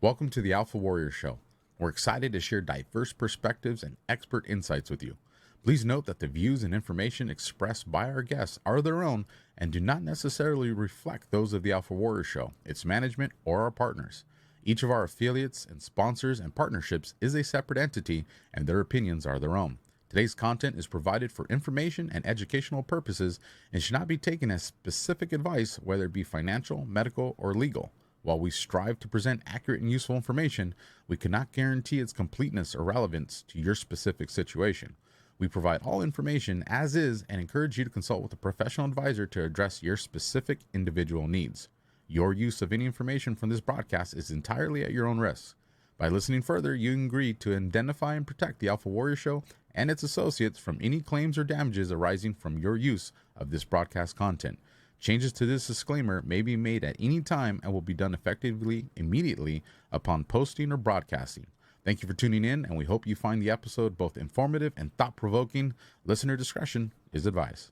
Welcome to the Alpha Warrior Show. We're excited to share diverse perspectives and expert insights with you. Please note that the views and information expressed by our guests are their own and do not necessarily reflect those of the Alpha Warrior Show, its management, or our partners. Each of our affiliates and sponsors and partnerships is a separate entity, and their opinions are their own. Today's content is provided for information and educational purposes and should not be taken as specific advice, whether it be financial, medical, or legal. While we strive to present accurate and useful information, we cannot guarantee its completeness or relevance to your specific situation. We provide all information as is and encourage you to consult with a professional advisor to address your specific individual needs. Your use of any information from this broadcast is entirely at your own risk. By listening further, you agree to identify and protect the Alpha Warrior Show and its associates from any claims or damages arising from your use of this broadcast content. Changes to this disclaimer may be made at any time and will be done effectively immediately upon posting or broadcasting. Thank you for tuning in, and we hope you find the episode both informative and thought-provoking. Listener discretion is advised.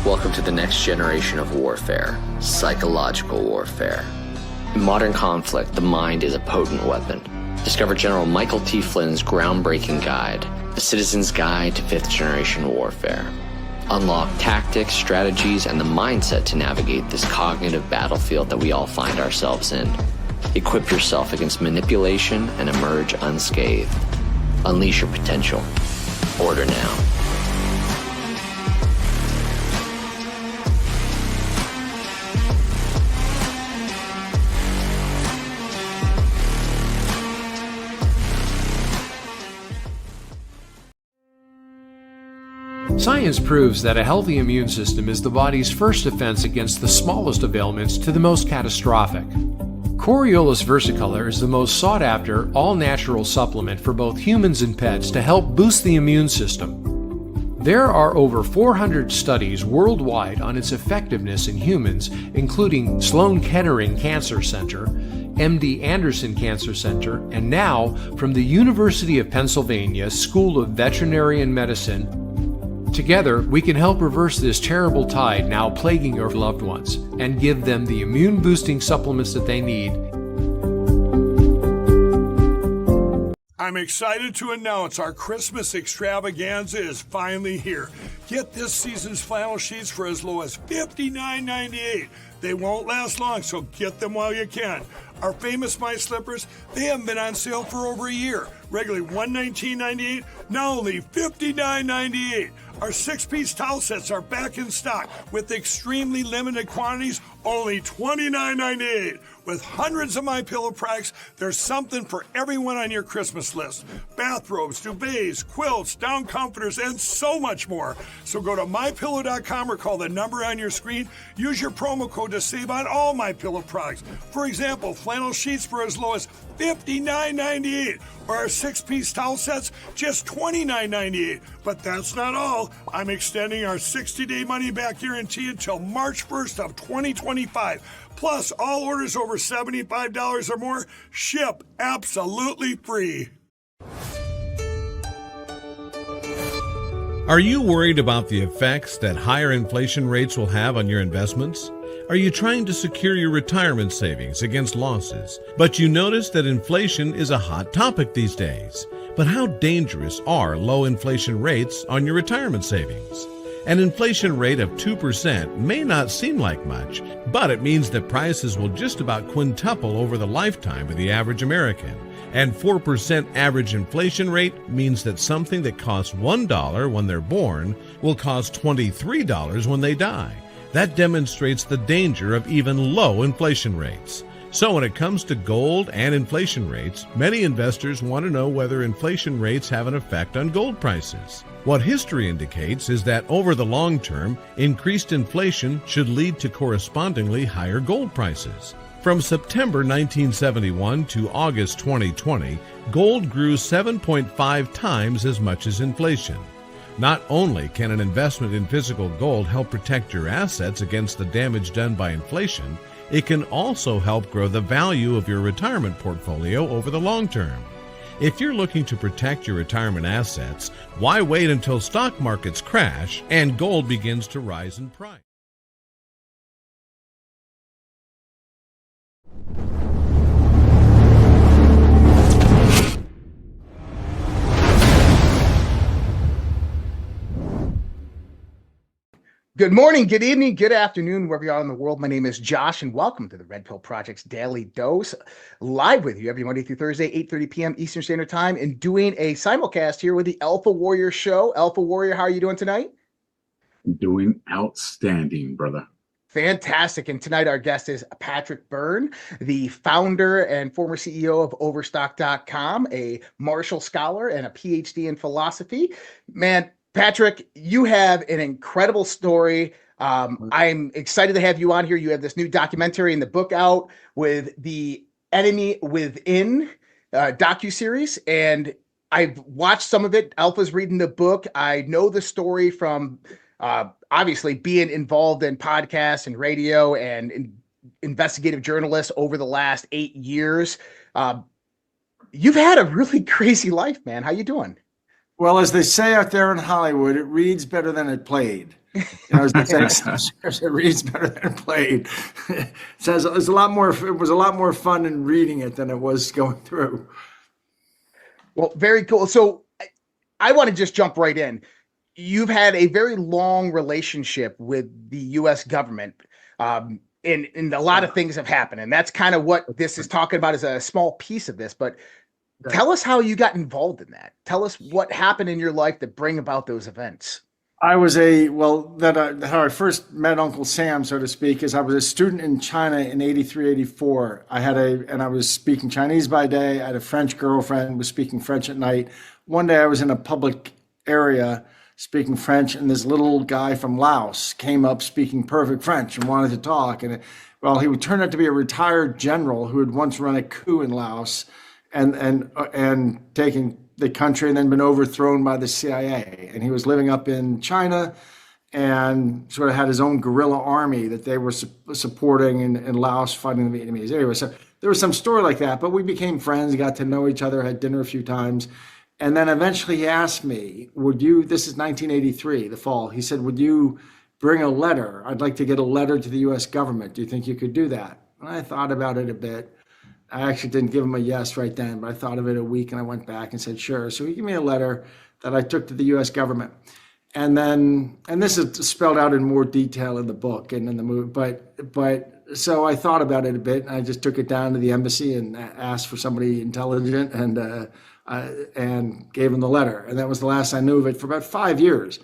Welcome to the next generation of warfare, psychological warfare. In modern conflict, the mind is a potent weapon. Discover General Michael T. Flynn's groundbreaking guide, A Citizen's Guide to Fifth Generation Warfare. Unlock tactics, strategies, and the mindset to navigate this cognitive battlefield that we all find ourselves in. Equip yourself against manipulation and emerge unscathed. Unleash your potential. Order now. Science proves that a healthy immune system is the body's first defense against the smallest of ailments to the most catastrophic. Coriolus versicolor is the most sought-after, all-natural supplement for both humans and pets to help boost the immune system. There are over 400 studies worldwide on its effectiveness in humans, including Sloan Kettering Cancer Center, MD Anderson Cancer Center, and now from the University of Pennsylvania School of Veterinary Medicine. Together, we can help reverse this terrible tide now plaguing your loved ones and give them the immune-boosting supplements that they need. I'm excited to announce our Christmas extravaganza is finally here. Get this season's flannel sheets for as low as $59.98. They won't last long, so get them while you can. Our famous My Slippers, they haven't been on sale for over a year. Regularly $119.98, now only $59.98. Our 6-piece towel sets are back in stock with extremely limited quantities, only $29.98. With hundreds of MyPillow products, there's something for everyone on your Christmas list. Bathrobes, duvets, quilts, down comforters, and so much more. So go to MyPillow.com or call the number on your screen. Use your promo code to save on all MyPillow products. For example, flannel sheets for as low as $59.98, or our 6-piece towel sets, just $29.98. But that's not all. I'm extending our 60-day money-back guarantee until March 1st of 2025. Plus, all orders over $75 or more ship absolutely free. Are you worried about the effects that higher inflation rates will have on your investments? Are you trying to secure your retirement savings against losses, but you notice that inflation is a hot topic these days? But how dangerous are low inflation rates on your retirement savings? An inflation rate of 2% may not seem like much, but it means that prices will just about quintuple over the lifetime of the average American. And 4% average inflation rate means that something that costs $1 when they're born will cost $23 when they die. That demonstrates the danger of even low inflation rates. So when it comes to gold and inflation rates, many investors want to know whether inflation rates have an effect on gold prices. What history indicates is that over the long term, increased inflation should lead to correspondingly higher gold prices. From September 1971 to August 2020, gold grew 7.5 times as much as inflation. Not only can an investment in physical gold help protect your assets against the damage done by inflation, it can also help grow the value of your retirement portfolio over the long term. If you're looking to protect your retirement assets, why wait until stock markets crash and gold begins to rise in price? Good morning, good evening, good afternoon, wherever you are in the world. My name is Josh, and welcome to the Red Pill Project's Daily Dose, live with you every Monday through Thursday, 8:30 p.m. Eastern Standard Time, and doing a simulcast here with the Alpha Warrior Show. Alpha Warrior, how are you doing tonight? Doing outstanding, brother. Fantastic. And tonight our guest is Patrick Byrne, the founder and former CEO of Overstock.com, a Marshall Scholar and a PhD in philosophy. Man, Patrick, you have an incredible story. I'm excited to have you on here. You have this new documentary and the book out with The Enemy Within docuseries, and I've watched some of it. Alpha's reading the book. I know the story from obviously being involved in podcasts and radio and investigative journalists over the last 8 years. You've had a really crazy life, man. How you doing? Well, as they say out there in Hollywood, it reads better than it played. You know, as they say, it reads better than it played. It says it was a lot more fun in reading it than it was going through. Well, very cool. So I want to just jump right in. You've had a very long relationship with the U.S. government, and a lot of things have happened. And that's kind of what this is talking about, is a small piece of this. But tell us how you got involved in that. Tell us what happened in your life that bring about those events. How I first met Uncle Sam, so to speak, is I was a student in China in 83, 84. I was speaking Chinese by day. I had a French girlfriend, was speaking French at night. One day I was in a public area speaking French, and this little guy from Laos came up speaking perfect French and wanted to talk. And he turned out to be a retired general who had once run a coup in Laos and taken the country and then been overthrown by the CIA. And he was living up in China and sort of had his own guerrilla army that they were supporting in Laos, fighting the Vietnamese. Anyway, so there was some story like that, but we became friends, got to know each other, had dinner a few times. And then eventually he asked me, this is 1983, the fall. He said, would you bring a letter? I'd like to get a letter to the US government. Do you think you could do that? And I thought about it a bit. I actually didn't give him a yes right then, but I thought of it a week and I went back and said, sure. So he gave me a letter that I took to the US government. And then, and this is spelled out in more detail in the book and in the movie, but so I thought about it a bit, and I just took it down to the embassy and asked for somebody intelligent, and gave them the letter. And that was the last I knew of it for about 5 years.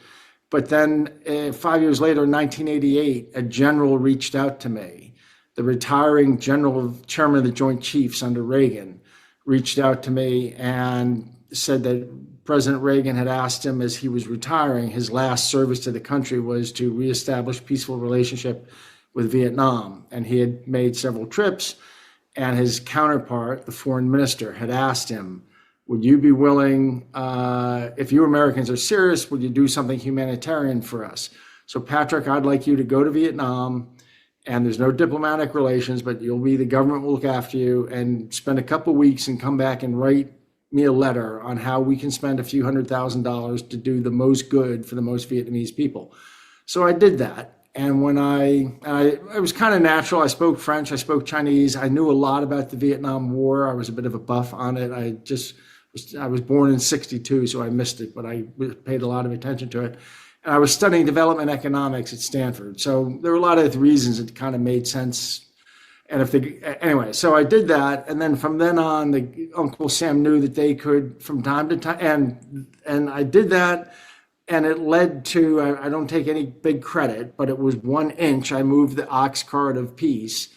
But then 5 years later, in 1988, a general reached out to me. The retiring chairman of the Joint Chiefs under Reagan reached out to me and said that President Reagan had asked him as he was retiring, his last service to the country was to reestablish peaceful relationship with Vietnam. And he had made several trips, and his counterpart, the foreign minister, had asked him, would you be willing, if you Americans are serious, would you do something humanitarian for us? So Patrick, I'd like you to go to Vietnam, and there's no diplomatic relations, but the government will look after you, and spend a couple of weeks and come back and write me a letter on how we can spend a few $100,000 to do the most good for the most Vietnamese people. So I did that. And when it was kind of natural. I spoke French, I spoke Chinese. I knew a lot about the Vietnam War. I was a bit of a buff on it. I was born in '62, so I missed it, but I paid a lot of attention to it. And I was studying development economics at Stanford. So there were a lot of reasons it kind of made sense. And anyway, so I did that. And then from then on, Uncle Sam knew that they could from time to time. And I did that. And it led to, I don't take any big credit, but it was 1 inch. I moved the ox cart of peace.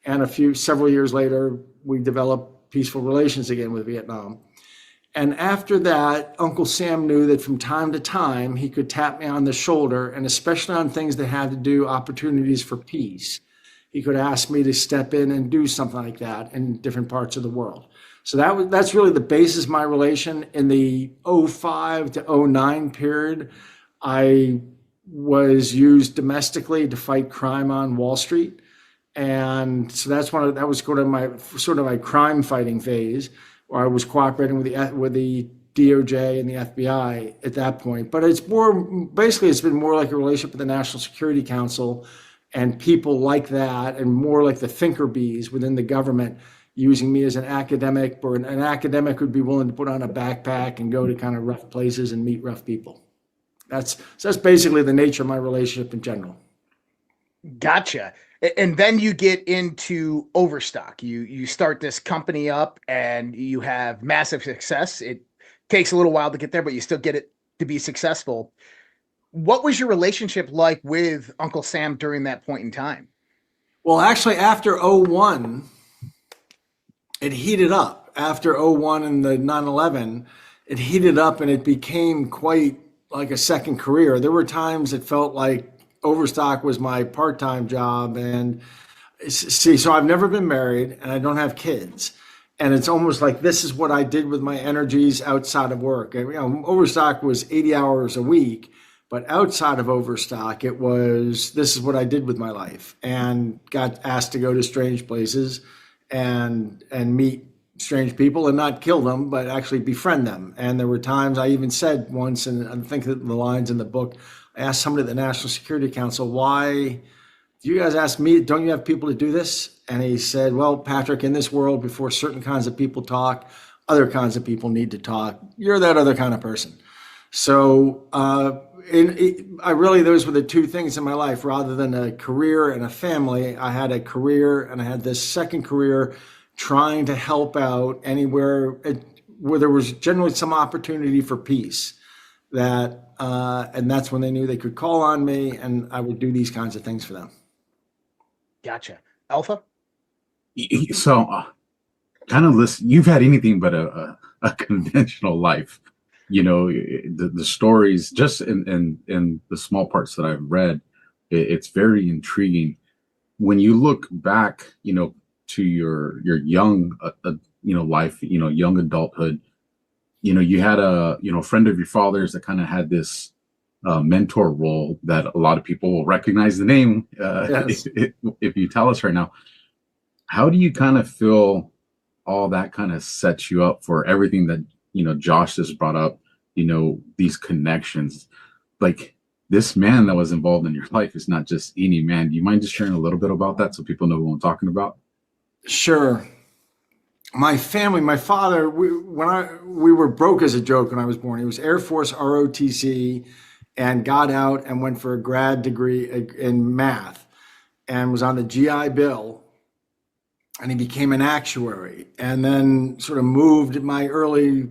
And several years later, we developed peaceful relations again with Vietnam. And after that, Uncle Sam knew that from time to time, he could tap me on the shoulder, and especially on things that had to do opportunities for peace. He could ask me to step in and do something like that in different parts of the world. So that's really the basis of my relation. In the 05 to 09 period, I was used domestically to fight crime on Wall Street. And so that was sort of my crime fighting phase, where I was cooperating with the DOJ and the FBI at that point. But it's been more like a relationship with the National Security Council and people like that, and more like the thinker bees within the government, using me as an academic, or an academic would be willing to put on a backpack and go to kind of rough places and meet rough people. That's basically the nature of my relationship in general. Gotcha. And then you get into Overstock. You start this company up and you have massive success. It takes a little while to get there, but you still get it to be successful. What was your relationship like with Uncle Sam during that point in time? Well, actually, after 01, it heated up. After 01 and the 9/11, it heated up and it became quite like a second career. There were times it felt like Overstock was my part-time job. And so I've never been married and I don't have kids. And it's almost like this is what I did with my energies outside of work. Overstock was 80 hours a week. But outside of Overstock, this is what I did with my life, and got asked to go to strange places and meet strange people and not kill them, but actually befriend them. And there were times I even said once, and I think that the lines in the book, I asked somebody at the National Security Council, why do you guys ask me, don't you have people to do this? And he said, well, Patrick, in this world, before certain kinds of people talk, other kinds of people need to talk. You're that other kind of person. So, those were the two things in my life. Rather than a career and a family, I had a career, and I had this second career trying to help out anywhere where there was generally some opportunity for peace. And that's when they knew they could call on me, and I would do these kinds of things for them. Gotcha. Alpha? So, kind of listen, you've had anything but a conventional life. The stories, just in the small parts that I've read, it's very intriguing. When you look back, to your young, life, young adulthood, you had a friend of your father's that kind of had this mentor role that a lot of people will recognize the name. Yes. If you tell us right now, how do you kind of feel all that kind of sets you up for everything that Josh just brought up, these connections? Like, this man that was involved in your life is not just any man. Do you mind just sharing a little bit about that so people know who I'm talking about? Sure. my family, my father, we were broke as a joke when I was born. He was Air Force ROTC and got out and went for a grad degree in math and was on the GI Bill, and he became an actuary, and then sort of moved my early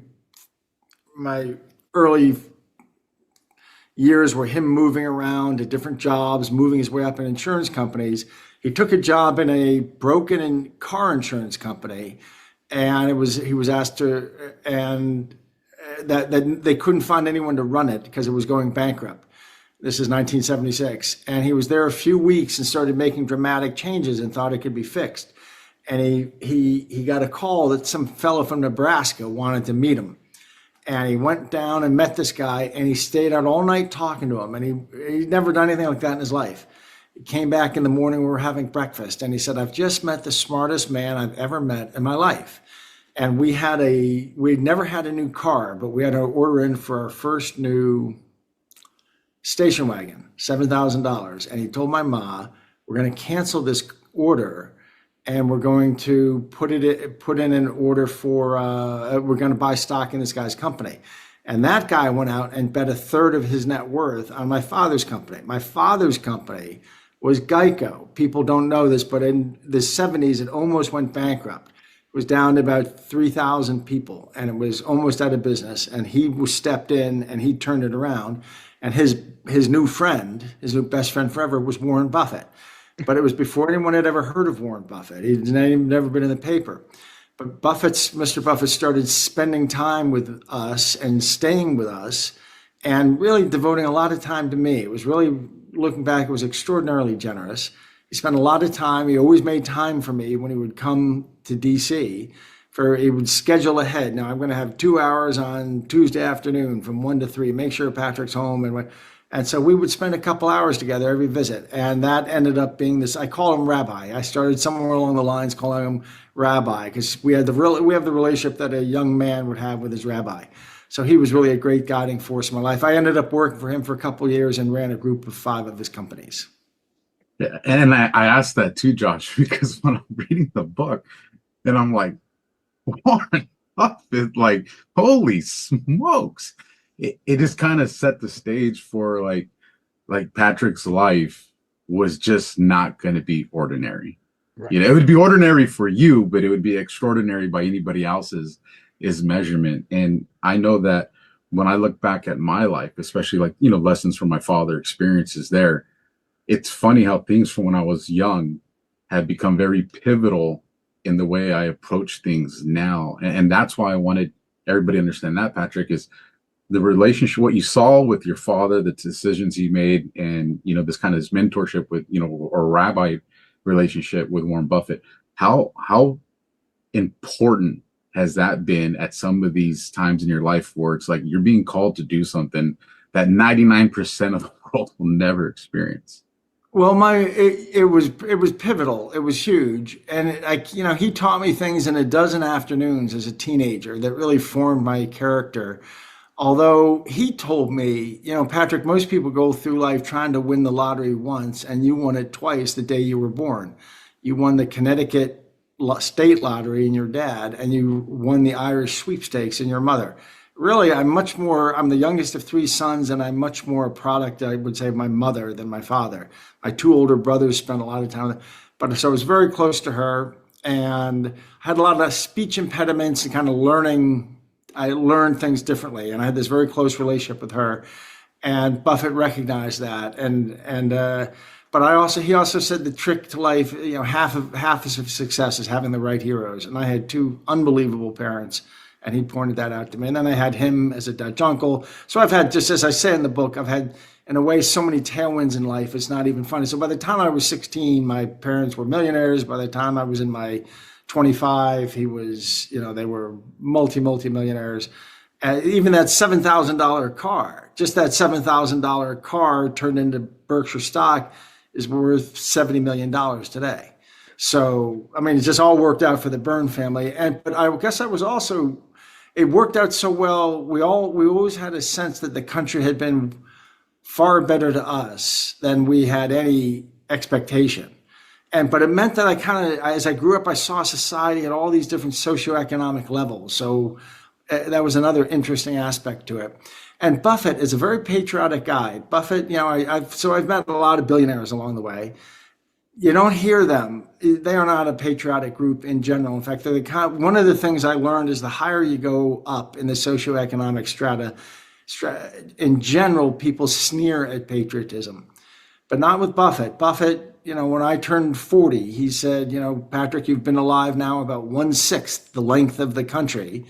years were him moving around to different jobs, moving his way up in insurance companies. He took a job in a broken car insurance company, and he was asked to, and that they couldn't find anyone to run it because it was going bankrupt. This is 1976, and he was there a few weeks and started making dramatic changes and thought it could be fixed. And he got a call that some fellow from Nebraska wanted to meet him. And he went down and met this guy, and he stayed out all night talking to him. And he'd never done anything like that in his life. He came back in the morning, we were having breakfast, and he said, "I've just met the smartest man I've ever met in my life." And we'd never had a new car, but we had to order in for our first new station wagon, $7,000. And he told my ma, "We're going to cancel this order, and we're going to put in an order for, we're going to buy stock in this guy's company." And that guy went out and bet a third of his net worth on my father's company. My father's company was Geico. People don't know this, but in the 70s, it almost went bankrupt. It was down to about 3,000 people, and it was almost out of business. And he stepped in, and he turned it around. And his new best friend forever, was Warren Buffett. But it was before anyone had ever heard of Warren Buffett. He'd never been in the paper. But Mr. Buffett started spending time with us and staying with us and really devoting a lot of time to me. It was really, looking back, it was extraordinarily generous. He spent a lot of time. He always made time for me when he would come to DC. He would schedule ahead. Now, I'm going to have 2 hours on Tuesday afternoon from 1 to 3. Make sure Patrick's home. And so we would spend a couple hours together every visit. And that ended up being this, I call him Rabbi. I started somewhere along the lines calling him Rabbi because we have the relationship that a young man would have with his rabbi. So he was really a great guiding force in my life. I ended up working for him for a couple of years and ran a group of 5 of his companies. Yeah, and I asked that too, Josh, because when I'm reading the book, and I'm like, Warren Buffett, like, holy smokes. It just kind of set the stage for like Patrick's life was just not going to be ordinary. Right. It would be ordinary for you, but it would be extraordinary by anybody else's measurement. And I know that when I look back at my life, especially lessons from my father, experiences there, it's funny how things from when I was young have become very pivotal in the way I approach things now. And that's why I wanted everybody to understand that, Patrick, is the relationship, what you saw with your father, the decisions he made, and, this kind of this mentorship with, or rabbi relationship with Warren Buffett, how important has that been at some of these times in your life where it's like you're being called to do something that 99% of the world will never experience? Well, it was pivotal. It was huge. And he taught me things in a dozen afternoons as a teenager that really formed my character. Although he told me, Patrick, most people go through life trying to win the lottery once, and you won it twice the day you were born. You won the Connecticut state lottery in your dad, and you won the Irish sweepstakes in your mother. Really, I'm the youngest of 3 sons, and I'm much more a product, I would say, of my mother than my father. My 2 older brothers spent a lot of time, so I was very close to her, and had a lot of speech impediments and kind of I learned things differently, and I had this very close relationship with her, and Buffett recognized that. But he also said the trick to life, half of success is having the right heroes. And I had 2 unbelievable parents, and he pointed that out to me. And then I had him as a Dutch uncle. So I've had, just as I say in the book, I've had, in a way, so many tailwinds in life, it's not even funny. So by the time I was 16, my parents were millionaires. By the time I was in my 25, they were multi-millionaires. Even that $7,000 car, just that $7,000 car turned into Berkshire stock is worth $70 million today. So, it just all worked out for the Byrne family. But I guess it worked out so well. We always had a sense that the country had been far better to us than we had any expectation. But it meant that as I grew up, I saw society at all these different socioeconomic levels. So that was another interesting aspect to it. And Buffett is a very patriotic guy. Buffett, I've met a lot of billionaires along the way. You don't hear them. They are not a patriotic group in general. In fact, one of the things I learned is the higher you go up in the socioeconomic strata, in general, people sneer at patriotism, but not with Buffett. Buffett, when I turned 40, he said, Patrick, you've been alive now about 1/6 the length of the country,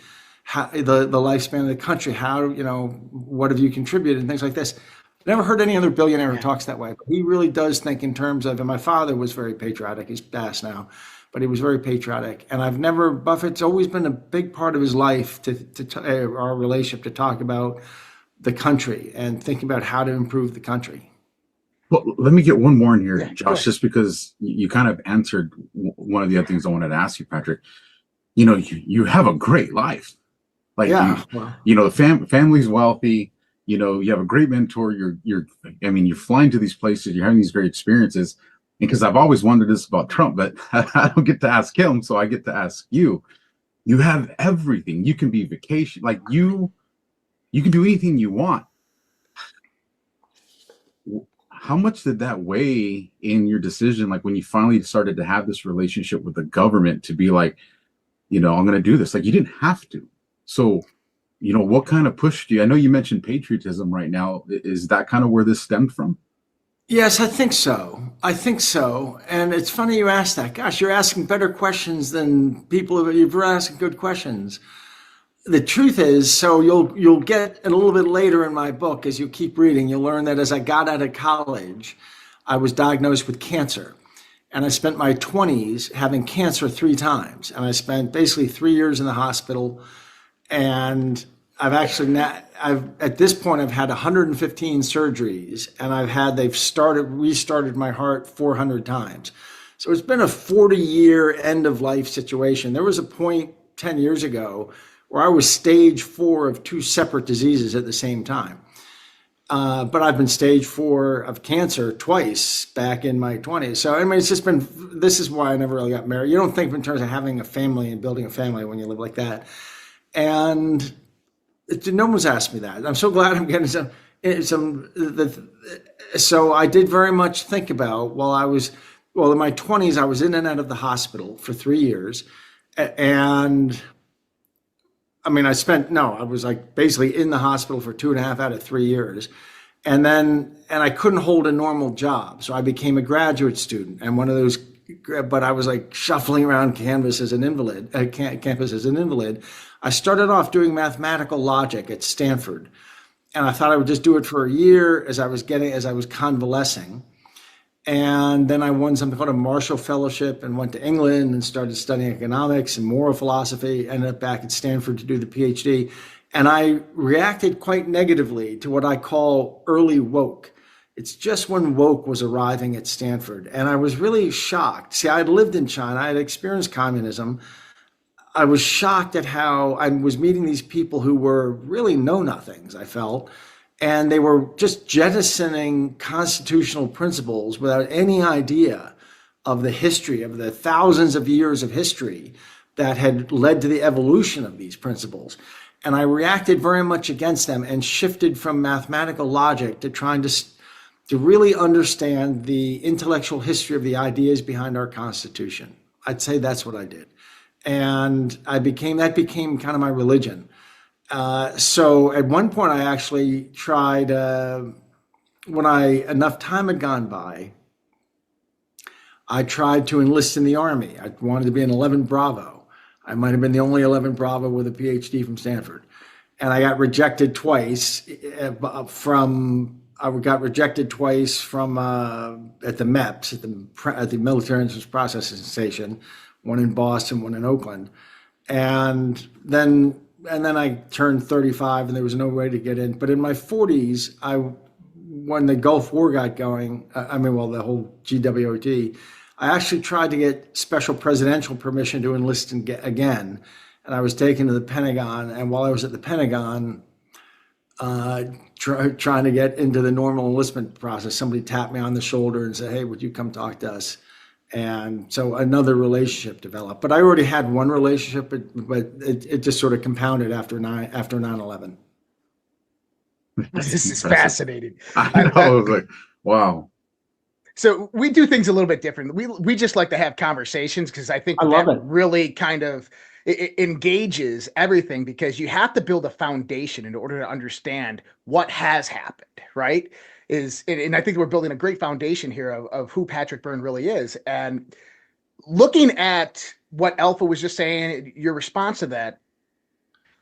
the lifespan of the country. What have you contributed and things like this. Never heard any other billionaire who talks that way, but he really does think in terms of, and my father was very patriotic, he's passed now, but he was very patriotic. And Buffett's always been a big part of his life our relationship to talk about the country and thinking about how to improve the country. Well, let me get one more in here, Josh, just because you kind of answered one of the other things I wanted to ask you, Patrick. You have a great life. Like, the family's wealthy. You have a great mentor. You're flying to these places. You're having these great experiences. And because I've always wondered this about Trump, but I don't get to ask him, so I get to ask you. You have everything. You can be vacation, like you can do anything you want. How much did that weigh in your decision? Like when you finally started to have this relationship with the government to be like, I'm going to do this. Like you didn't have to. So what kind of pushed you? I know you mentioned patriotism right now. Is that kind of where this stemmed from? Yes, I think so. And it's funny you asked that. Gosh, you're asking better questions than people. You're asking good questions. The truth is, so you'll get a little bit later in my book, as you keep reading, you'll learn that as I got out of college, I was diagnosed with cancer. And I spent my 20s having cancer 3 times. And I spent basically 3 years in the hospital. And at this point, I've had 115 surgeries, and they've restarted my heart 400 times. So it's been a 40-year end of life situation. There was a point 10 years ago where I was stage 4 of 2 separate diseases at the same time. But I've been stage 4 of cancer twice back in my 20s. So, this is why I never really got married. You don't think in terms of having a family and building a family when you live like that. And no one's asked me that. I'm so glad I'm getting so I did very much think about, in my 20s, I was in and out of the hospital for 3 years. And I was like basically in the hospital for 2.5 out of 3 years. And I couldn't hold a normal job. So I became a graduate student but I was like shuffling around campus as an invalid. I started off doing mathematical logic at Stanford. And I thought I would just do it for a year as I was convalescing. And then I won something called a Marshall Fellowship and went to England and started studying economics and moral philosophy, ended up back at Stanford to do the PhD. And I reacted quite negatively to what I call early woke. It's just when woke was arriving at Stanford. And I was really shocked. See, I had lived in China. I had experienced communism. I was shocked at how I was meeting these people who were really know-nothings, I felt. And they were just jettisoning constitutional principles without any idea of the history, of the thousands of years of history that had led to the evolution of these principles. And I reacted very much against them and shifted from mathematical logic to trying to really understand the intellectual history of the ideas behind our Constitution. I'd say that's what I did. And that became kind of my religion. So at one point I actually tried, enough time had gone by, I tried to enlist in the Army. I wanted to be an 11 Bravo. I might have been the only 11 Bravo with a PhD from Stanford. And I got rejected twice at the MEPS, at the Military Entrance Processing Station, one in Boston, one in Oakland. And then I turned 35 and there was no way to get in. But in my 40s, when the Gulf War got going, the whole GWOT, I actually tried to get special presidential permission to enlist again. And I was taken to the Pentagon. And while I was at the Pentagon, trying to get into the normal enlistment process, somebody tapped me on the shoulder and said, "Hey, would you come talk to us?" And so another relationship developed. But I already had one relationship, but it just sort of compounded after 9/11. This is fascinating. I know. I was like, wow. So we do things a little bit different. We just like to have conversations because I think I love it. really kind of it engages everything, because you have to build a foundation in order to understand what has happened, right? And I think we're building a great foundation here of who Patrick Byrne really is. And looking at what Alpha was just saying, your response to that,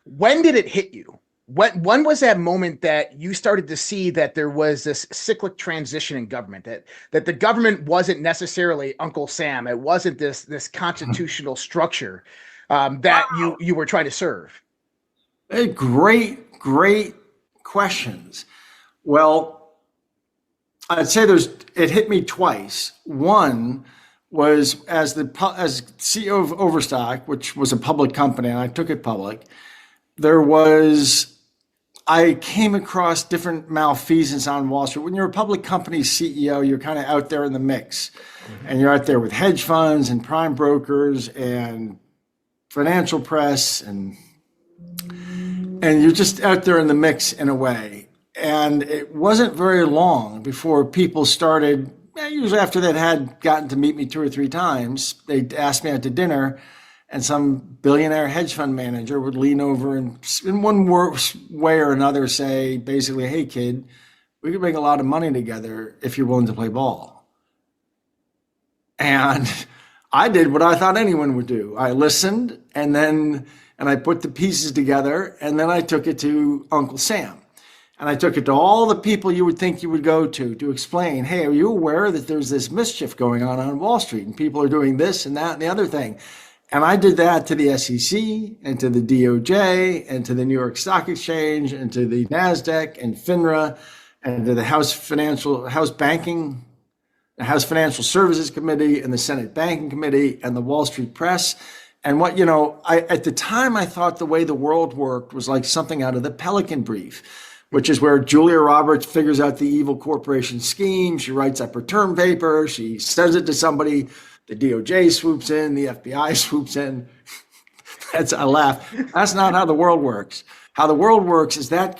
when did it hit you? When was that moment that you started to see that there was this cyclic transition in government, that the government wasn't necessarily Uncle Sam, it wasn't this constitutional structure that you were trying to serve? Hey, great questions. Well, I'd say it hit me twice. One was as CEO of Overstock, which was a public company, and I took it public. I came across different malfeasance on Wall Street. When you're a public company CEO, you're kind of out there in the mix, and you're out there with hedge funds and prime brokers and financial press, and you're just out there in the mix in a way. And it wasn't very long before people started, usually after they'd had gotten to meet me 2 or 3 times, they'd ask me out to dinner. And some billionaire hedge fund manager would lean over and in one way or another say, basically, hey, kid, we could make a lot of money together if you're willing to play ball. And I did what I thought anyone would do. I listened, and I put the pieces together, and then I took it to Uncle Sam. And I took it to all the people you would think you would go to explain, hey, are you aware that there's this mischief going on Wall Street, and people are doing this and that and the other thing? And I did that to the SEC and to the DOJ and to the New York Stock Exchange and to the NASDAQ and FINRA and to the House Financial Services Committee and the Senate Banking Committee and the Wall Street Press. And at the time, I thought the way the world worked was like something out of the Pelican Brief, which is where Julia Roberts figures out the evil corporation scheme. She writes up her term paper. She sends it to somebody. The DOJ swoops in, the FBI swoops in. I laugh. That's not how the world works. How the world works is that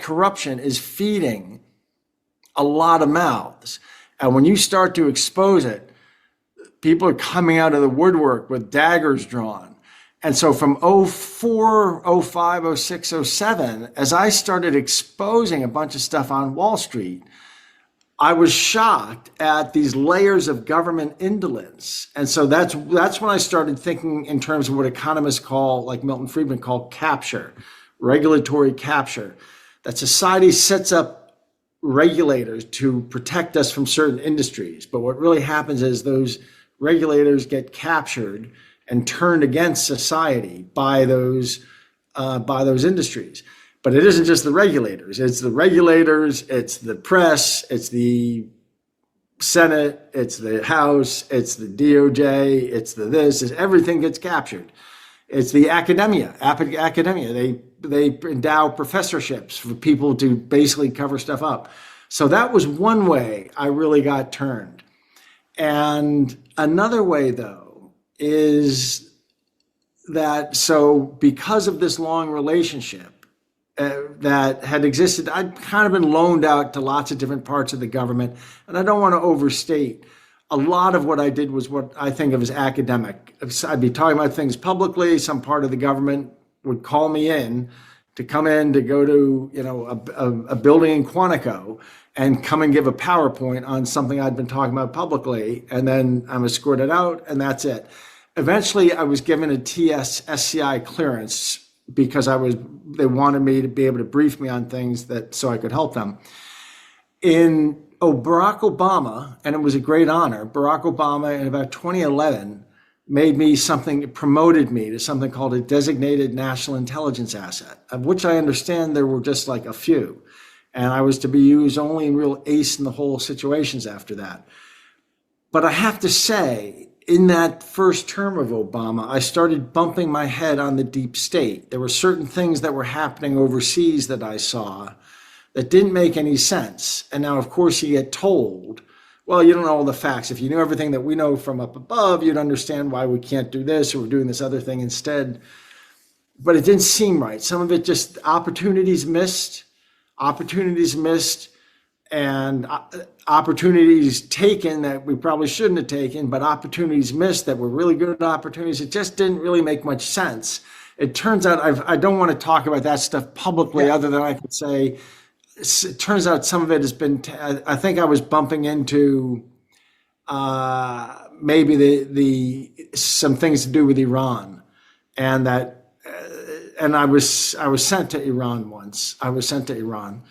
corruption is feeding a lot of mouths. And when you start to expose it, people are coming out of the woodwork with daggers drawn. And so from 04, 05, 06, 07, as I started exposing a bunch of stuff on Wall Street, I was shocked at these layers of government indolence. And so that's when I started thinking in terms of what economists call, like Milton Friedman called capture, regulatory capture, that society sets up regulators to protect us from certain industries. But what really happens is those regulators get captured and turned against society by those industries. But it isn't just the regulators. It's the regulators, it's the press, it's the Senate, it's the House, it's the DOJ, everything gets captured. It's the academia. They endow professorships for people to basically cover stuff up. So that was one way I really got turned. And another way, though, is that because of this long relationship, that had existed, I'd kind of been loaned out to lots of different parts of the government. And I don't want to overstate. A lot of what I did was what I think of as academic. I'd be talking about things publicly. Some part of the government would call me in to go to a building in Quantico and come and give a PowerPoint on something I'd been talking about publicly. And then I'm escorted out, and that's it. Eventually, I was given a TS-SCI clearance because they wanted me to be able to brief me on things so I could help them. Barack Obama, and it was a great honor, Barack Obama in about 2011 promoted me to something called a designated national intelligence asset, of which I understand there were just like a few. And I was to be used only in real ace in the hole situations after that. But I have to say, in that first term of Obama, I started bumping my head on the deep state. There were certain things that were happening overseas that I saw that didn't make any sense. And now, of course, you get told well, you don't know all the facts. If you knew everything that we know from up above, you'd understand why we can't do this or we're doing this other thing instead. But it didn't seem right. Some of it just opportunities missed, and opportunities taken that we probably shouldn't have taken, but opportunities missed that were really good opportunities. It just didn't really make much sense. It turns out I don't want to talk about that stuff publicly, other than I could say, it turns out some of it has been, I think I was bumping into maybe some things to do with Iran, and that, and I was sent to Iran once. I was sent to Iran,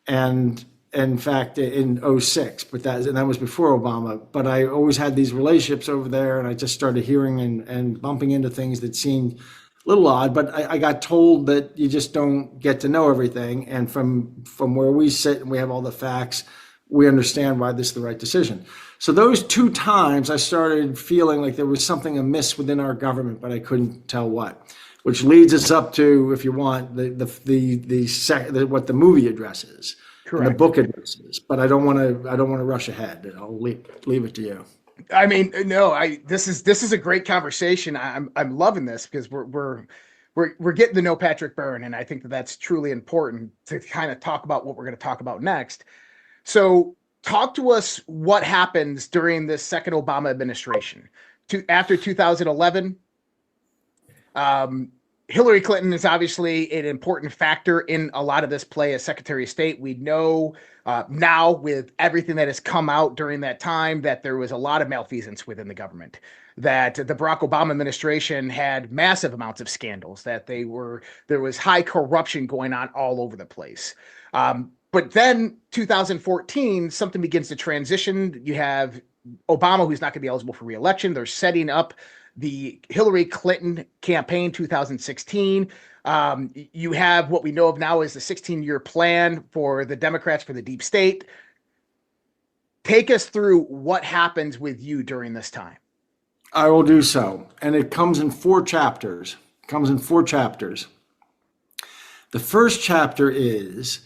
and in fact in '06, but that was before Obama. But I always had these relationships over there, and I just started hearing and bumping into things that seemed a little odd. But I got told that you just don't get to know everything, and from where we sit and we have all the facts, we understand why this is the right decision. So those 2 times I started feeling like there was something amiss within our government, but I couldn't tell what. Which leads us up to, if you want, what the movie addresses, and the book addresses. But I don't want to rush ahead. I'll leave it to you. I mean, no, this is a great conversation. I'm loving this because we're getting to know Patrick Byrne, and I think that's truly important to kind of talk about what we're going to talk about next. So, talk to us what happens during this second Obama administration. After 2011. Hillary Clinton is obviously an important factor in a lot of this play as Secretary of State. We know now, with everything that has come out during that time, that there was a lot of malfeasance within the government, that the Barack Obama administration had massive amounts of scandals, that there was high corruption going on all over the place. But then 2014, something begins to transition. You have Obama, who's not going to be eligible for re-election. They're setting up the Hillary Clinton campaign, 2016. You have what we know of now as the 16-year plan for the Democrats for the deep state. Take us through what happens with you during this time. I will do so. And it comes in 4 chapters. The first chapter is,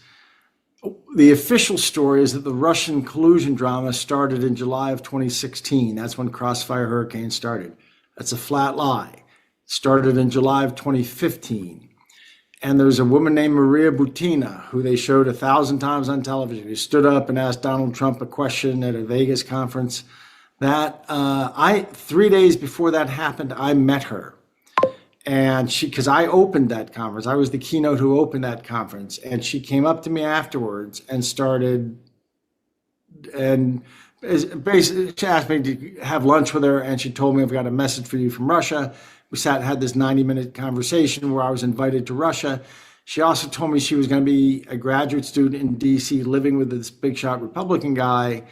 the official story is that the Russian collusion drama started in July of 2016. That's when Crossfire Hurricane started. That's a flat lie. It started in July of 2015. And there's a woman named Maria Butina, who they showed 1,000 times on television, who stood up and asked Donald Trump a question at a Vegas conference. That 3 days before that happened, I met her. And because I opened that conference, I was the keynote who opened that conference. And she came up to me afterwards and started, and basically she asked me to have lunch with her. And she told me, I've got a message for you from Russia. We sat and had this 90-minute conversation where I was invited to Russia. She also told me she was going to be a graduate student in DC, living with this big shot Republican guy,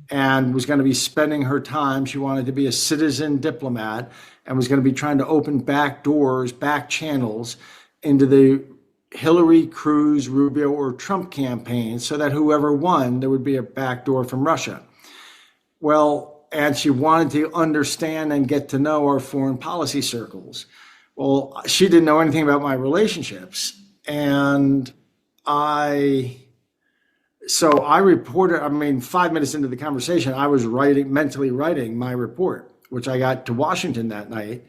and was going to be spending her time. She wanted to be a citizen diplomat and was going to be trying to open back doors, back channels into the Hillary, Cruz, Rubio, or Trump campaign, so that whoever won, there would be a back door from Russia. Well, and she wanted to understand and get to know our foreign policy circles. Well, she didn't know anything about my relationships. And so I reported, 5 minutes into the conversation, I was mentally writing my report, which I got to Washington that night.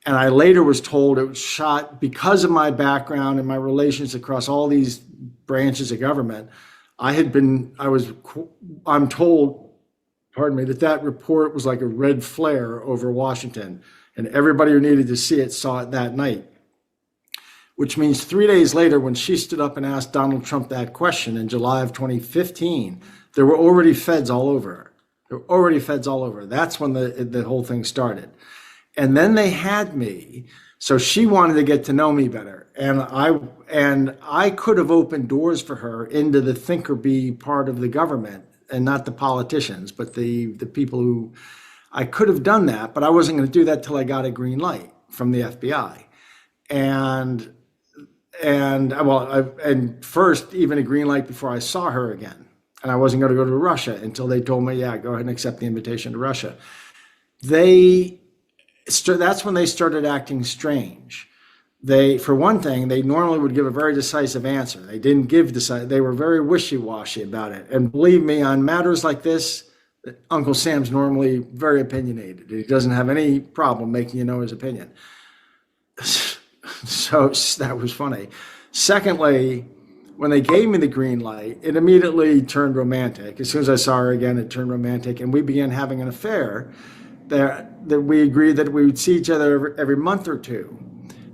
And I later was told it was shot because of my background and my relations across all these branches of government. I'm told, that report was like a red flare over Washington, and everybody who needed to see it saw it that night. Which means 3 days later, when she stood up and asked Donald Trump that question in July of 2015, there were already feds all over her. That's when the whole thing started. And then they had me. So she wanted to get to know me better. And I could have opened doors for her into the think or be part of the government, and not the politicians, but the people who, I could have done that, but I wasn't going to do that till I got a green light from the FBI. And first, even a green light before I saw her again. And I wasn't going to go to Russia until they told me, yeah, go ahead and accept the invitation to Russia. That's when they started acting strange. For one thing, they normally would give a very decisive answer. They didn't give they were very wishy-washy about it. And believe me, on matters like this, Uncle Sam's normally very opinionated. He doesn't have any problem making you know his opinion. So that was funny. Secondly, when they gave me the green light, it immediately turned romantic. As soon as I saw her again, it turned romantic, and we began having an affair. That we agreed that we would see each other every month or two.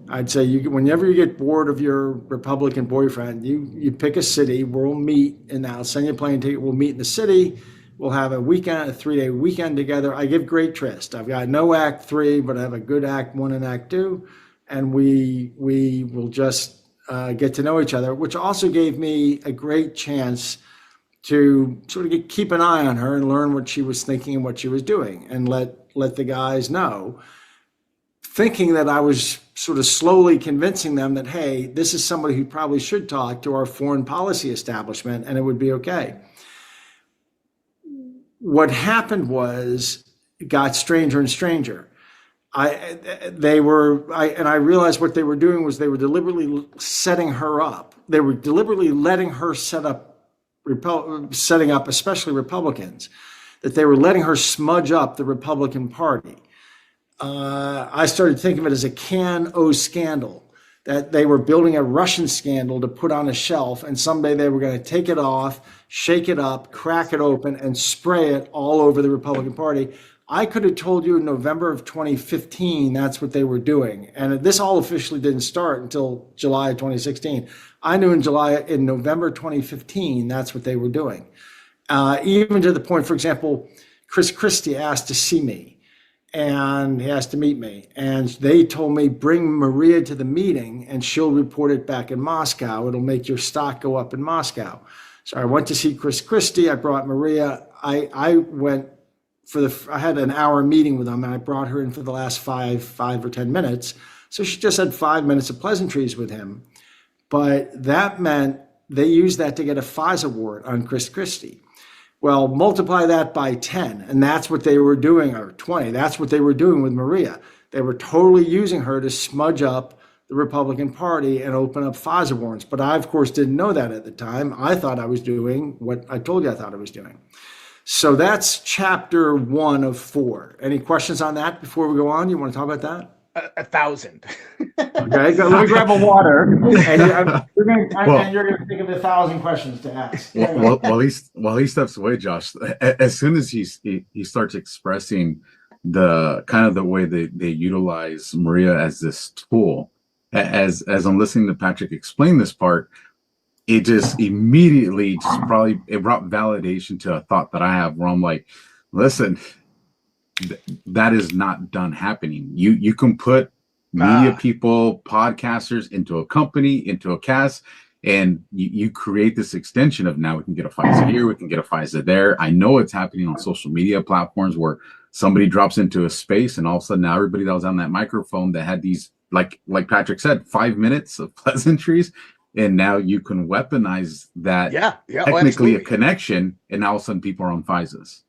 I'd say, whenever you get bored of your Republican boyfriend, you pick a city. We'll meet, and I'll send you a plane ticket. We'll meet in the city. We'll have a 3-day weekend together. I give great tryst. I've got no act 3, but I have a good act 1 and act 2, and we will just get to know each other, which also gave me a great chance to sort of keep an eye on her and learn what she was thinking and what she was doing, and let the guys know, thinking that I was sort of slowly convincing them that, hey, this is somebody who probably should talk to our foreign policy establishment and it would be okay. What happened was it got stranger and stranger. I realized what they were doing was they were deliberately setting her up. They were deliberately letting her setting up, especially Republicans, that they were letting her smudge up the Republican Party. I started thinking of it as a can-o scandal, that they were building a Russian scandal to put on a shelf, and someday they were going to take it off, shake it up, crack it open, and spray it all over the Republican Party. I could have told you in November of 2015 that's what they were doing. And this all officially didn't start until July of 2016. I knew in November 2015, that's what they were doing. Even to the point, for example, Chris Christie asked to see me and he asked to meet me. And they told me, bring Maria to the meeting and she'll report it back in Moscow. It'll make your stock go up in Moscow. So I went to see Chris Christie. I brought Maria. I went I had an hour meeting with him, and I brought her in for the last 5 or 10 minutes. So she just had 5 minutes of pleasantries with him. But that meant they used that to get a FISA warrant on Chris Christie. Well, multiply that by 10, and that's what they were doing, or 20. That's what they were doing with Maria. They were totally using her to smudge up the Republican Party and open up FISA warrants. But I, of course, didn't know that at the time. I thought I was doing what I told you I thought I was doing. So that's chapter 1 of 4. Any questions on that before we go on? You want to talk about that? 1,000. Okay, let me grab a water, and you're going to think of 1,000 questions to ask. While he steps away, Josh, as soon as he starts expressing the kind of the way they utilize Maria as this tool, as I'm listening to Patrick explain this part, it just immediately it brought validation to a thought that I have, where I'm like, listen, that is not done happening. You can put media people, podcasters into a company, into a cast, and you create this extension of, now we can get a FISA here, we can get a FISA there. I know it's happening on social media platforms where somebody drops into a space and all of a sudden now everybody that was on that microphone that had these, like Patrick said, 5 minutes of pleasantries, and now you can weaponize that. Technically a connection, and now all of a sudden people are on FISAs.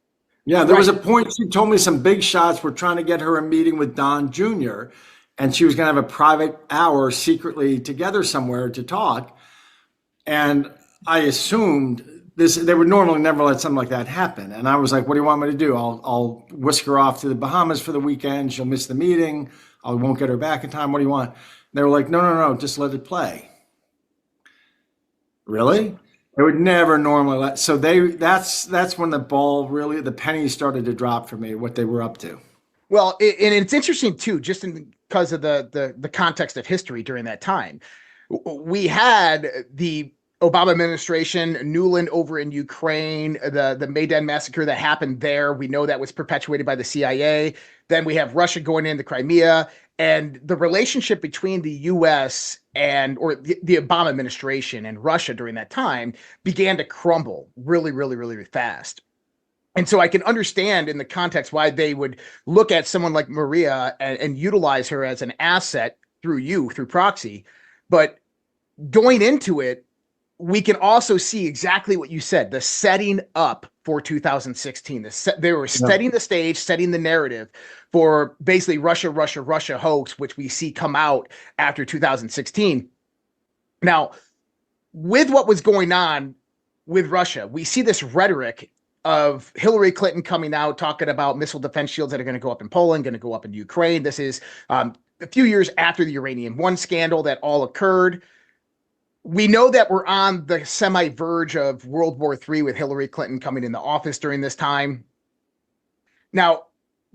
Yeah, there was a point she told me some big shots were trying to get her a meeting with Don Jr., and she was going to have a private hour secretly together somewhere to talk. And I assumed they would normally never let something like that happen. And I was like, what do you want me to do? I'll whisk her off to the Bahamas for the weekend. She'll miss the meeting. I won't get her back in time. What do you want? And they were like, no, just let it play. Really? They would never normally let. So that's when the pennies started to drop for me, what they were up to. Well, and it's interesting too, just because of the context of history during that time. We had the Obama administration, Nuland over in Ukraine, the Maidan massacre that happened there. We know that was perpetuated by the CIA. Then we have Russia going into Crimea, and the relationship between the U.S. or the Obama administration and Russia during that time began to crumble really, really, really fast. And so I can understand in the context why they would look at someone like Maria and utilize her as an asset through proxy. But going into it, we can also see exactly what you said, the setting up for 2016. They were setting the stage, setting the narrative for basically Russia hoax, which we see come out after 2016. Now, with what was going on with Russia, we see this rhetoric of Hillary Clinton coming out talking about missile defense shields that are going to go up in Poland, going to go up in Ukraine. This is a few years after the Uranium One scandal that all occurred. We know that we're on the semi-verge of World War III with Hillary Clinton coming into office during this time. Now,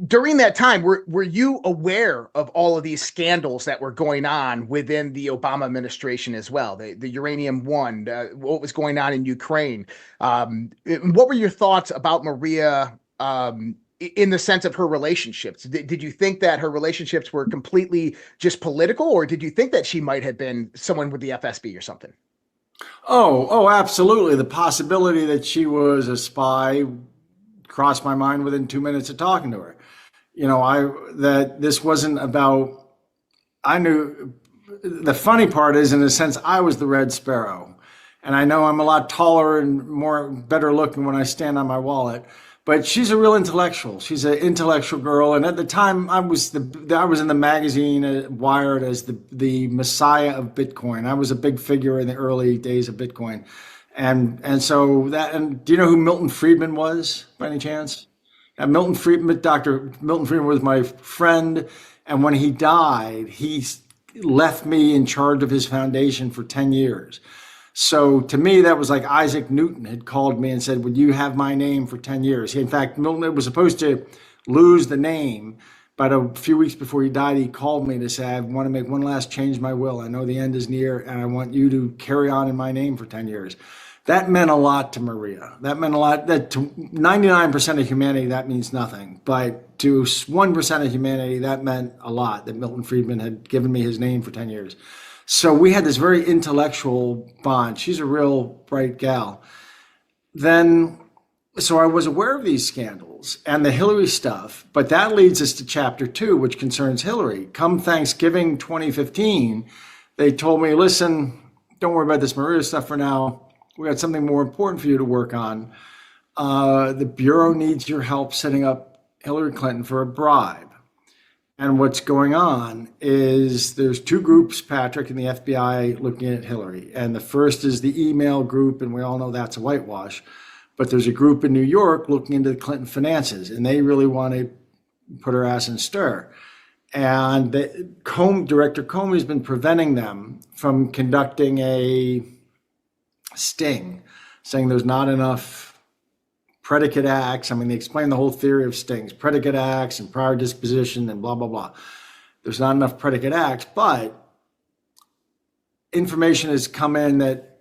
during that time, were you aware of all of these scandals that were going on within the Obama administration as well? The Uranium One, what was going on in Ukraine? What were your thoughts about Maria in the sense of her relationships? Did you think that her relationships were completely just political, or did you think that she might have been someone with the FSB or something? Oh, absolutely. The possibility that she was a spy crossed my mind within 2 minutes of talking to her. That this wasn't about, I knew, the funny part is, in a sense, I was the Red Sparrow. And I know I'm a lot taller and better looking when I stand on my wallet, but she's a real intellectual. She's an intellectual girl. And at the time I was in the magazine Wired as the messiah of Bitcoin. I was a big figure in the early days of Bitcoin. And so do you know who Milton Friedman was by any chance? Dr. Milton Friedman was my friend. And when he died, he left me in charge of his foundation for 10 years. So to me, that was like Isaac Newton had called me and said, would you have my name for 10 years? In fact, Milton was supposed to lose the name, but a few weeks before he died, he called me to say, I want to make one last change in my will. I know the end is near, and I want you to carry on in my name for 10 years. That meant a lot to Maria. That meant a lot. That to 99% of humanity, that means nothing. But to 1% of humanity, that meant a lot, that Milton Friedman had given me his name for 10 years. So we had this very intellectual bond. She's a real bright gal. So I was aware of these scandals and the Hillary stuff, but that leads us to chapter 2, which concerns Hillary. Come Thanksgiving 2015, they told me, listen, don't worry about this Maria stuff for now. We got something more important for you to work on. The Bureau needs your help setting up Hillary Clinton for a bribe. And what's going on is there's two groups, Patrick, in the FBI looking at Hillary. And the first is the email group, and we all know that's a whitewash. But there's a group in New York looking into the Clinton finances, and they really want to put her ass in stir. And Director Comey has been preventing them from conducting a sting, saying there's not enough predicate acts. I mean, they explain the whole theory of stings, predicate acts and prior disposition and blah, blah, blah. There's not enough predicate acts, but information has come in that,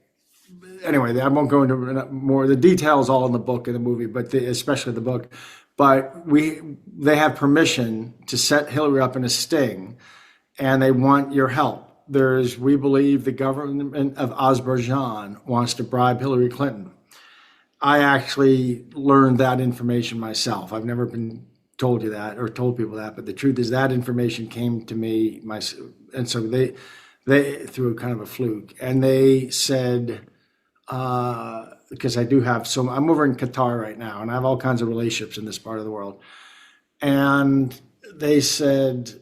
anyway, I won't go into more. The details all in the book and the movie, but especially the book. But they have permission to set Hillary up in a sting, and they want your help. We believe the government of Azerbaijan wants to bribe Hillary Clinton. I actually learned that information myself. I've never been told you that or told people that, but the truth is that information came to me, and so they through kind of a fluke, and they said, because I do have I'm over in Qatar right now, and I have all kinds of relationships in this part of the world, and they said,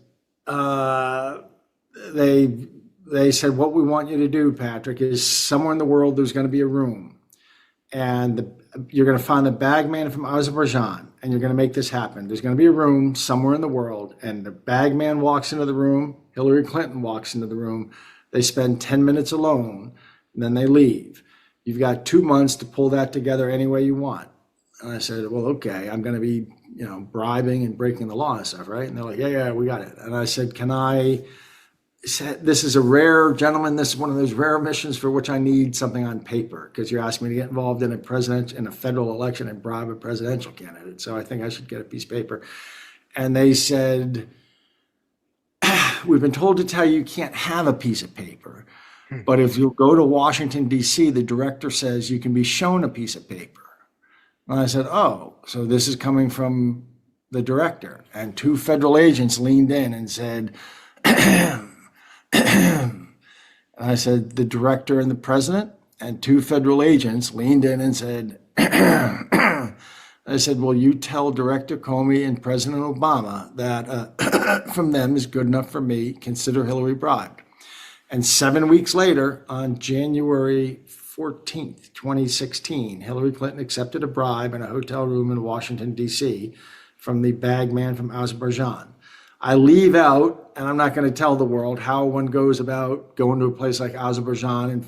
they said, what we want you to do, Patrick, is somewhere in the world there's going to be a room. And you're going to find the bagman from Azerbaijan, and you're going to make this happen. There's going to be a room somewhere in the world, and the bagman walks into the room. Hillary Clinton walks into the room. They spend 10 minutes alone, and then they leave. You've got 2 months to pull that together any way you want. And I said, well, okay, I'm going to be, bribing and breaking the law and stuff, right? And they're like, yeah, we got it. And I said, this is a rare, gentlemen, this is one of those rare missions for which I need something on paper, because you're asking me to get involved in a federal election and bribe a presidential candidate. So I think I should get a piece of paper. And they said, we've been told to tell you can't have a piece of paper, but if you go to Washington, D.C., the director says you can be shown a piece of paper. And I said, oh, so this is coming from the director. And 2 federal agents leaned in and said, and I said, the director and the president, and 2 federal agents leaned in and said, I said, well, you tell Director Comey and President Obama that from them is good enough for me, consider Hillary bribed. And 7 weeks later, on January 14th, 2016, Hillary Clinton accepted a bribe in a hotel room in Washington, D.C. from the bag man from Azerbaijan. I leave out, and I'm not going to tell the world how one goes about going to a place like Azerbaijan and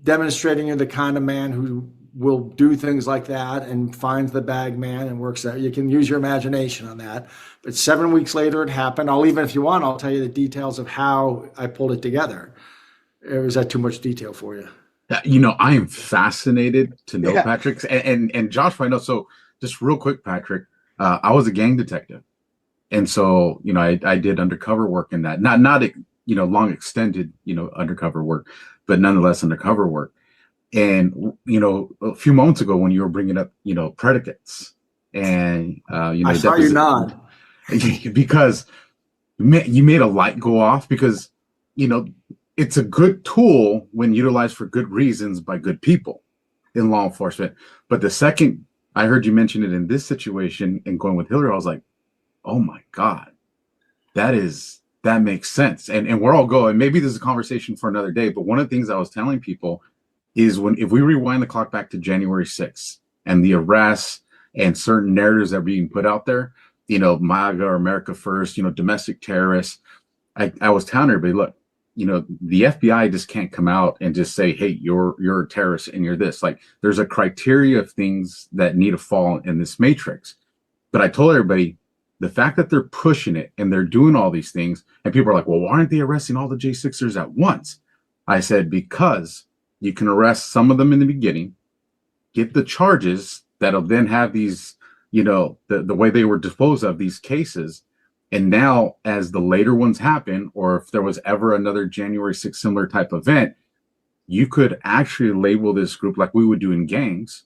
demonstrating you're the kind of man who will do things like that and finds the bag man and works that. You can use your imagination on that. But 7 weeks later, it happened. If you want, I'll tell you the details of how I pulled it together. Or is that too much detail for you? I am fascinated to know, Patrick, and Josh, I know. So just real quick, Patrick, I was a gang detective. And so, I did undercover work in that, not long extended, undercover work, but nonetheless undercover work. And, a few moments ago when you were bringing up, predicates and, I saw you nod. Because you made a light go off because, it's a good tool when utilized for good reasons by good people in law enforcement. But the second I heard you mention it in this situation and going with Hillary, I was like, oh my God, that makes sense. And we're all going, maybe this is a conversation for another day, but one of the things I was telling people is if we rewind the clock back to January 6th and the arrests and certain narratives that are being put out there, MAGA or America First, domestic terrorists, I was telling everybody, look, the FBI just can't come out and just say, hey, you're a terrorist and you're this. Like, there's a criteria of things that need to fall in this matrix. But I told everybody, the fact that they're pushing it and they're doing all these things, and people are like, well, why aren't they arresting all the J6ers at once? I said, because you can arrest some of them in the beginning, get the charges that'll then have these, the way they were disposed of these cases. And now as the later ones happen, or if there was ever another January 6th similar type event, you could actually label this group like we would do in gangs.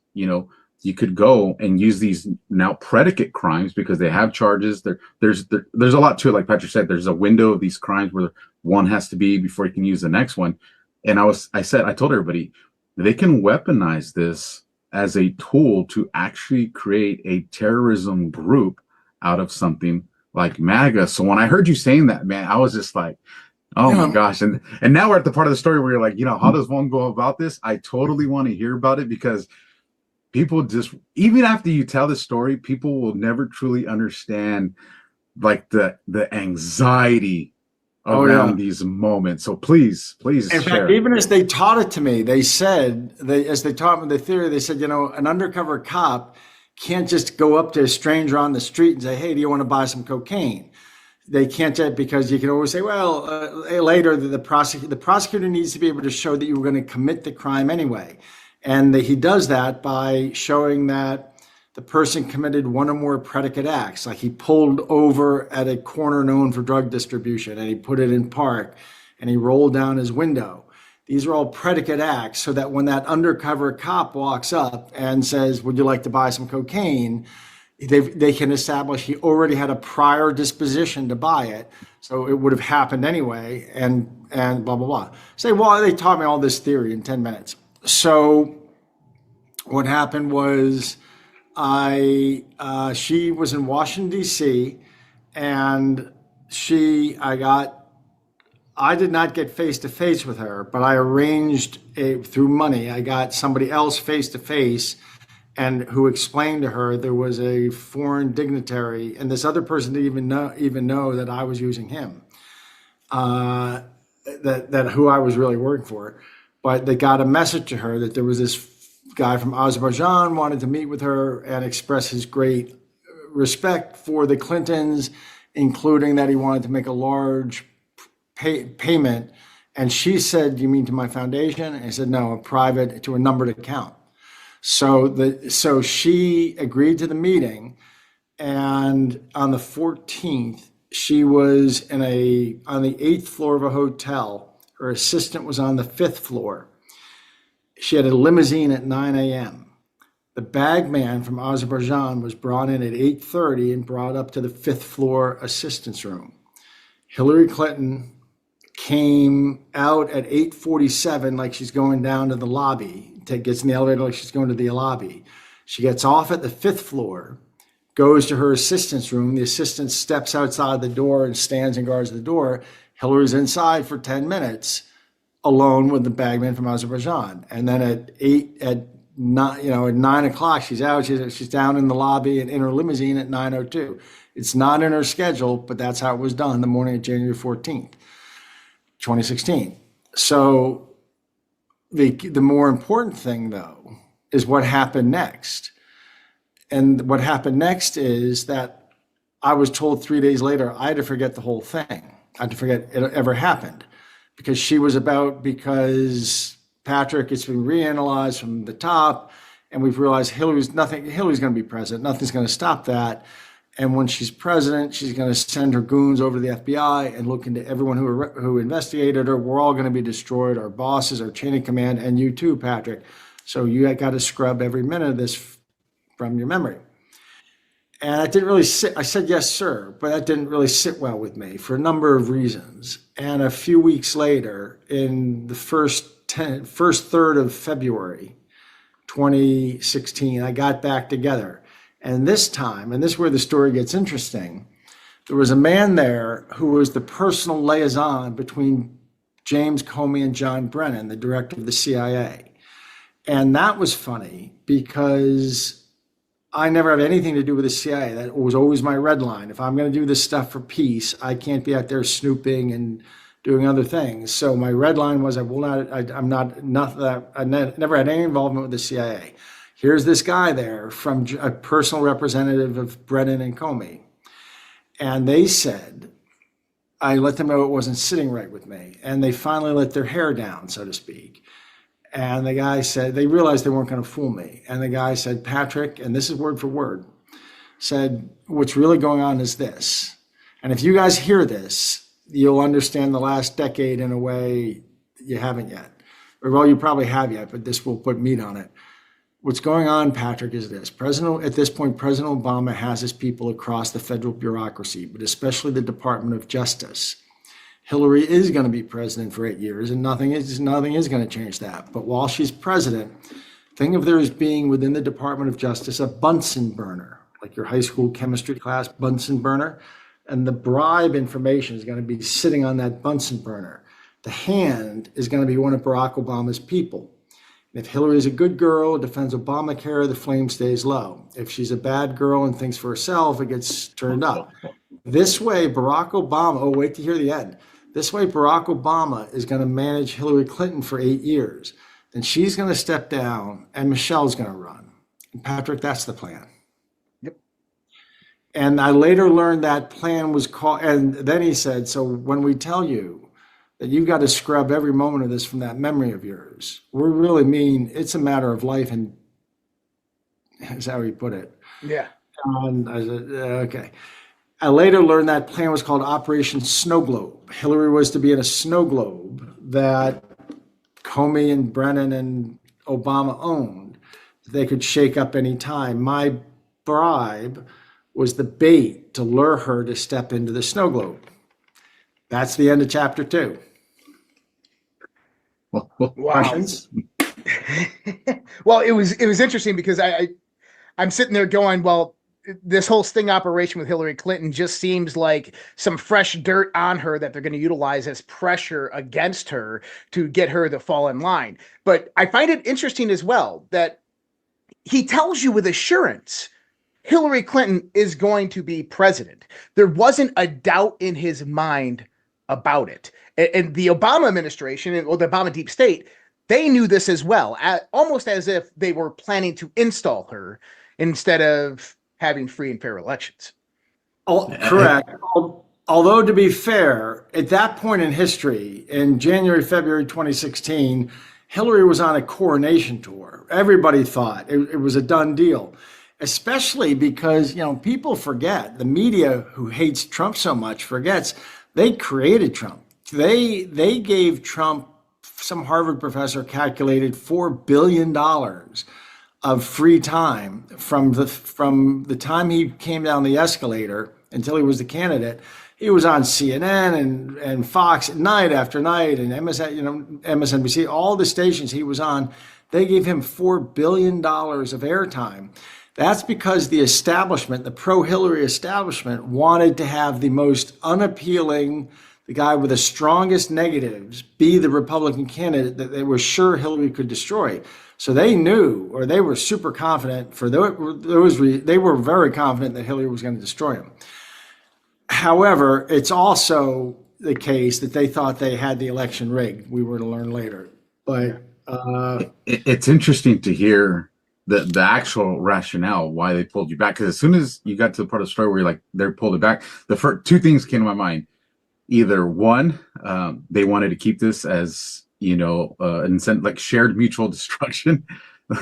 You could go and use these now predicate crimes because they have charges. There's a lot to it. Like Patrick said, there's a window of these crimes where one has to be before you can use the next one. And I told everybody they can weaponize this as a tool to actually create a terrorism group out of something like MAGA. So when I heard you saying that, man, I was just like, oh my gosh. And now we're at the part of the story where you're like, how does one go about this? I totally want to hear about it because people just, even after you tell the story, people will never truly understand like the anxiety around these moments. So please in share. Fact, even as they taught it to me, they said, as they taught me the theory, they said, an undercover cop can't just go up to a stranger on the street and say, hey, do you want to buy some cocaine? They can't, because you can always say, well, later the prosecutor needs to be able to show that you were going to commit the crime anyway. And he does that by showing that the person committed one or more predicate acts. Like he pulled over at a corner known for drug distribution and he put it in park and he rolled down his window. These are all predicate acts so that when that undercover cop walks up and says, would you like to buy some cocaine? They can establish he already had a prior disposition to buy it. So it would have happened anyway and blah, blah, blah. Say, well, they taught me all this theory in 10 minutes. So what happened was she was in Washington, D.C. and I did not get face-to-face with her, but I arranged through money. I got somebody else face-to-face and who explained to her there was a foreign dignitary, and this other person didn't even know that I was using him, that who I was really working for. But they got a message to her that there was this guy from Azerbaijan wanted to meet with her and express his great respect for the Clintons, including that he wanted to make a large payment. And she said, you mean to my foundation? And I said, no, a private to a numbered account. So she agreed to the meeting. And on the 14th, she was on the 8th floor of a hotel. Her assistant was on the 5th floor. She had a limousine at 9 a.m. The bag man from Azerbaijan was brought in at 8:30 and brought up to the 5th floor assistance room. Hillary Clinton came out at 8:47 like she's going down to the lobby, gets in the elevator like she's going to the lobby. She gets off at the 5th floor, goes to her assistant's room. The assistant steps outside the door and stands and guards the door. Hillary's inside for 10 minutes alone with the bagman from Azerbaijan. And then at 9 o'clock, she's out. She's down in the lobby and in her limousine at 9:02. It's not in her schedule, but that's how it was done the morning of January 14th, 2016. So the more important thing, though, is what happened next. And what happened next is that I was told 3 days later I had to forget the whole thing. I had to forget it ever happened, because Patrick, it's been reanalyzed from the top, and we've realized Hillary's going to be president. Nothing's going to stop that. And when she's president, she's going to send her goons over to the FBI and look into everyone who investigated her. We're all going to be destroyed, our bosses, our chain of command, and you too, Patrick. So you got to scrub every minute of this from your memory. And that didn't really sit. I said, yes, sir, but that didn't really sit well with me for a number of reasons. And a few weeks later, in the first third of February 2016, I got back together. And this time, and this is where the story gets interesting, there was a man there who was the personal liaison between James Comey and John Brennan, the director of the CIA. And that was funny because I never had anything to do with the CIA. That was always my red line. If I'm going to do this stuff for peace, I can't be out there snooping and doing other things. So my red line was I never had any involvement with the CIA. Here's this guy there from a personal representative of Brennan and Comey. And they said, I let them know it wasn't sitting right with me. And they finally let their hair down, so to speak. And the guy said, they realized they weren't going to fool me. And the guy said, Patrick, and this is word for word, said, what's really going on is this. And if you guys hear this, you'll understand the last decade in a way you haven't yet. Or, well, you probably have yet, but this will put meat on it. What's going on, Patrick, is this. At this point, President Obama has his people across the federal bureaucracy, but especially the Department of Justice. Hillary is going to be president for 8 years, and nothing is going to change that. But while she's president, think of there as being within the Department of Justice a Bunsen burner, like your high school chemistry class Bunsen burner, and the bribe information is going to be sitting on that Bunsen burner. The hand is going to be one of Barack Obama's people. If Hillary is a good girl, defends Obamacare, the flame stays low. If she's a bad girl and thinks for herself, it gets turned up. This way, Barack Obama, wait to hear the end. This way, Barack Obama is going to manage Hillary Clinton for 8 years. Then she's going to step down and Michelle's going to run. And Patrick, that's the plan. Yep. And I later learned that plan was called, and then he said, so when we tell you that you've got to scrub every moment of this from that memory of yours, we really mean it's a matter of life and, is how he put it. Yeah. And I said, okay. I later learned that plan was called Operation Snow Globe. Hillary was to be in a snow globe that Comey and Brennan and Obama owned. They could shake up any time. My bribe was the bait to lure her to step into the snow globe. That's the end of chapter 2. Wow. Questions? Well, it was interesting because I'm sitting there going, well, this whole sting operation with Hillary Clinton just seems like some fresh dirt on her that they're going to utilize as pressure against her to get her to fall in line. But I find it interesting as well that he tells you with assurance Hillary Clinton is going to be president. There wasn't a doubt in his mind about it. And the Obama administration, or the Obama deep state, they knew this as well, almost as if they were planning to install her instead of having free and fair elections. Oh, correct. Although, to be fair, at that point in history, in January, February 2016, Hillary was on a coronation tour. Everybody thought it was a done deal, especially because, people forget, the media who hates Trump so much forgets they created Trump. They gave Trump, some Harvard professor calculated, $4 billion of free time from the time he came down the escalator until he was the candidate. He was on CNN and Fox night after night, and MSNBC, all the stations he was on. They gave him $4 billion of airtime. That's because the establishment, the pro-Hillary establishment, wanted to have the most unappealing, the guy with the strongest negatives, be the Republican candidate that they were sure Hillary could destroy. So they knew, or they were super confident they were very confident that Hillary was going to destroy him. However, it's also the case that they thought they had the election rigged. We were to learn later. But it's interesting to hear the actual rationale why they pulled you back. Because as soon as you got to the part of the story where you're like, they pulled it back, the first two things came to my mind. Either one, they wanted to keep this as, like shared mutual destruction.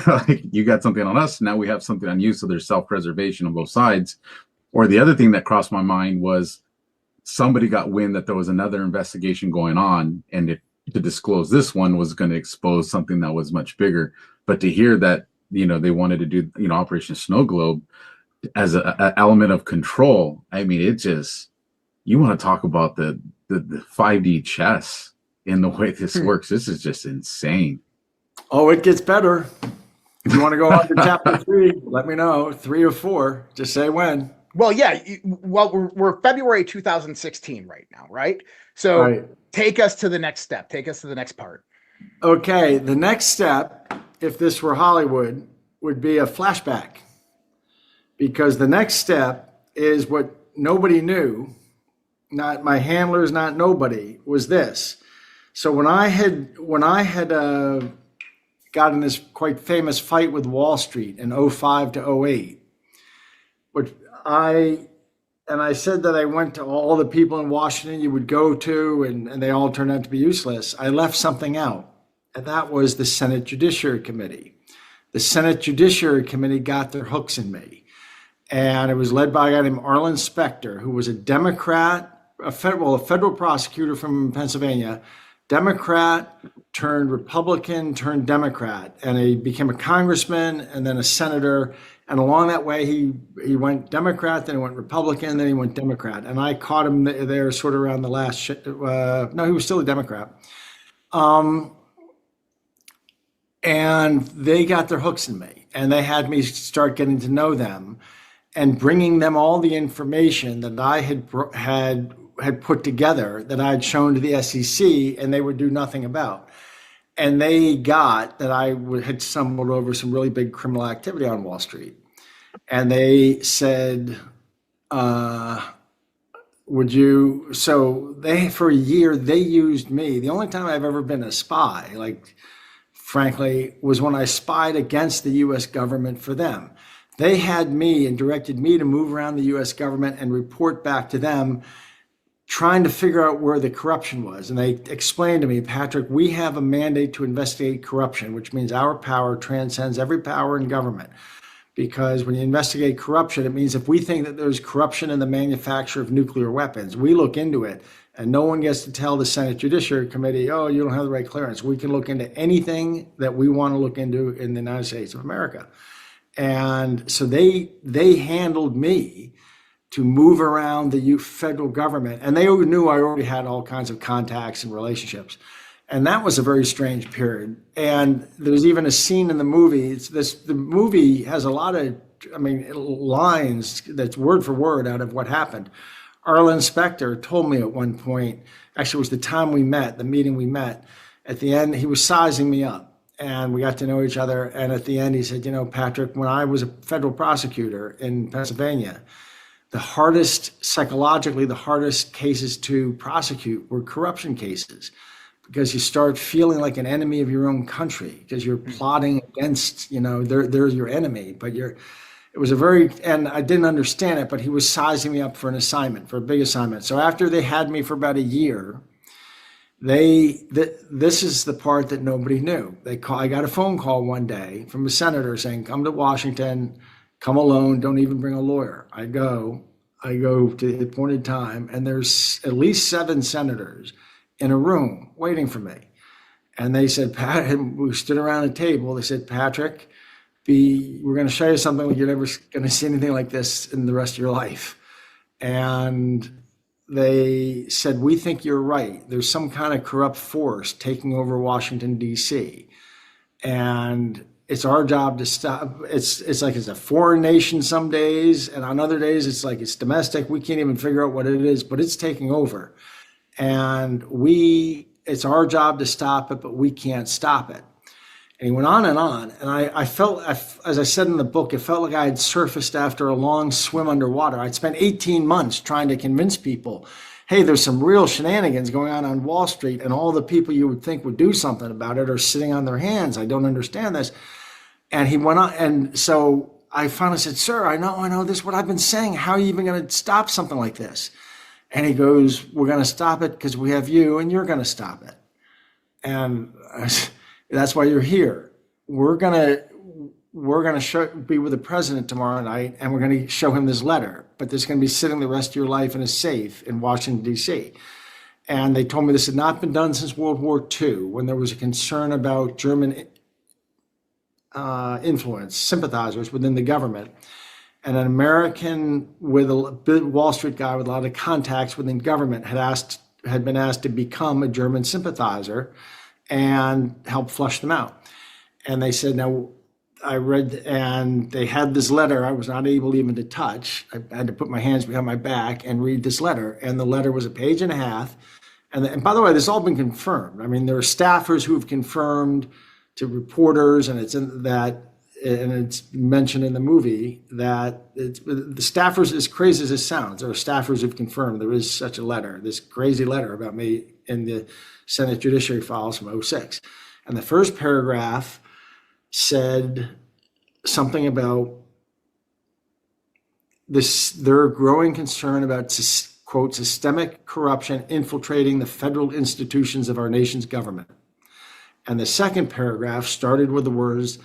Like, you got something on us, now we have something on you. So there's self-preservation on both sides. Or the other thing that crossed my mind was somebody got wind that there was another investigation going on, and to disclose this one was going to expose something that was much bigger. But to hear that, they wanted to do, Operation Snow Globe as an element of control. I mean, it just, you want to talk about the 5D chess in the way this works. This is just insane. Oh, it gets better. If you want to go on to chapter 3, let me know. 3 or 4, just say when. Well, yeah. We're February 2016 right now, right? So Right. Take us to the next step. Take us to the next part. Okay, the next step, if this were Hollywood, would be a flashback. Because the next step is what nobody knew, not my handlers, not nobody, was this. So when I had got in this quite famous fight with Wall Street in 05 to 08, which I said that I went to all the people in Washington you would go to, and they all turned out to be useless. I left something out, and that was the Senate Judiciary Committee. The Senate Judiciary Committee got their hooks in me, and it was led by a guy named Arlen Specter, who was a Democrat, a federal prosecutor from Pennsylvania, Democrat turned Republican turned Democrat, and he became a congressman and then a senator. And along that way, he went Democrat, then he went Republican, then he went Democrat. And I caught him there sort of around the last, no, he was still a Democrat. And they got their hooks in me, and they had me start getting to know them and bringing them all the information that I had put together that I had shown to the SEC, and they would do nothing about. And they got that I had stumbled over some really big criminal activity on Wall Street. And they said, for a year, they used me. The only time I've ever been a spy, frankly, was when I spied against the US government for them. They had me and directed me to move around the US government and report back to them, trying to figure out where the corruption was. And they explained to me, Patrick, we have a mandate to investigate corruption, which means our power transcends every power in government. Because when you investigate corruption, it means if we think that there's corruption in the manufacture of nuclear weapons, we look into it, and no one gets to tell the Senate Judiciary Committee, oh, you don't have the right clearance. We can look into anything that we want to look into in the United States of America. And so they handled me to move around the federal government. And they knew I already had all kinds of contacts and relationships. And that was a very strange period. And there's even a scene in the movie. The movie has a lot of, lines that's word for word out of what happened. Arlen Specter told me at one point, actually it was the time we met, the meeting we met, at the end, he was sizing me up and we got to know each other. And at the end, he said, Patrick, when I was a federal prosecutor in Pennsylvania, psychologically, the hardest cases to prosecute were corruption cases, because you start feeling like an enemy of your own country because you're plotting against, they're your enemy, but it was and I didn't understand it, but he was sizing me up for an assignment, for a big assignment. So after they had me for about a year, this is the part that nobody knew. I got a phone call one day from a senator saying, come to Washington, come alone, don't even bring a lawyer. I go to the appointed time, and there's at least 7 senators in a room waiting for me. And they said, we stood around a table. They said, Patrick, we're going to show you something you're never going to see anything like this in the rest of your life. And they said, we think you're right. There's some kind of corrupt force taking over Washington, D.C. And it's our job to stop. It's like it's a foreign nation some days, and on other days it's like it's domestic. We can't even figure out what it is, but it's taking over. and it's our job to stop it, but we can't stop it. And he went on, and I felt, as I said in the book, it felt like I had surfaced after a long swim underwater. I'd spent 18 months trying to convince people, hey, there's some real shenanigans going on Wall Street, and all the people you would think would do something about it are sitting on their hands. I don't understand this. And he went on, and so I finally said, sir, I know this is what I've been saying. How are you even going to stop something like this? And he goes, we're going to stop it because we have you, and you're going to stop it. And that's why you're here. We're gonna be with the president tomorrow night, and we're gonna show him this letter. But this is gonna be sitting the rest of your life in a safe in Washington, D.C. And they told me this had not been done since World War II, when there was a concern about German influence, sympathizers within the government. And an American with a big Wall Street guy with a lot of contacts within government had been asked to become a German sympathizer and help flush them out. And they said, now I read, and they had this letter I was not able even to touch. I had to put my hands behind my back and read this letter. And the letter was a page and a half. And by the way, this has all been confirmed. I mean, there are staffers who have confirmed to reporters, and it's mentioned in the movie that the staffers, as crazy as it sounds, there are staffers who've confirmed there is such a letter, this crazy letter about me in the Senate Judiciary Files from 2006. And the first paragraph said something about their growing concern about, quote, systemic corruption infiltrating the federal institutions of our nation's government. And the second paragraph started with the words,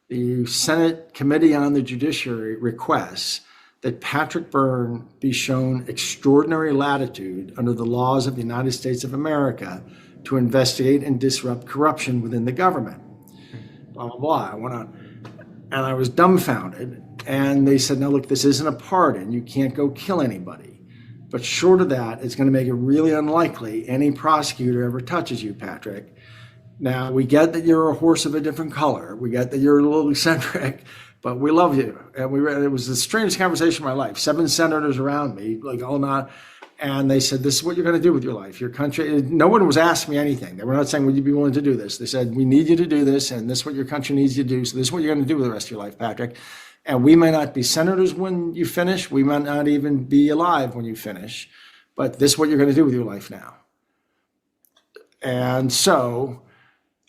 the Senate Committee on the Judiciary requests that Patrick Byrne be shown extraordinary latitude under the laws of the United States of America to investigate and disrupt corruption within the government. Blah, blah, blah. I went on. And I was dumbfounded. And they said, no, look, this isn't a pardon. You can't go kill anybody. But short of that, it's going to make it really unlikely any prosecutor ever touches you, Patrick. Now, we get that you're a horse of a different color. We get that you're a little eccentric, but we love you. And it was the strangest conversation of my life. 7 senators around me, like all not. And they said, this is what you're going to do with your life. Your country, no one was asking me anything. They were not saying, would you be willing to do this? They said, we need you to do this, and this is what your country needs you to do. So this is what you're going to do with the rest of your life, Patrick. And we may not be senators when you finish. We might not even be alive when you finish. But this is what you're going to do with your life now. And so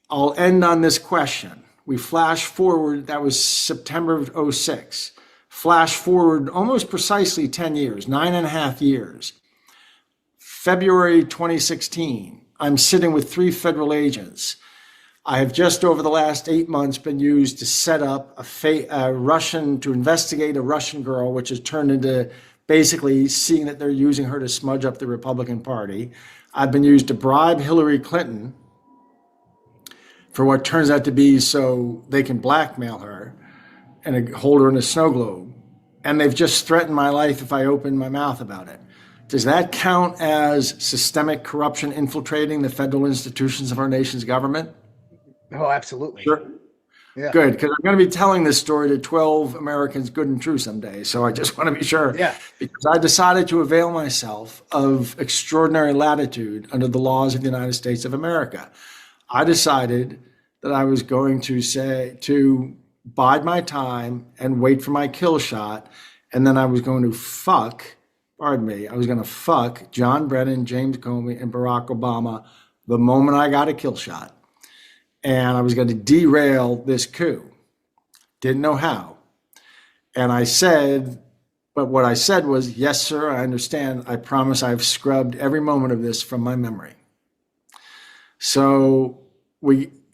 I'll end on this question. We flash forward, that was September of 2006. Flash forward almost precisely 10 years, 9.5 years. February 2016, I'm sitting with 3 federal agents. I have just over the last 8 months been used to set up to investigate a Russian girl, which has turned into basically seeing that they're using her to smudge up the Republican Party. I've been used to bribe Hillary Clinton for what turns out to be so they can blackmail her and hold her in a snow globe. And they've just threatened my life if I open my mouth about it. Does that count as systemic corruption infiltrating the federal institutions of our nation's government? Oh, absolutely. Sure. Yeah. Good, because I'm going to be telling this story to 12 Americans, good and true, someday. So I just want to be sure. Yeah. Because I decided to avail myself of extraordinary latitude under the laws of the United States of America. I decided that I was going to bide my time and wait for my kill shot. And then I was going to fuck John Brennan, James Comey, and Barack Obama the moment I got a kill shot. And I was going to derail this coup. Didn't know how. And what I said was, yes, sir, I understand. I promise I've scrubbed every moment of this from my memory. So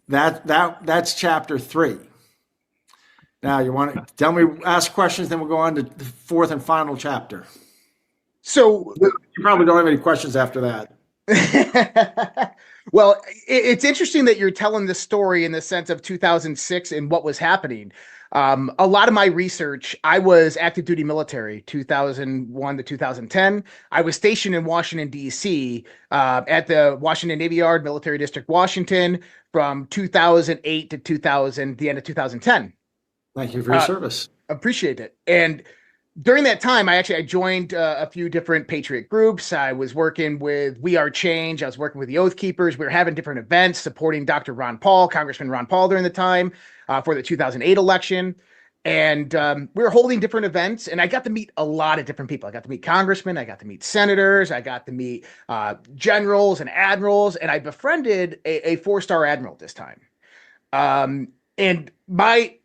that's chapter 3. Now you want to tell me, ask questions, then we'll go on to the 4th and final chapter. So you probably don't have any questions after that. Well, it's interesting that you're telling this story in the sense of 2006 and what was happening. A lot of my research, I was active duty military, 2001 to 2010. I was stationed in Washington, D.C. At the Washington Navy Yard, Military District, Washington, from 2008 to the end of 2010. Thank you for your service. Appreciate it. And during that time, I joined a few different patriot groups. I was working with We Are Change. I was working with the Oath Keepers. We were having different events supporting Dr. Ron Paul, Congressman Ron Paul during the time for the 2008 election. And we were holding different events, and I got to meet a lot of different people. I got to meet congressmen, I got to meet senators, I got to meet generals and admirals, and I befriended a four-star admiral this time. And my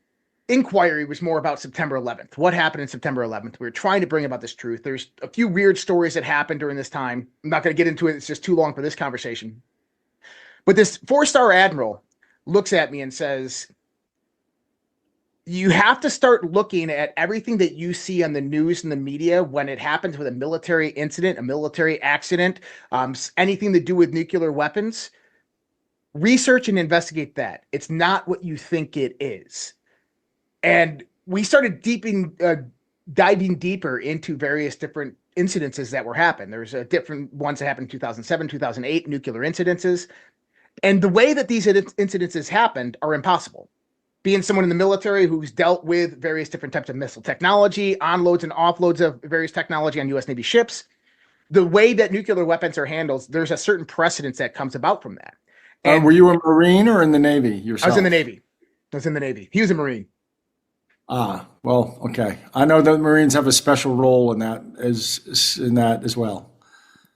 inquiry was more about September 11th. What happened in September 11th? We were trying to bring about this truth. There's a few weird stories that happened during this time. I'm not going to get into it. It's just too long for this conversation. But this four-star admiral looks at me and says, you have to start looking at everything that you see on the news and the media when it happens with a military incident, a military accident, anything to do with nuclear weapons. Research and investigate that. It's not what you think it is. And we started diving deeper into various different incidences that were happening. There's different ones that happened in 2007, 2008, nuclear incidences. And the way that these incidences happened are impossible. Being someone in the military who's dealt with various different types of missile technology, onloads and offloads of various technology on U.S. Navy ships, the way that nuclear weapons are handled, there's a certain precedence that comes about from that. And were you a Marine or in the Navy yourself? I was in the Navy. He was a Marine. Well, okay. I know that Marines have a special role in that as well.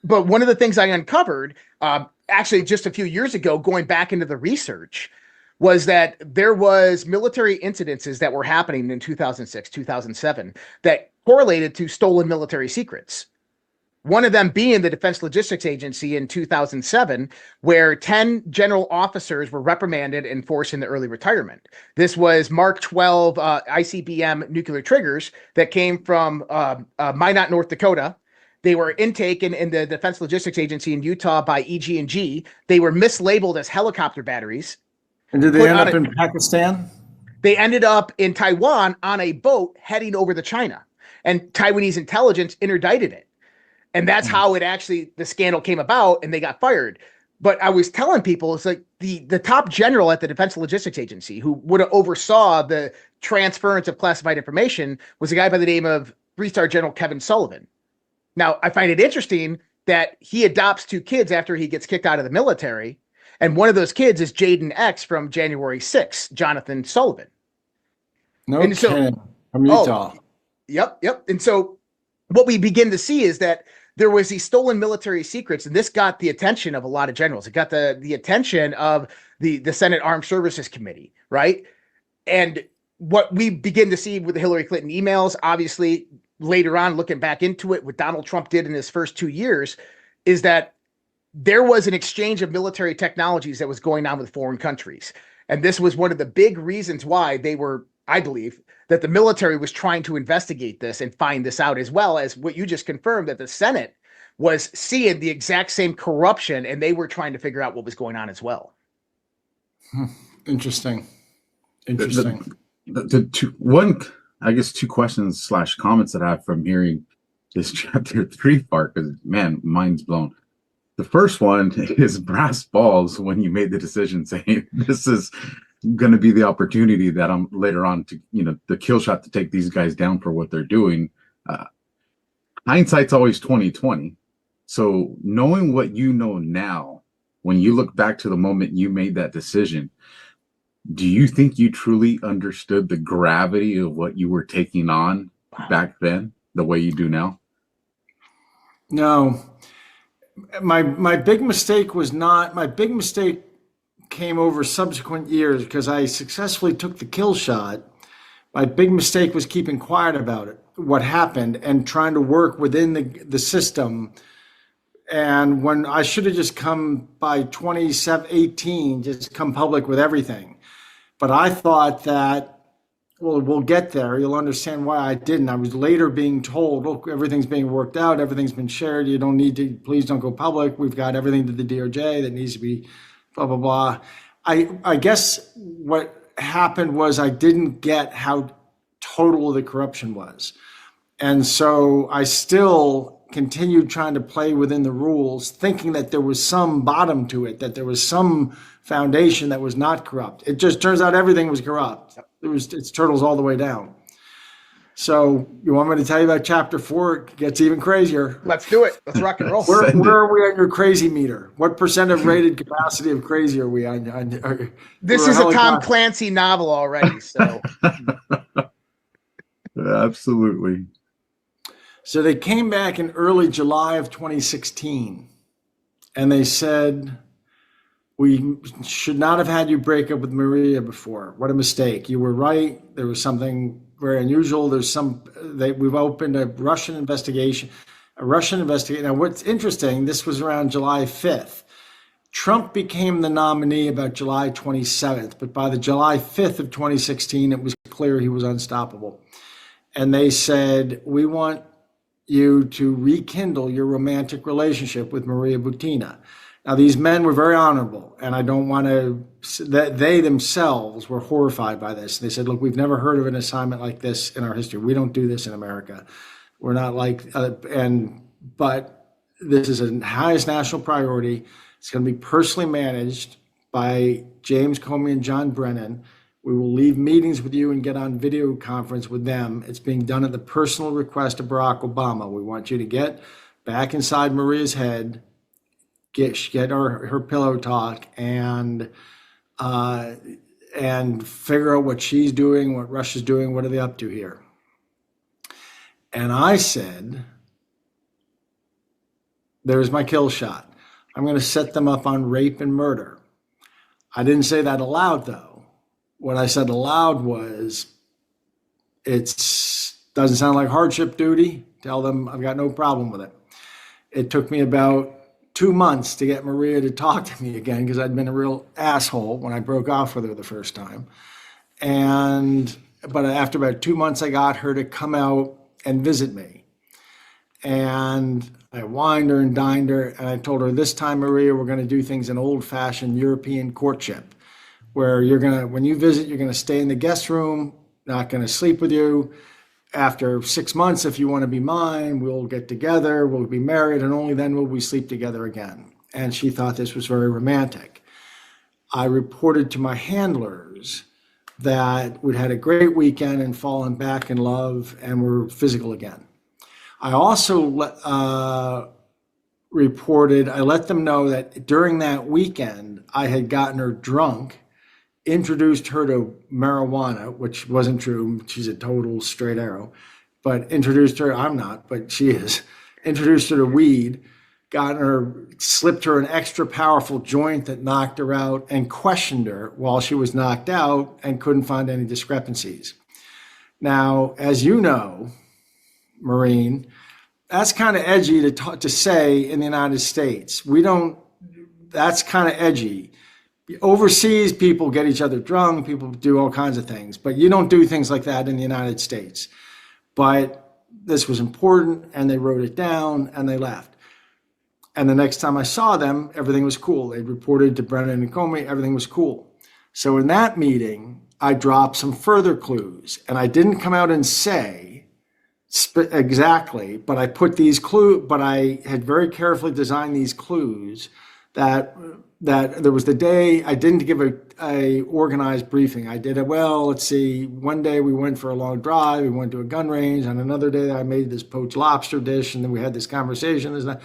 But one of the things I uncovered, actually just a few years ago, going back into the research, was that there was military incidences that were happening in 2006, 2007 that correlated to stolen military secrets. One of them being the Defense Logistics Agency in 2007, where 10 general officers were reprimanded and forced into early retirement. This was Mark 12 ICBM nuclear triggers that came from Minot, North Dakota. They were intaken in the Defense Logistics Agency in Utah by EG&G. They were mislabeled as helicopter batteries. And did they end up in Pakistan? They ended up in Taiwan on a boat heading over to China. And Taiwanese intelligence interdicted it. And that's how the scandal came about, and they got fired. But I was telling people, it's like the top general at the Defense Logistics Agency who would have oversaw the transference of classified information was a guy by the name of 3-star General Kevin Sullivan. Now, I find it interesting that he adopts 2 kids after he gets kicked out of the military. And one of those kids is Jaden X from January 6th, Jonathan Sullivan. From Utah. Yep. And so what we begin to see is that there was these stolen military secrets, and this got the attention of a lot of generals. It got the attention of the Senate Armed Services Committee, right? And what we begin to see with the Hillary Clinton emails, obviously later on, looking back into it, what Donald Trump did in his first 2 years, is that there was an exchange of military technologies that was going on with foreign countries. And this was one of the big reasons why they were, I believe, that the military was trying to investigate this and find this out, as well as what you just confirmed, that the Senate was seeing the exact same corruption and they were trying to figure out what was going on as well. Interesting. The two questions / comments that I have from hearing this chapter 3 part, because man, mind's blown. The first one is brass balls when you made the decision saying this is going to be the opportunity that I'm later on to, the kill shot to take these guys down for what they're doing. Hindsight's always 20/20. So knowing what you know now, when you look back to the moment you made that decision, do you think you truly understood the gravity of what you were taking on back then the way you do now? No. My big mistake came over subsequent years because I successfully took the kill shot. My big mistake was keeping quiet about it, what happened, and trying to work within the system. And when I should have just come by 2018, just come public with everything. But I thought that, well, we'll get there. You'll understand why I didn't. I was later being told, look, everything's being worked out. Everything's been shared. You don't need to, please don't go public. We've got everything to the DOJ that needs to be blah, blah, blah. I guess what happened was I didn't get how total the corruption was. And so I still continued trying to play within the rules, thinking that there was some bottom to it, that there was some foundation that was not corrupt. It just turns out everything was corrupt. It's turtles all the way down. So you want me to tell you about chapter 4? It gets even crazier. Let's do it. Let's rock and roll. Where Send it. are we on your crazy meter? What percent of rated capacity of crazy are we on? This is a Tom Clancy novel already. So Absolutely. So they came back in early July of 2016, and they said, we should not have had you break up with Maria before. What a mistake. You were right. There was something very unusual. We've opened a Russian investigation. Now, what's interesting, this was around July 5th. Trump became the nominee about July 27th, but by the July 5th of 2016, it was clear he was unstoppable. And they said, we want you to rekindle your romantic relationship with Maria Butina. Now, these men were very honorable, and I don't want to, that they themselves were horrified by this. They said, look, we've never heard of an assignment like this in our history. We don't do this in America. We're not like, but this is a highest national priority. It's going to be personally managed by James Comey and John Brennan. We will leave meetings with you and get on video conference with them. It's being done at the personal request of Barack Obama. We want you to get back inside Maria's head, get her pillow talk, and figure out what she's doing, what Russia's doing, what are they up to here? And I said, there's my kill shot. I'm going to set them up on rape and murder. I didn't say that aloud, though. What I said aloud was, it doesn't sound like hardship duty. Tell them I've got no problem with it. It took me about 2 months to get Maria to talk to me again because I'd been a real asshole when I broke off with her the first time. But after about 2 months, I got her to come out and visit me. And I wined her and dined her, and I told her, this time, Maria, we're going to do things in old-fashioned European courtship, where when you visit, you're going to stay in the guest room, not going to sleep with you. After 6 months, if you want to be mine, we'll get together, we'll be married, and only then will we sleep together again. And she thought this was very romantic. I reported to my handlers that we'd had a great weekend and fallen back in love and were physical again. I also I let them know that during that weekend, I had gotten her drunk, introduced her to marijuana, which wasn't true. She's a total straight arrow, but introduced her, I'm not, but she is, introduced her to weed, slipped her an extra powerful joint that knocked her out, and questioned her while she was knocked out and couldn't find any discrepancies. Now, as you know, Marine, that's kind of edgy to say in the United States. That's kind of edgy. Overseas, people get each other drunk, people do all kinds of things, but you don't do things like that in the United States. But this was important, and they wrote it down, and they left. And the next time I saw them, everything was cool. They reported to Brennan and Comey, everything was cool. So in that meeting, I dropped some further clues, and I didn't come out and say exactly, but I put these clues, but I had very carefully designed these clues that there was the day I didn't give a organized briefing. I did let's see, one day we went for a long drive, we went to a gun range, and another day I made this poached lobster dish, and then we had this conversation.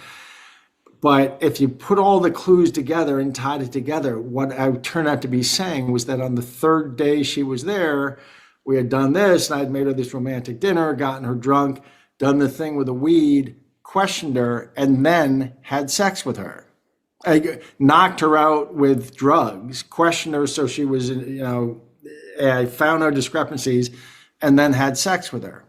But if you put all the clues together and tied it together, what I turned out to be saying was that on the third day she was there, we had done this, and I'd made her this romantic dinner, gotten her drunk, done the thing with the weed, questioned her, and then had sex with her. I knocked her out with drugs, questioned her so she was, I found no discrepancies, and then had sex with her.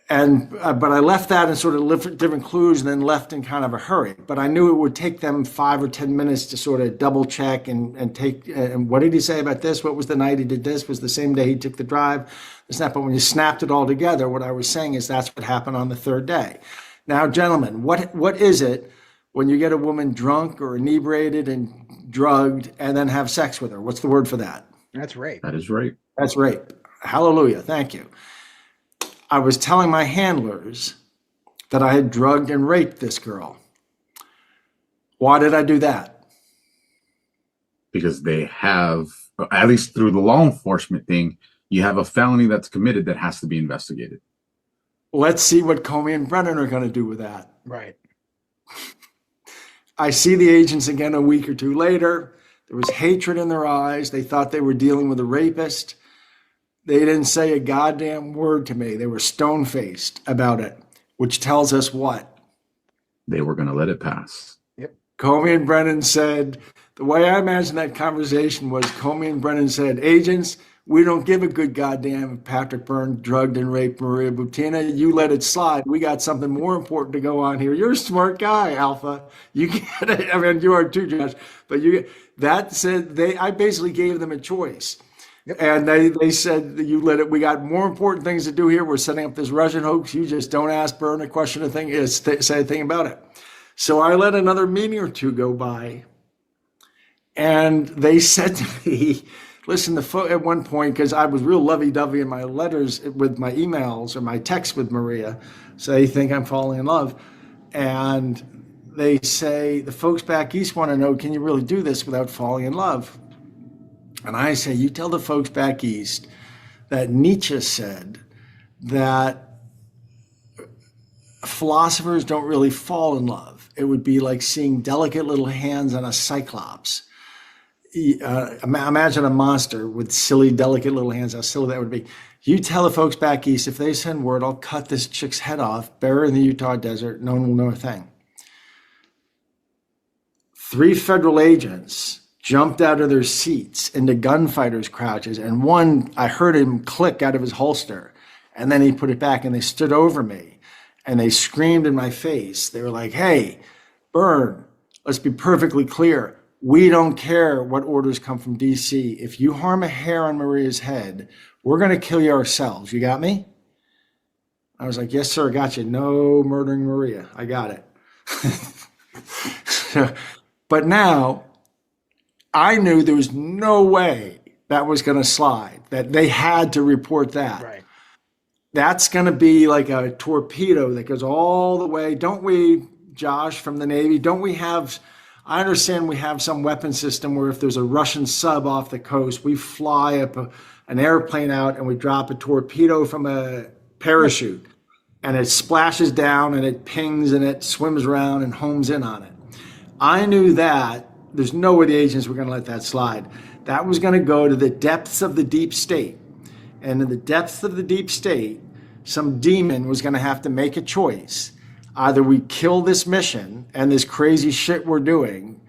But I left that in sort of different clues and then left in kind of a hurry. But I knew it would take them 5 or 10 minutes to sort of double check and take, and what did he say about this? What was the night he did this? Was the same day he took the drive? But when you snapped it all together, what I was saying is that's what happened on the third day. Now, gentlemen, what is it when you get a woman drunk or inebriated and drugged and then have sex with her? What's the word for that? That's rape. That is rape. That's rape. Hallelujah. Thank you. I was telling my handlers that I had drugged and raped this girl. Why did I do that? Because they have, at least through the law enforcement thing, You have a felony that's committed that has to be investigated. Let's see what Comey and Brennan are going to do with that. Right. I see the agents again a week or two later. There was hatred in their eyes. They thought they were dealing with a rapist. They didn't say a goddamn word to me. They were stone-faced about it, which tells us what? They were going to let it pass. Yep. Comey and Brennan said, the way I imagine that conversation was Comey and Brennan said, agents, we don't give a good goddamn if Patrick Byrne drugged and raped Maria Butina. You let it slide. We got something more important to go on here. You're a smart guy, Alpha. You get it. I mean, you are too, Josh. But that said, I basically gave them a choice. Yep. And they said, you let it. We got more important things to do here. We're setting up this Russian hoax. You just don't ask Byrne a question, say a thing about it. So I let another meeting or two go by. And they said to me, listen, at one point, because I was real lovey-dovey in my letters with my emails or my texts with Maria, so they think I'm falling in love. And they say, the folks back east want to know, can you really do this without falling in love? And I say, you tell the folks back east that Nietzsche said that philosophers don't really fall in love. It would be like seeing delicate little hands on a cyclops. Imagine a monster with silly, delicate little hands, how silly that would be. You tell the folks back east, if they send word, I'll cut this chick's head off, bury her in the Utah desert, no one will know a thing. 3 federal agents jumped out of their seats into gunfighters' crouches, and one, I heard him click out of his holster, and then he put it back, and they stood over me, and they screamed in my face. They were like, hey, Byrne, let's be perfectly clear. We don't care what orders come from DC. If you harm a hair on Maria's head, we're going to kill you ourselves. You got me? I was like, yes, sir, I got you. No murdering Maria. I got it. But now I knew there was no way that was going to slide, that they had to report that. Right. That's going to be like a torpedo that goes all the way. Don't we, Josh, from the Navy, don't we have... I understand we have some weapon system where if there's a Russian sub off the coast, we fly up an airplane out and we drop a torpedo from a parachute and it splashes down and it pings and it swims around and homes in on it. I knew that there's no way the agents were going to let that slide. That was going to go to the depths of the deep state. And in the depths of the deep state, some demon was going to have to make a choice. Either we kill this mission and this crazy shit we're doing,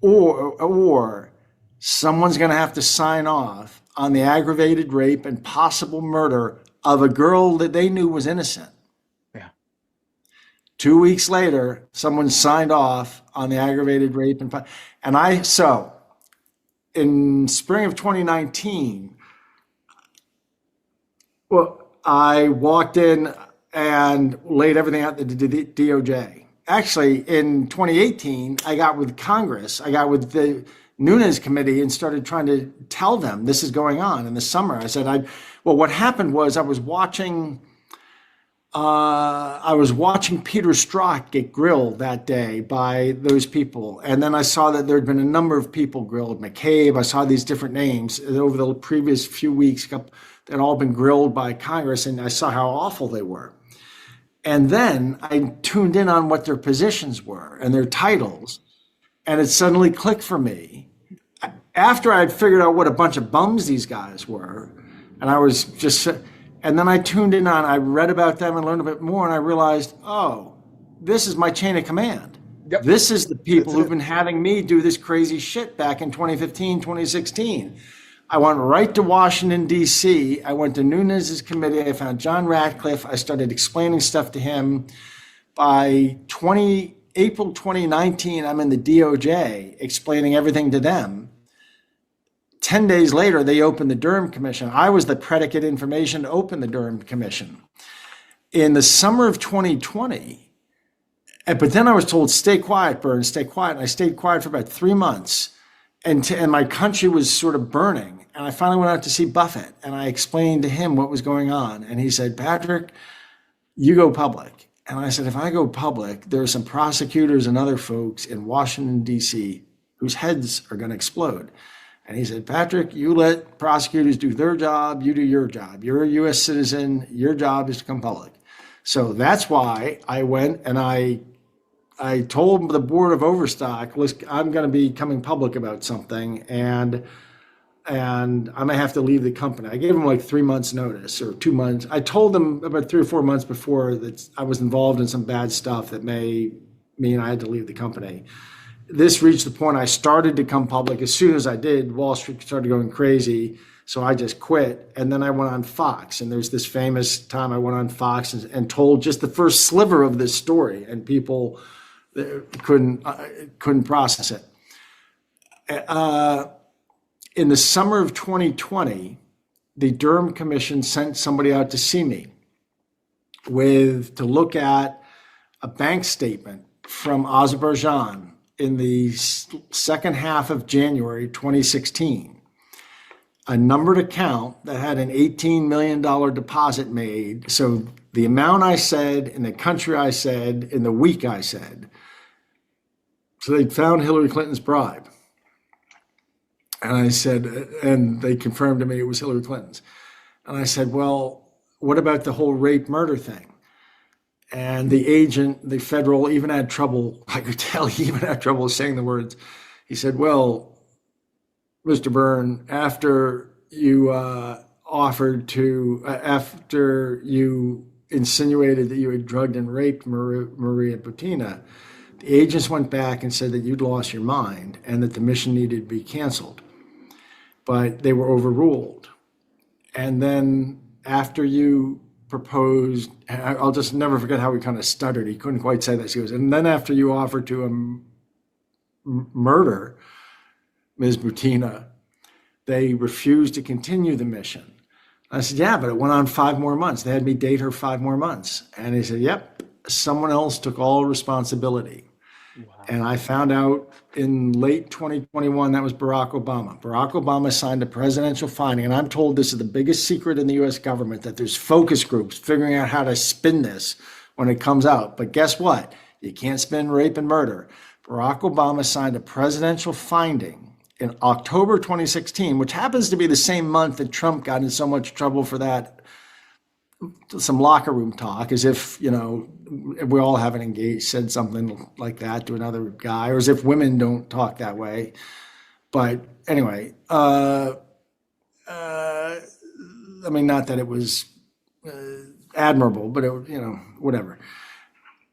or someone's going to have to sign off on the aggravated rape and possible murder of a girl that they knew was innocent. Yeah. 2 weeks later, someone signed off on the aggravated rape so in spring of 2019, well, I walked in and laid everything out to the DOJ. Actually, in 2018, I got with Congress, I got with the Nunes committee and started trying to tell them this is going on in the summer. I said, what happened was I was watching Peter Strzok get grilled that day by those people. And then I saw that there had been a number of people grilled, McCabe, I saw these different names over the previous few weeks that had all been grilled by Congress, and I saw how awful they were. And then I tuned in on what their positions were and their titles, and it suddenly clicked for me. After I'd figured out what a bunch of bums these guys were, and I was just, and then I tuned in on, I read about them and learned a bit more, and I realized, oh, this is my chain of command. Yep. This is the people who've been having me do this crazy shit back in 2015, 2016. I went right to Washington, D.C. I went to Nunes' committee. I found John Ratcliffe. I started explaining stuff to him. By April 2019, I'm in the DOJ explaining everything to them. 10 days later, they opened the Durham Commission. I was the predicate information to open the Durham Commission. In the summer of 2020, but then I was told, stay quiet, Byrne, stay quiet. And I stayed quiet for about 3 months. And my country was sort of burning. And I finally went out to see Buffett and I explained to him what was going on. And he said, Patrick, you go public. And I said, if I go public, there are some prosecutors and other folks in Washington, D.C. whose heads are going to explode. And he said, Patrick, you let prosecutors do their job, you do your job. You're a U.S. citizen, your job is to come public. So that's why I went and I told the board of Overstock, listen, I'm going to be coming public about something, and I may have to leave the company. I gave them like 3 months notice or 2 months. I told them about 3 or 4 months before that I was involved in some bad stuff that may mean I had to leave the company. This reached the point I started to come public. As soon as I did, Wall Street started going crazy. So I just quit. And then I went on Fox. And there's this famous time I went on Fox and told just the first sliver of this story. And people couldn't process it. In the summer of 2020, the Durham Commission sent somebody out to see me to look at a bank statement from Azerbaijan in the second half of January 2016, a numbered account that had an $18 million deposit made. So the amount I said, in the country I said, in the week I said. So they found Hillary Clinton's bribe. And I said, and they confirmed to me it was Hillary Clinton's. And I said, well, what about the whole rape murder thing? And the agent, the federal, even had trouble, I could tell he even had trouble saying the words. He said, well, Mr. Byrne, after you after you insinuated that you had drugged and raped Maria Butina, the agents went back and said that you'd lost your mind and that the mission needed to be canceled. But they were overruled. And then after you proposed, I'll just never forget how he kind of stuttered. He couldn't quite say this. He goes, and then after you offered to murder Ms. Butina, they refused to continue the mission. I said, yeah, but it went on 5 more months. They had me date her 5 more months. And he said, yep, someone else took all responsibility. Wow. And I found out in late 2021, that was Barack Obama. Barack Obama signed a presidential finding, and I'm told this is the biggest secret in the US government, that there's focus groups figuring out how to spin this when it comes out. But guess what? You can't spin rape and murder. Barack Obama signed a presidential finding in October 2016, which happens to be the same month that Trump got in so much trouble for that, some locker room talk, as if, we all haven't engaged, said something like that to another guy, or as if women don't talk that way. But anyway, I mean, not that it was admirable, but whatever.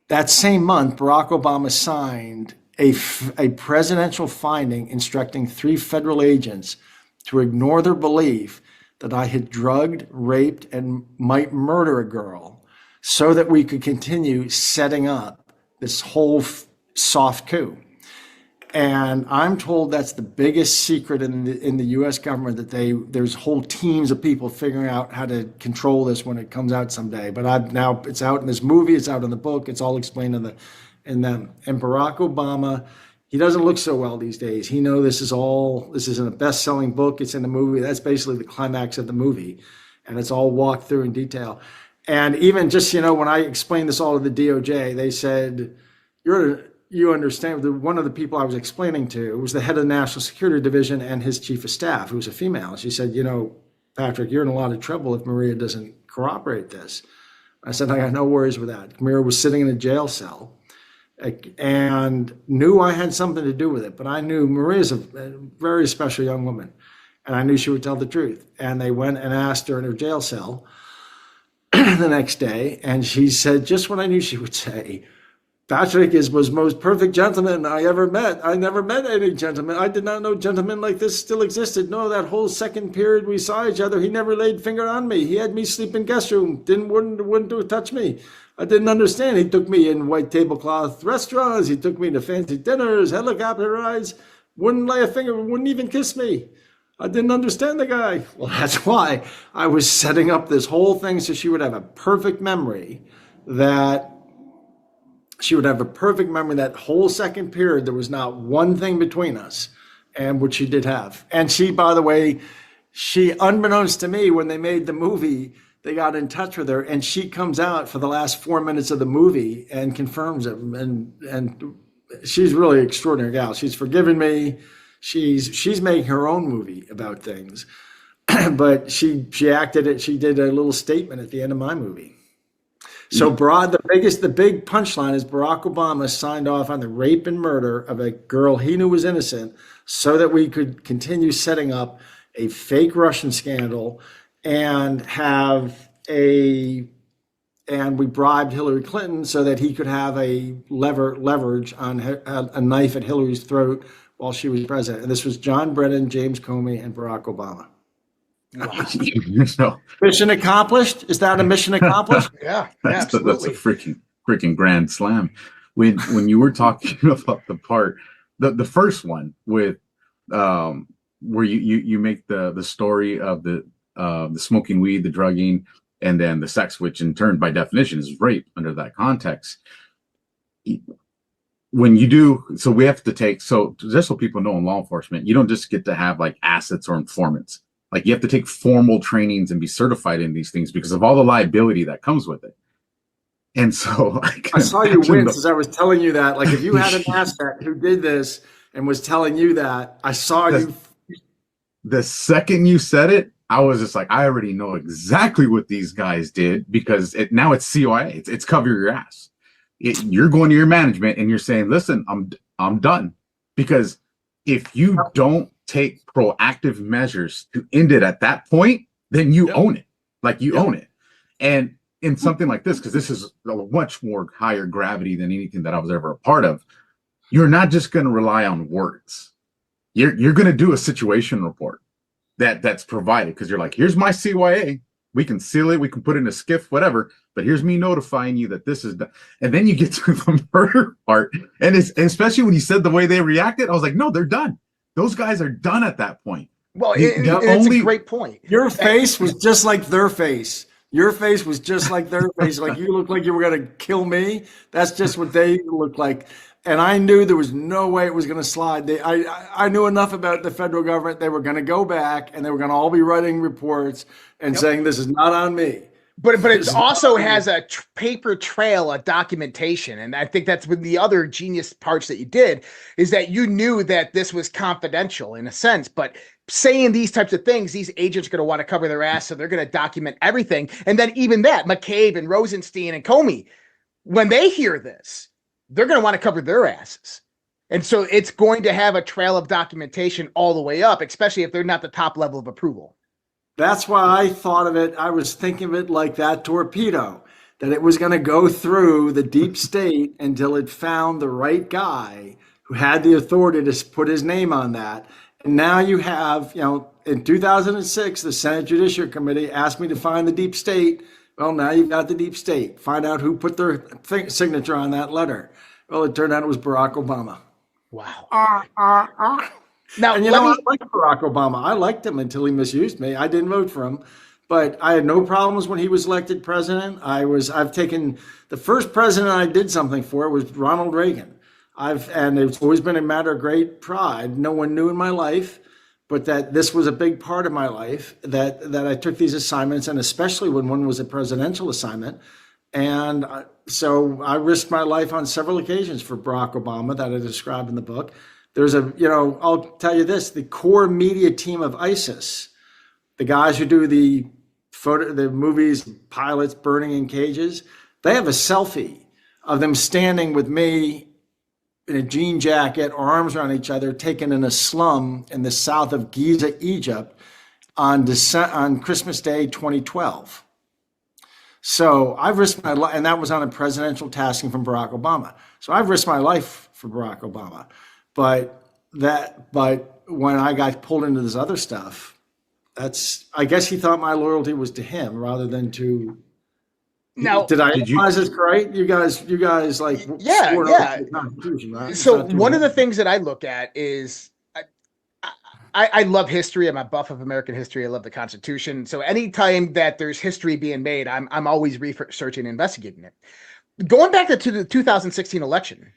That same month, Barack Obama signed a presidential finding instructing 3 federal agents to ignore their belief that I had drugged, raped, and might murder a girl so that we could continue setting up this whole soft coup. And I'm told that's the biggest secret in the U.S. government, that there's whole teams of people figuring out how to control this when it comes out someday. But now it's out in this movie, it's out in the book, it's all explained in them. And Barack Obama, he doesn't look so well these days. He knows this isn't a best-selling book, it's in the movie. That's basically the climax of the movie. And it's all walked through in detail. And even just, when I explained this all to the DOJ, they said, you understand, one of the people I was explaining to was the head of the National Security Division and his chief of staff, who was a female. She said, Patrick, you're in a lot of trouble if Maria doesn't corroborate this. I said, I got no worries with that. Maria was sitting in a jail cell and knew I had something to do with it. But I knew Maria's a very special young woman, and I knew she would tell the truth. And they went and asked her in her jail cell the next day, and she said just what I knew she would say. Patrick was most perfect gentleman I ever met. I never met any gentleman. I did not know gentlemen like this still existed. No, that whole second period we saw each other, he never laid finger on me. He had me sleep in guest room, wouldn't touch me. I didn't understand. He took me in white tablecloth restaurants. He took me to fancy dinners, helicopter rides, wouldn't lay a finger, wouldn't even kiss me. I didn't understand the guy. Well, that's why I was setting up this whole thing so she would have a perfect memory that whole second period, there was not one thing between us, and which she did have. And she, by the way, unbeknownst to me, when they made the movie, they got in touch with her, and she comes out for the last 4 minutes of the movie and confirms it. And she's really an extraordinary gal. She's forgiven me. She's making her own movie about things, but she acted it. She did a little statement at the end of my movie. So the big punchline is Barack Obama signed off on the rape and murder of a girl he knew was innocent so that we could continue setting up a fake Russian scandal and we bribed Hillary Clinton so that he could have a leverage on a knife at Hillary's throat while she was president. And this was John Brennan, James Comey, and Barack Obama. So Mission accomplished? Is that a mission accomplished? Yeah, that's absolutely. a freaking grand slam. When you were talking about the part, the first one with where you make the story of the smoking weed, the drugging, and then the sex, which in turn by definition is rape under that context. When you do, so we have to take, so just so people know in law enforcement, you don't just get to have like assets or informants. Like you have to take formal trainings and be certified in these things because of all the liability that comes with it. And so I saw you wince as I was telling you that. Like if you had an asset who did this and was telling you that, I saw you. The second you said it, I was just like, I already know exactly what these guys did because now it's CYA. It's cover your ass. You're going to your management and you're saying, listen, I'm done. Because if you don't take proactive measures to end it at that point, then you own it. Like you own it. And in something like this, because this is a much more higher gravity than anything that I was ever a part of, you're not just going to rely on words. You're going to do a situation report that's provided because you're like, here's my CYA. We can seal it. We can put it in a skiff, whatever. But here's me notifying you that this is done. And then you get to the murder part. And especially when you said the way they reacted, I was like, no, they're done. Those guys are done at that point. Well, it's a great point. Your face was just like their face. Your face was just like their face. Like you looked like you were going to kill me. That's just what they looked like. And I knew there was no way it was going to slide. I knew enough about the federal government. They were going to go back and they were going to all be writing reports and saying, this is not on me. But it also has a paper trail of documentation. And I think that's one the other genius parts that you did is that you knew that this was confidential in a sense. But saying these types of things, these agents are going to want to cover their ass. So they're going to document everything. And then even that, McCabe and Rosenstein and Comey, when they hear this, they're going to want to cover their asses. And so it's going to have a trail of documentation all the way up, especially if they're not the top level of approval. That's why I thought of it. I was thinking of it like that torpedo, that it was going to go through the deep state until it found the right guy who had the authority to put his name on that. And now you have, in 2006, the Senate Judiciary Committee asked me to find the deep state. Well, now you've got the deep state. Find out who put their signature on that letter. Well, it turned out it was Barack Obama. Wow. Now, and I liked Barack Obama. I liked him until he misused me. I didn't vote for him, but I had no problems when he was elected president. I've taken the first president I did something for was Ronald Reagan. And it's always been a matter of great pride. No one knew in my life, but that this was a big part of my life, that I took these assignments, and especially when one was a presidential assignment. And so I risked my life on several occasions for Barack Obama that I described in the book. There's I'll tell you this, the core media team of ISIS, the guys who do the movies, pilots burning in cages, they have a selfie of them standing with me in a jean jacket, arms around each other, taken in a slum in the south of Giza, Egypt on Christmas Day, 2012. So I've risked my life, and that was on a presidential tasking from Barack Obama. So I've risked my life for Barack Obama. But when I got pulled into this other stuff, I guess he thought my loyalty was to him rather than to. Now, did I analyze this right? You guys like yeah. Right? So one of the things that I look at is I love history. I'm a buff of American history. I love the Constitution. So anytime that there's history being made, I'm always researching and investigating it. Going back to the 2016 election,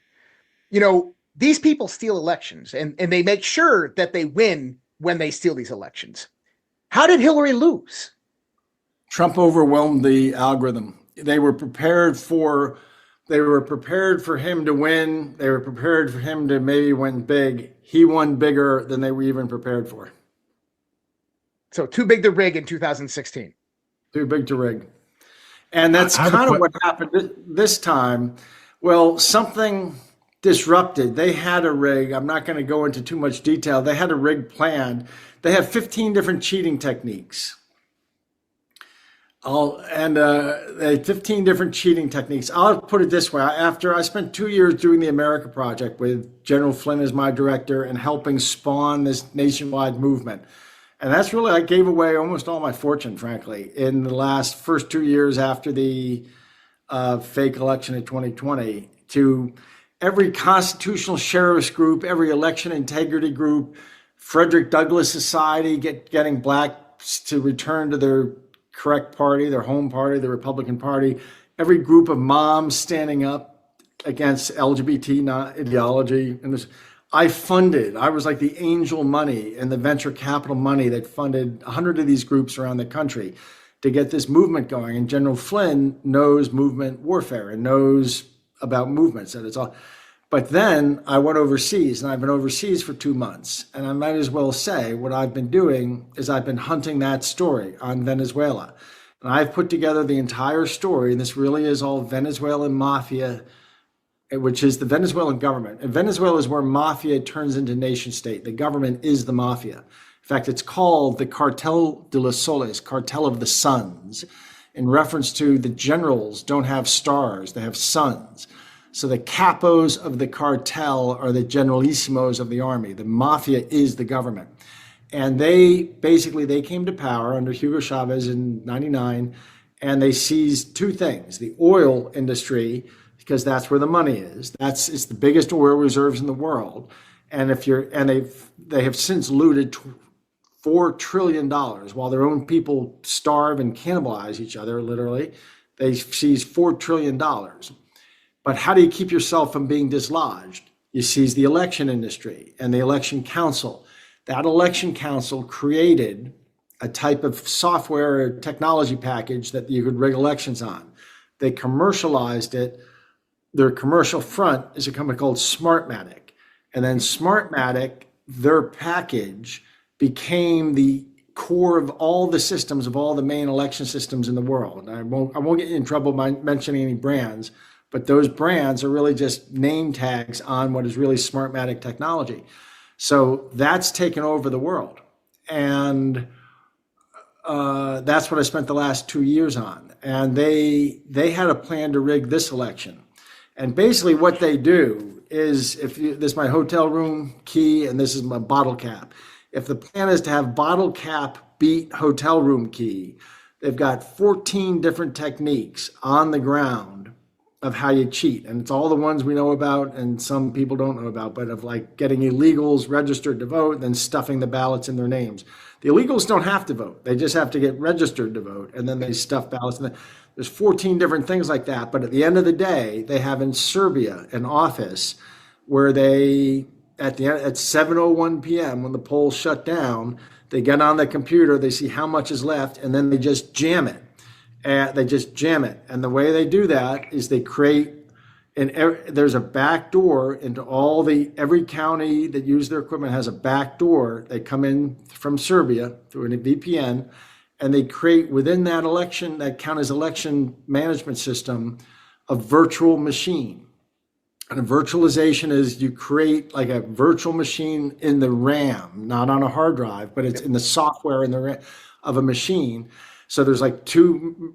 these people steal elections and they make sure that they win when they steal these elections. How did Hillary lose? Trump overwhelmed the algorithm. They were prepared for They were prepared for him to win. They were prepared for him to maybe win big. He won bigger than they were even prepared for. So too big to rig in 2016. Too big to rig. And that's I have kind a of what happened this time. Well, something disrupted. They had a rig. I'm not going to go into too much detail. They had a rig planned. They have 15 different cheating techniques. They had 15 different cheating techniques. I'll put it this way. After I spent 2 years doing the America Project with General Flynn as my director and helping spawn this nationwide movement. And that's really, I gave away almost all my fortune, frankly, in the first 2 years after the fake election in 2020 to every constitutional sheriff's group, every election integrity group, Frederick Douglass Society, getting blacks to return to their correct party, their home party, the Republican Party, every group of moms standing up against LGBT ideology. And I was like the angel money and the venture capital money that funded 100 of these groups around the country to get this movement going. And General Flynn knows movement warfare and knows about movements. And it's all. But then I went overseas, and I've been overseas for 2 months. And I might as well say what I've been doing is I've been hunting that story on Venezuela. And I've put together the entire story, and this really is all Venezuelan mafia, which is the Venezuelan government. And Venezuela is where mafia turns into nation state. The government is the mafia. In fact, it's called the Cartel de los Soles, Cartel of the Suns, in reference to the generals don't have stars, they have suns. So the capos of the cartel are the generalissimos of the army. The mafia is the government. And they came to power under Hugo Chavez in 99, and they seized two things: the oil industry, because that's where the money is. It's the biggest oil reserves in the world. And they have since looted $4 trillion while their own people starve and cannibalize each other, literally. They seize $4 trillion. But how do you keep yourself from being dislodged? You seize the election industry and the election council. That election council created a type of software or technology package that you could rig elections on. They commercialized it. Their commercial front is a company called Smartmatic. And then Smartmatic, their package, became the core of all the systems of all the main election systems in the world. I won't get you in trouble by mentioning any brands, but those brands are really just name tags on what is really Smartmatic technology. So that's taken over the world. And that's what I spent the last 2 years on. And they had a plan to rig this election. And basically what they do is, this is my hotel room key and this is my bottle cap. If the plan is to have bottle cap beat hotel room key, they've got 14 different techniques on the ground of how you cheat. And it's all the ones we know about and some people don't know about, but of like getting illegals registered to vote, then stuffing the ballots in their names. The illegals don't have to vote. They just have to get registered to vote, and then they stuff ballots. There's 14 different things like that. But at the end of the day, they have in Serbia an office where they, at 7:01 p.m. when the polls shut down, they get on the computer, they see how much is left, and then they just jam it. And the way they do that is they create, there's a back door into every county that use their equipment has a back door. They come in from Serbia through a VPN, and they create within that county's election management system a virtual machine. And a virtualization is you create like a virtual machine in the RAM, not on a hard drive, but it's in the software in the RAM of a machine. So there's like some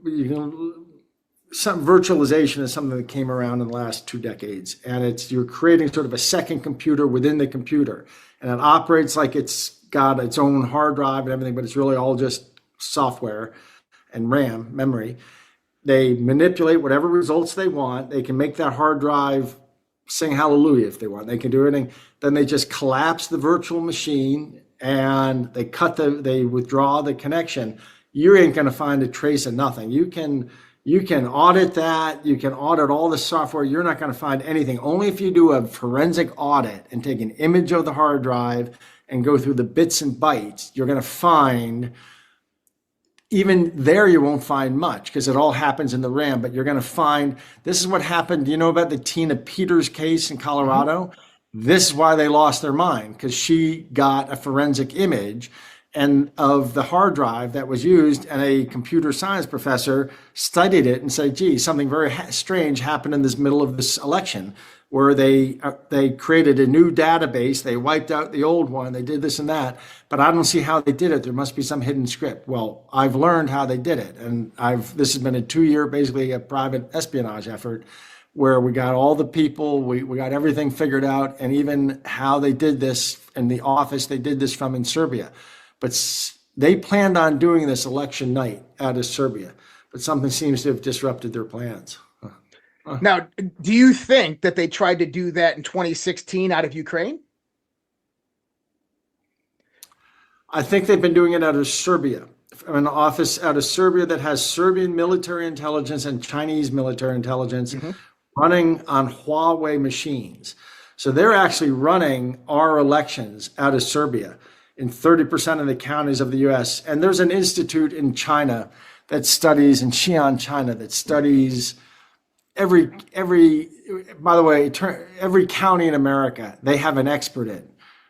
virtualization is something that came around in the last 2 decades. And you're creating sort of a second computer within the computer. And it operates like it's got its own hard drive and everything, but it's really all just software and RAM, memory. They manipulate whatever results they want. They can make that hard drive sing hallelujah if they want. They can do anything. Then they just collapse the virtual machine and they withdraw the connection. You ain't going to find a trace of nothing. You can audit that. You can audit all the software. You're not going to find anything. Only if you do a forensic audit and take an image of the hard drive and go through the bits and bytes, you're going to find even there you won't find much because it all happens in the RAM, but you're going to find this is what happened. Do you know about the Tina Peters case in Colorado? This is why they lost their mind, because she got a forensic image and of the hard drive that was used, and a computer science professor studied it and said, gee, something very strange happened in this middle of this election, where they created a new database, they wiped out the old one, they did this and that, but I don't see how they did it. There must be some hidden script. Well, I've learned how they did it, and this has been a 2-year, basically a private espionage effort, where we got all the people, we got everything figured out, and even how they did this in the office they did this from in Serbia. But they planned on doing this election night out of Serbia, but something seems to have disrupted their plans. Now, do you think that they tried to do that in 2016 out of Ukraine? I think they've been doing it out of Serbia, from an office out of Serbia that has Serbian military intelligence and Chinese military intelligence running on Huawei machines. So they're actually running our elections out of Serbia in 30% of the counties of the US. And there's an institute in China that studies, in Xi'an, China, that studies every by the way, every county in America, they have an expert in.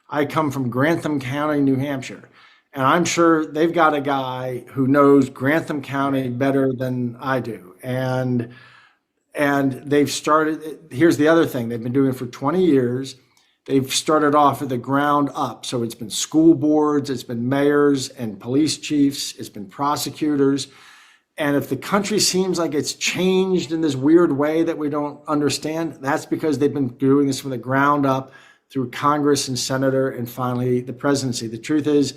I come from Grantham County, New Hampshire, and I'm sure they've got a guy who knows Grantham County better than I do. And they've started, here's the other thing, they've been doing it for 20 years. They've started off at the ground up. So it's been school boards, it's been mayors and police chiefs, it's been prosecutors. And if the country seems like it's changed in this weird way that we don't understand, that's because they've been doing this from the ground up through Congress and Senator and finally the presidency. The truth is,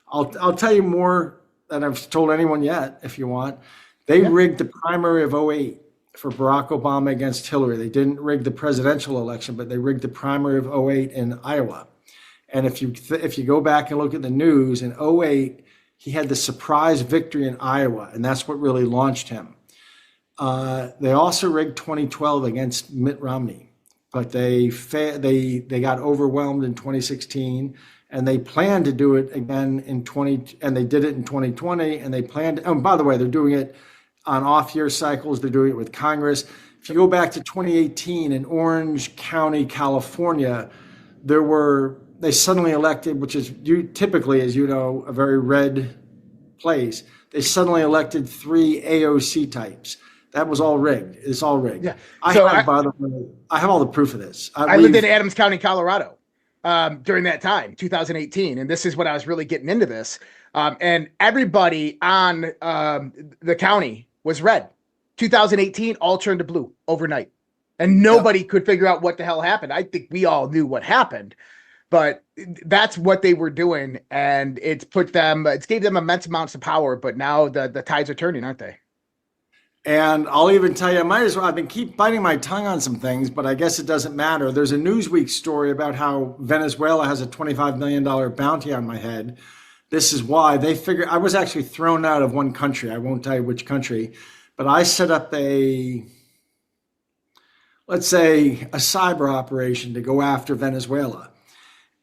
I'll tell you more than I've told anyone yet, if you want. They rigged the primary of '08 for Barack Obama against Hillary. They didn't rig the presidential election, but they rigged the primary of '08 in Iowa. And if you go back and look at the news, in '08, he had the surprise victory in Iowa, and that's what really launched him. They also rigged 2012 against Mitt Romney, but they got overwhelmed in 2016, and they planned to do it again and they did it in 2020, and they planned. Oh, by the way, they're doing it on off-year cycles. They're doing it with Congress. If you go back to 2018 in Orange County, California, they suddenly elected, which is typically, as you know, a very red place. They suddenly elected 3 AOC types. That was all rigged. It's all rigged. Yeah. By the way, I have all the proof of this. I lived in Adams County, Colorado, during that time, 2018, and this is when I was really getting into this. And everybody on the county was red. 2018 all turned to blue overnight, and nobody could figure out what the hell happened. I think we all knew what happened, but that's what they were doing, and it gave them immense amounts of power. But now the tides are turning, aren't they? And I'll even tell you, I've been keep biting my tongue on some things, but I guess it doesn't matter. There's a Newsweek story about how Venezuela has a $25 million bounty on my head. This is why they figured I was actually thrown out of one country. I won't tell you which country, but I set up let's say a cyber operation to go after Venezuela.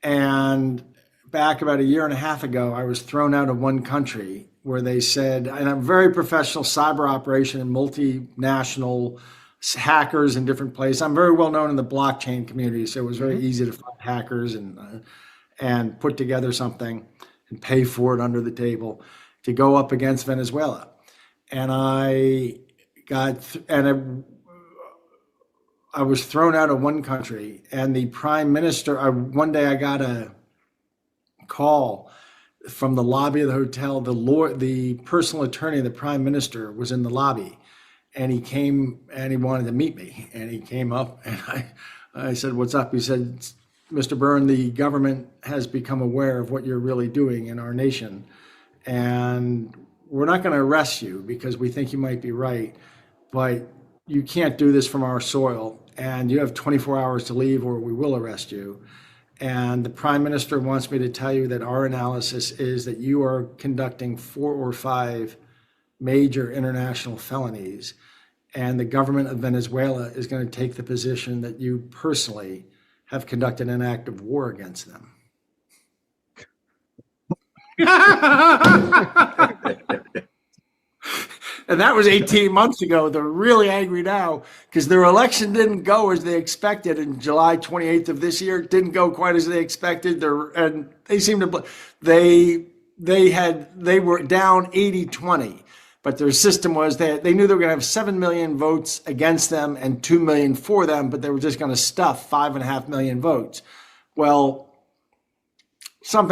And back about a year and a half ago, I was thrown out of one country where they said, and a very professional cyber operation and multinational hackers in different places. I'm very well known in the blockchain community, so it was very easy to find hackers and put together something and pay for it under the table to go up against Venezuela. And I was thrown out of one country, and the prime minister, one day I got a call from the lobby of the hotel. The personal attorney of the prime minister was in the lobby, and he came and he wanted to meet me, and he came up, and I said, "What's up?" He said, "Mr. Byrne, the government has become aware of what you're really doing in our nation, and we're not going to arrest you because we think you might be right, but you can't do this from our soil, and you have 24 hours to leave or we will arrest you. And the prime minister wants me to tell you that our analysis is that you are conducting 4 or 5 major international felonies, and the government of Venezuela is going to take the position that you personally have conducted an act of war against them." And that was 18 months ago. They're really angry now because their election didn't go as they expected. And July 28th of this year didn't go quite as they expected. And they seem to they were down 80-20. But their system was that they knew they were going to have 7 million votes against them and 2 million for them, but they were just going to stuff 5.5 million votes. Well, then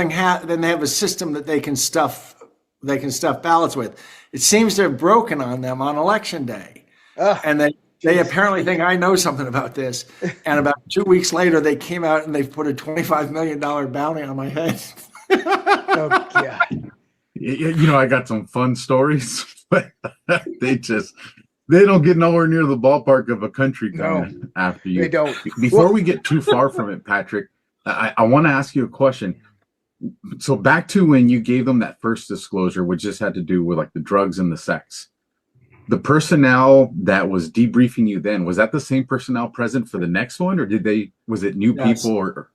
they have a system that they can stuff ballots with. It seems to have broken on them on election day. And they apparently think I know something about this. And about 2 weeks later, they came out and they've put a $25 million bounty on my head. Oh, God. I got some fun stories, but they don't get nowhere near the ballpark of a country coming after you. They don't. Before we get too far from it, Patrick, I want to ask you a question. So back to when you gave them that first disclosure, which just had to do with like the drugs and the sex, the personnel that was debriefing you then, was that the same personnel present for the next one, or was it new people or?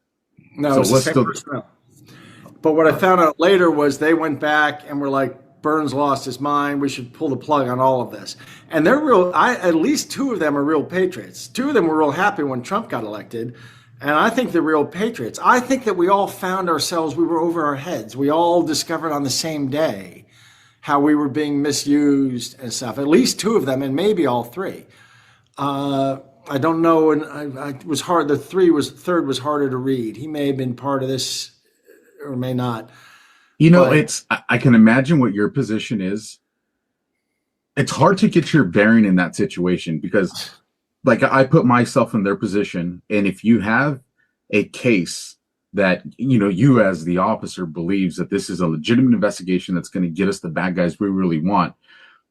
No, it's the same personnel. But what I found out later was they went back and were like, Byrne's lost his mind. We should pull the plug on all of this. And they're at least two of them are real patriots. Two of them were real happy when Trump got elected. And I think they're real patriots. I think that we all found ourselves, we were over our heads. We all discovered on the same day how we were being misused and stuff. At least two of them, and maybe all three. I don't know. And it was hard. The third was harder to read. He may have been part of this or may not. I can imagine what your position is. It's hard to get your bearing in that situation because like I put myself in their position. And if you have a case that, you as the officer believes that this is a legitimate investigation that's going to get us the bad guys we really want,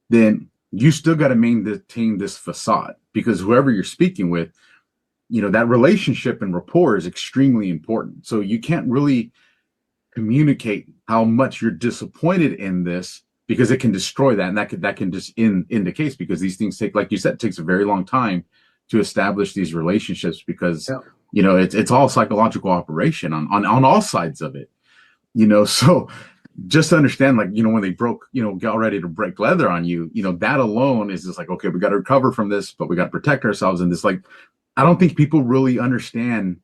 then you still got to maintain this facade because whoever you're speaking with, that relationship and rapport is extremely important. So you can't really communicate how much you're disappointed in this because it can destroy that. And that can just end the case because these things take, like you said, it takes a very long time to establish these relationships because, it's all psychological operation on all sides of it, so just to understand, like, when they got ready to break leather on you, that alone is just like, okay, we got to recover from this, but we got to protect ourselves in this. Like, I don't think people really understand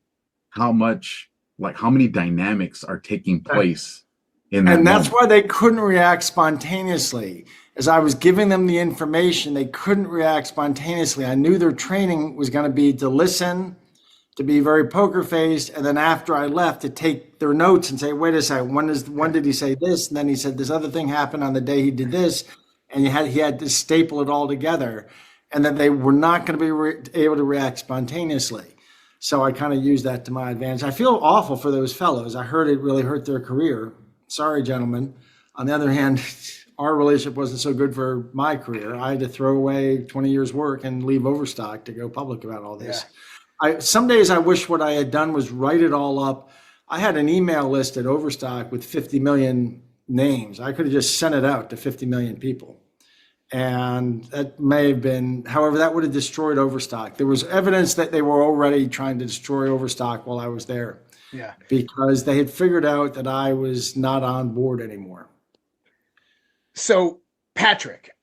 how many dynamics are taking place in that. And that's why they couldn't react spontaneously. As I was giving them the information, they couldn't react spontaneously. I knew their training was going to be to listen, to be very poker faced, and then after I left to take their notes and say, wait a second, when did he say this? And then he said this other thing happened on the day he did this, and he had to staple it all together, and then they were not going to be able to react spontaneously. So I kind of used that to my advantage. I feel awful for those fellows. I heard it really hurt their career. Sorry, gentlemen. On the other hand, our relationship wasn't so good for my career. I had to throw away 20 years work and leave Overstock to go public about all this. Yeah. Some days I wish what I had done was write it all up. I had an email list at Overstock with 50 million names. I could have just sent it out to 50 million people. And that may have been, however, that would have destroyed Overstock. There was evidence that they were already trying to destroy Overstock while I was there. Yeah. Because they had figured out that I was not on board anymore. So, Patrick.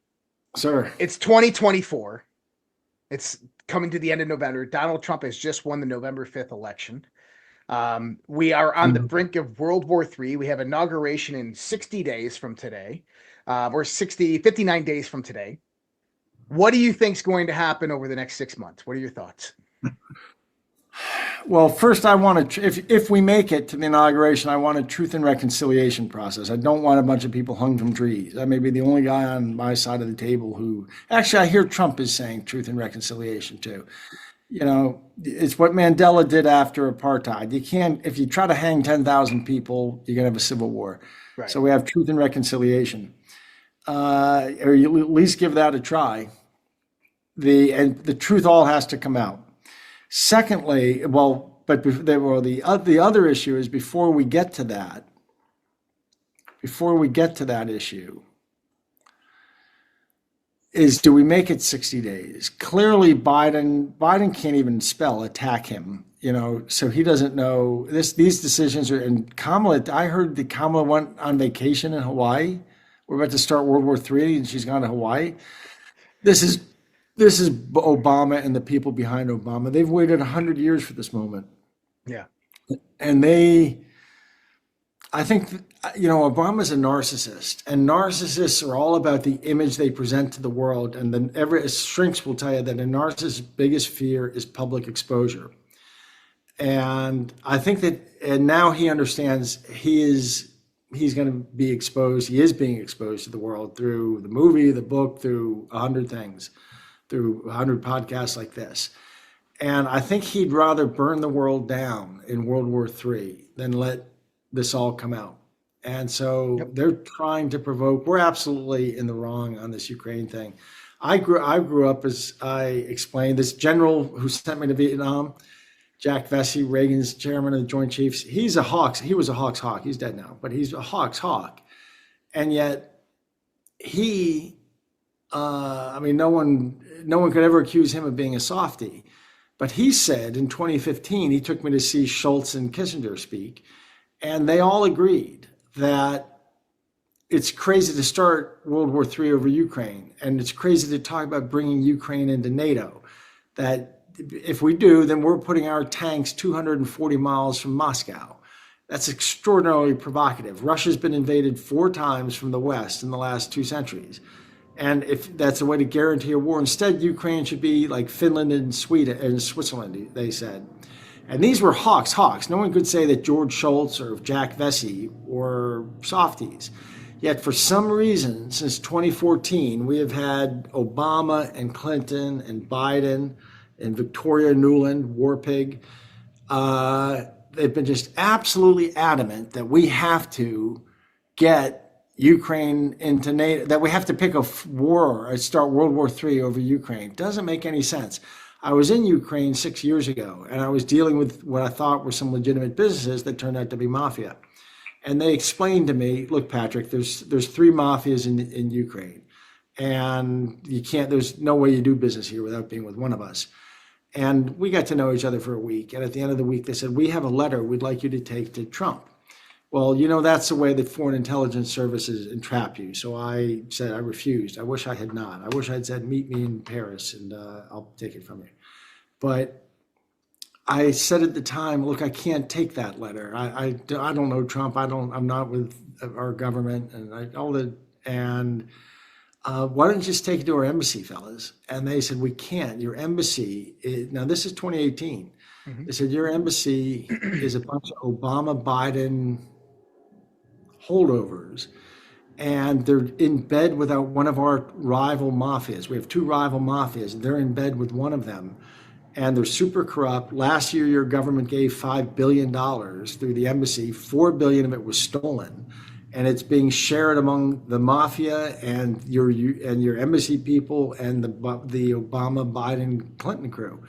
Sir. It's 2024. It's coming to the end of November. Donald Trump has just won the November 5th election. We are on the brink of World War III. We have inauguration in 60 days from today. Or 59 days from today. What do you think is going to happen over the next 6 months? What are your thoughts? Well, first, I want to, if we make it to the inauguration, I want a truth and reconciliation process. I don't want a bunch of people hung from trees. I may be the only guy on my side of the table who, actually, I hear Trump is saying truth and reconciliation too. It's what Mandela did after apartheid. You can't, if you try to hang 10,000 people, you're going to have a civil war. Right. So we have truth and reconciliation. Or you at least give that a try. The truth all has to come out. Secondly, the other issue is before we get to that issue, is do we make it 60 days? Clearly, Biden can't even spell attack him, so he doesn't know this. These decisions are, and Kamala, I heard that Kamala went on vacation in Hawaii we're about to start World War III, and she's gone to Hawaii. This is Obama and the people behind Obama. They've waited 100 years for this moment, Yeah. and I think, Obama's a narcissist, and narcissists are all about the image they present to the world. And then shrinks will tell you that a narcissist's biggest fear is public exposure. And I think and now he understands he's going to be exposed. He is being exposed to the world through the movie, the book, through 100 things, through 100 podcasts like this. And I think he'd rather burn the world down in World War III than let this all come out. And so they're trying to provoke. We're absolutely in the wrong on this Ukraine thing. I grew up, as I explained, this general who sent me to Vietnam, Jack Vesey, Reagan's chairman of the Joint Chiefs. He was a Hawks hawk. He's dead now, but he's a Hawks hawk. And yet no one could ever accuse him of being a softie. But he said in 2015, he took me to see Schultz and Kissinger speak, and they all agreed that it's crazy to start World War III over Ukraine, and it's crazy to talk about bringing Ukraine into NATO. That if we do, then we're putting our tanks 240 miles from Moscow. That's extraordinarily provocative. Russia's been invaded 4 times from the West in the last 2 centuries. And if that's a way to guarantee a war, instead, Ukraine should be like Finland and Sweden and Switzerland, they said. And these were hawks. No one could say that George Shultz or Jack Vesey were softies. Yet for some reason, since 2014, we have had Obama and Clinton and Biden and Victoria Nuland, war pig. They've been just absolutely adamant that we have to get Ukraine into NATO, that we have to pick a war or start World War III over Ukraine. Doesn't make any sense. I was in Ukraine 6 years ago, and I was dealing with what I thought were some legitimate businesses that turned out to be mafia. And they explained to me, look, Patrick, there's 3 mafias in Ukraine, and there's no way you do business here without being with one of us. And we got to know each other for a week. And at the end of the week, they said, we have a letter we'd like you to take to Trump. Well, that's the way that foreign intelligence services entrap you. So I said, I refused. I wish I had not. I wish I'd said, meet me in Paris and I'll take it from you. But I said at the time, look, I can't take that letter. I don't know Trump. I'm not with our government why don't you just take it to our embassy, fellas? And they said, we can't. Your embassy now this is 2018. Mm-hmm. They said, your embassy is a bunch of Obama, Biden holdovers, and they're in bed with one of our rival mafias. We have 2 rival mafias, and they're in bed with one of them, and they're super corrupt. Last year, your government gave $5 billion through the embassy. $4 billion of it was stolen, and it's being shared among the mafia and your embassy people and the Obama, Biden, Clinton crew.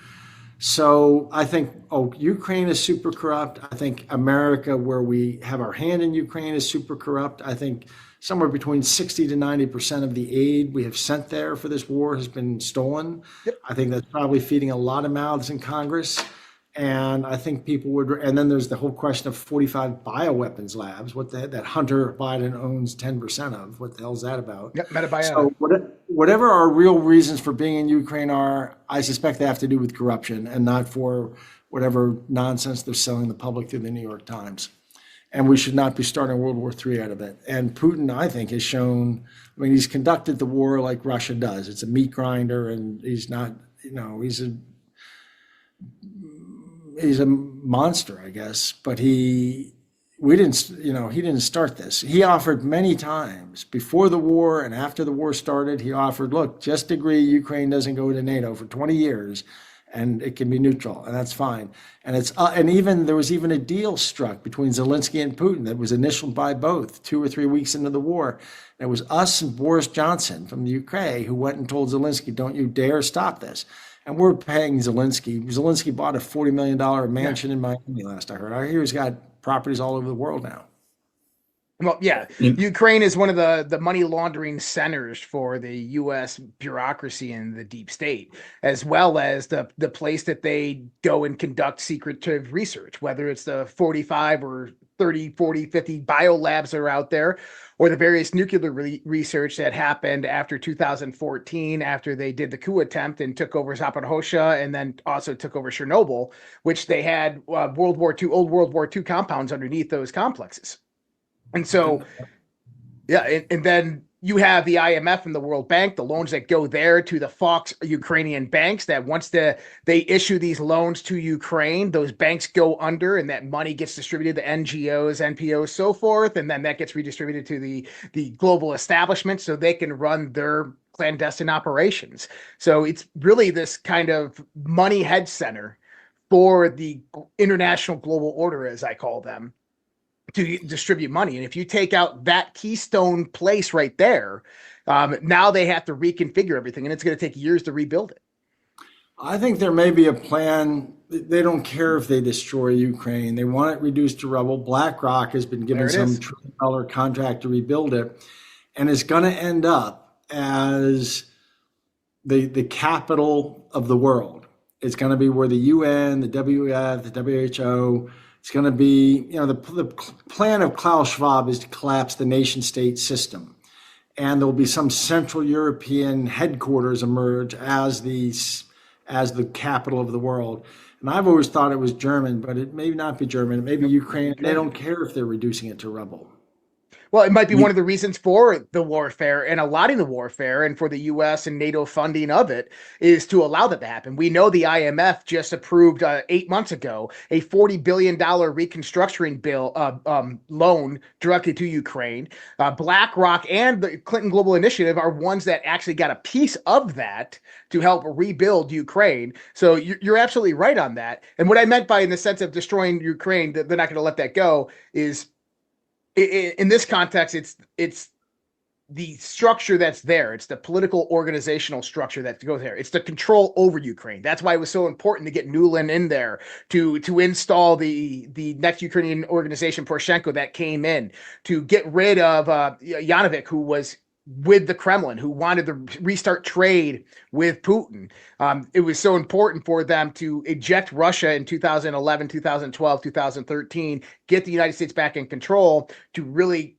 So I think, Ukraine is super corrupt. I think America, where we have our hand in Ukraine, is super corrupt. I think somewhere between 60 to 90% of the aid we have sent there for this war has been stolen. Yep. I think that's probably feeding a lot of mouths in Congress. And I think people would, and then there's the whole question of 45 bioweapons labs, that Hunter Biden owns 10% of. What the hell is that about? Yep, metabiota. So whatever our real reasons for being in Ukraine are, I suspect they have to do with corruption and not for whatever nonsense they're selling the public through the New York Times. And we should not be starting World War III out of it. And Putin, I think, has shown, he's conducted the war like Russia does. It's a meat grinder, and he's not, he's a monster, I guess, but he didn't start this. He offered many times before the war and after the war started. He offered, look, just agree Ukraine doesn't go to NATO for 20 years, and it can be neutral, and that's fine. And there was even a deal struck between Zelensky and Putin that was initialed by both 2 or 3 weeks into the war. And it was us and Boris Johnson from the UK who went and told Zelensky, don't you dare stop this. And we're paying Zelensky. Zelensky bought a $40 million mansion in Miami last I heard. I hear he's got properties all over the world now. Well, yeah. Ukraine is one of the money laundering centers for the U.S. bureaucracy and the deep state, as well as the place that they go and conduct secretive research, whether it's the 45 or 30, 40, 50 biolabs that are out there, or the various nuclear research that happened after 2014, after they did the coup attempt and took over Zaporozhye and then also took over Chernobyl, which they had old World War II compounds underneath those complexes. And so, yeah, and then you have the IMF and the World Bank, the loans that go there to the Fox Ukrainian banks, that once they issue these loans to Ukraine, those banks go under and that money gets distributed to NGOs, NPOs, so forth. And then that gets redistributed to the global establishment so they can run their clandestine operations. So it's really this kind of money head center for the international global order, as I call them, to distribute money. And if you take out that keystone place right there, now they have to reconfigure everything, and it's going to take years to rebuild it. I think there may be a plan. They don't care if they destroy Ukraine. They want it reduced to rubble. BlackRock has been given some $1 trillion contract to rebuild it, and it's going to end up as the capital of the world. It's going to be where the UN, the WEF, the WHO. It's going to be, the plan of Klaus Schwab is to collapse the nation state system. And there'll be some Central European headquarters emerge as the capital of the world. And I've always thought it was German, but it may not be German. It may be Ukraine. They don't care if they're reducing it to rubble. Well, it might be one of the reasons for the warfare and allotting the warfare, and for the U.S. and NATO funding of it, is to allow that to happen. We know the IMF just approved 8 months ago a $40 billion reconstruction bill loan directly to Ukraine. BlackRock and the Clinton Global Initiative are ones that actually got a piece of that to help rebuild Ukraine. So you're absolutely right on that. And what I meant by, in the sense of destroying Ukraine, that they're not going to let that go, is in this context, it's the structure that's there. It's the political organizational structure that goes there. It's the control over Ukraine. That's why it was so important to get Nuland in there to install the next Ukrainian organization, Poroshenko, that came in, to get rid of Yanovich, who was with the Kremlin, who wanted to restart trade with Putin. It was so important for them to eject Russia in 2011, 2012, 2013, get the United States back in control, to really